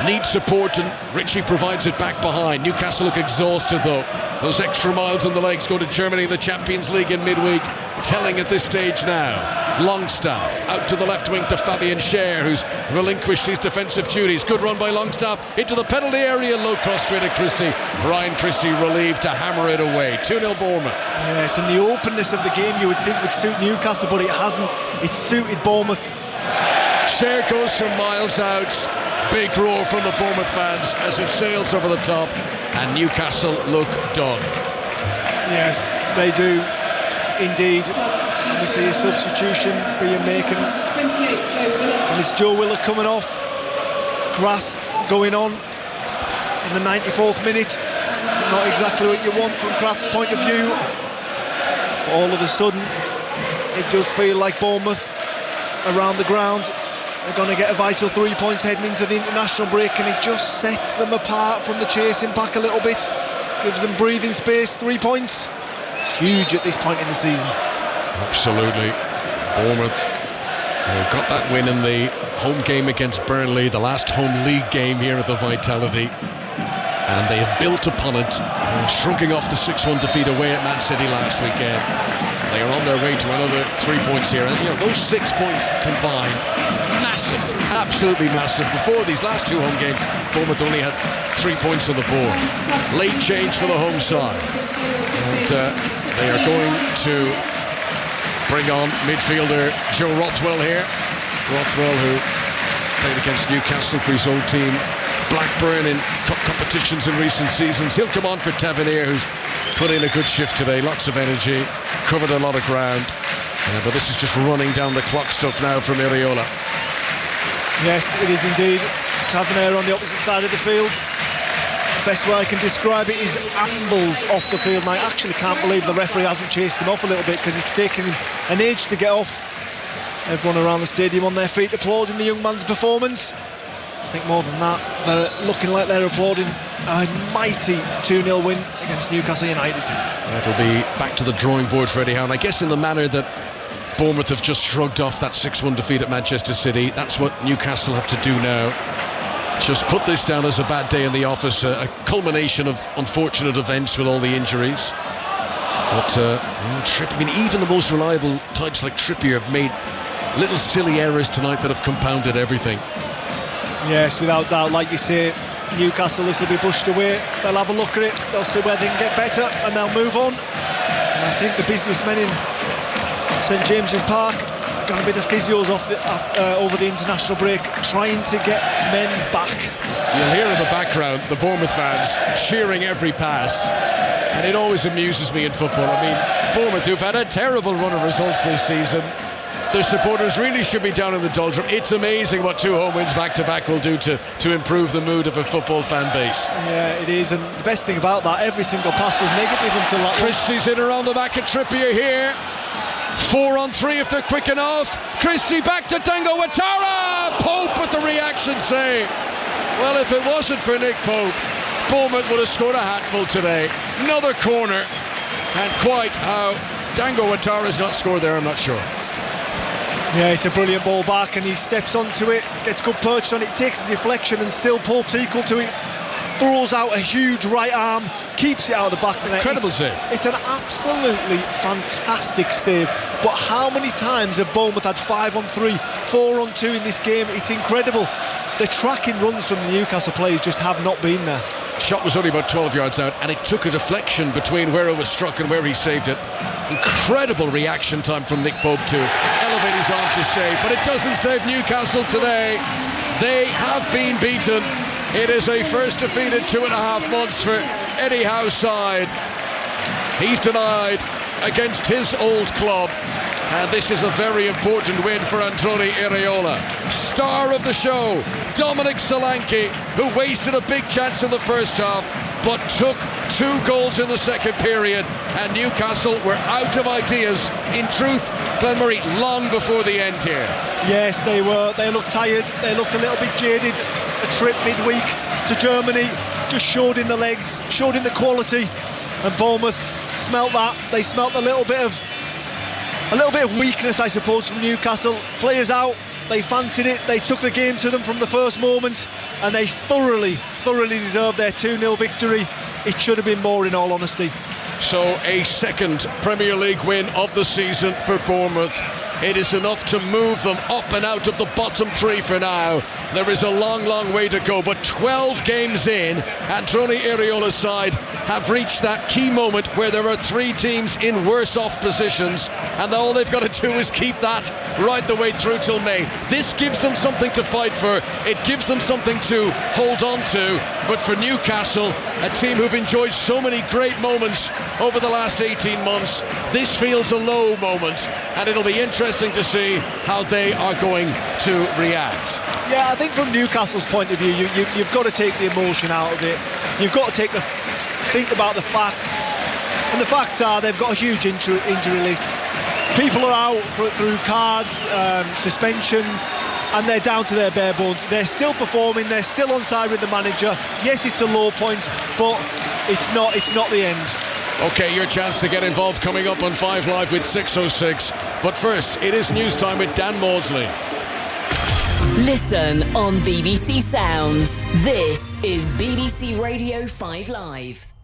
needs support, and Ritchie provides it back behind. Newcastle look exhausted though. Those extra miles in the legs go to Germany in the Champions League in midweek. Telling at this stage now. Longstaff out to the left wing to Fabian Schär, who's relinquished his defensive duties. Good run by Longstaff into the penalty area. Low cross straight at Christie. Ryan Christie relieved to hammer it away. 2-0 Bournemouth. Yes, and the openness of the game you would think would suit Newcastle, but it hasn't. It's suited Bournemouth. Schär goes from miles out. Big roar from the Bournemouth fans as it sails over the top, and Newcastle look done. Yes, they do indeed. And we see a substitution being made, and it's Joe Willock coming off. Graff going on in the 94th minute. Not exactly what you want from Graff's point of view. But all of a sudden it does feel like Bournemouth around the ground are going to get a vital 3 points heading into the international break, and it just sets them apart from the chasing pack a little bit, gives them breathing space. 3 points, it's huge at this point in the season. Absolutely. Bournemouth got that win in the home game against Burnley, the last home league game here at the Vitality, and they have built upon it, shrugging off the 6-1 defeat away at Man City last weekend. They are on their way to another 3 points here, and those 6 points combined, massive, absolutely massive. Before these last 2 home games, Bournemouth only had 3 points on the board. Late change for the home side, and they are going to bring on midfielder Joe Rothwell here. Rothwell, who played against Newcastle for his old team Blackburn in cup competitions in recent seasons. He'll come on for Tavernier, who's put in a good shift today. Lots of energy, covered a lot of ground, but this is just running down the clock stuff now from Iriola. Yes, it is indeed. Tavernier on the opposite side of the field. The best way I can describe it is ambles off the field, and I actually can't believe the referee hasn't chased him off a little bit, because it's taken him an age to get off. Everyone around the stadium on their feet applauding the young man's performance. I think more than that, they're looking like they're applauding a mighty 2-0 win against Newcastle United. That'll be back to the drawing board for Eddie Howe, and I guess in the manner that Bournemouth have just shrugged off that 6-1 defeat at Manchester City, that's what Newcastle have to do now. Just put this down as a bad day in the office, a culmination of unfortunate events with all the injuries. But even the most reliable types like Trippier have made little silly errors tonight that have compounded everything. Yes, without doubt. Like you say, Newcastle, this will be pushed away. They'll have a look at it, they'll see where they can get better, and they'll move on. And I think the busiest men in St James's Park are going to be the physios over the international break, trying to get men back. You'll hear in the background the Bournemouth fans cheering every pass, and it always amuses me in football. I mean, Bournemouth, who've had a terrible run of results this season, their supporters really should be down in the doldrum. It's amazing what 2 home wins back-to-back will do to improve the mood of a football fan base. Yeah, it is, and the best thing about that, every single pass was negative until that Christie's in around the back of Trippier here. 4 on 3 if they're quick enough. Christie back to Dango Ouattara. Pope with the reaction save. Well, if it wasn't for Nick Pope, Bournemouth would have scored a hatful today. Another corner, and quite how Dango Ouattara's not scored there, I'm not sure. Yeah, it's a brilliant ball back, and he steps onto it, gets good perch on it, takes the deflection, and still Pope's equal to it. Throws out a huge right arm, keeps it out of the back of the net. Incredible save. It's an absolutely fantastic save. But how many times have Bournemouth had 5 on 3, 4 on 2 in this game? It's incredible. The tracking runs from the Newcastle players just have not been there. Shot was only about 12 yards out, and it took a deflection between where it was struck and where he saved it. Incredible reaction time from Nick Pope to elevate his arm to save, but it doesn't save Newcastle today. They have been beaten. It is a first defeated 2.5 months for Eddie Howe's side. He's denied against his old club, and this is a very important win for Androni Iraola. Star of the show, Dominic Solanke, who wasted a big chance in the first half but took 2 goals in the second period, and Newcastle were out of ideas, in truth, Glenmurray, long before the end here. Yes, they were. They looked tired, they looked a little bit jaded. A trip midweek to Germany just showed in the legs, showed in the quality, and Bournemouth smelt that. They smelt a little bit of weakness, I suppose, from Newcastle. Players out, they fancied it, they took the game to them from the first moment, and they thoroughly deserved their 2-0 victory. It should have been more, in all honesty. So a second Premier League win of the season for Bournemouth. It is enough to move them up and out of the bottom 3 for now. There is a long way to go, but 12 games in, Androni Iraola's side have reached that key moment where there are 3 teams in worse off positions, and all they've got to do is keep that right the way through till May. This gives them something to fight for, it gives them something to hold on to, but for Newcastle, a team who've enjoyed so many great moments over the last 18 months, this feels a low moment, and it'll be interesting to see how they are going to react. Yeah, I think from Newcastle's point of view, you've got to take the emotion out of it. You've got to think about the facts, and the facts are they've got a huge injury list. People are out through cards, suspensions, and they're down to their bare bones. They're still performing, they're still on side with the manager. Yes, it's a low point, but it's not the end. Okay, your chance to get involved coming up on 5 Live with 606. But first, it is news time with Dan Maudsley. Listen on BBC Sounds. This is BBC Radio 5 Live.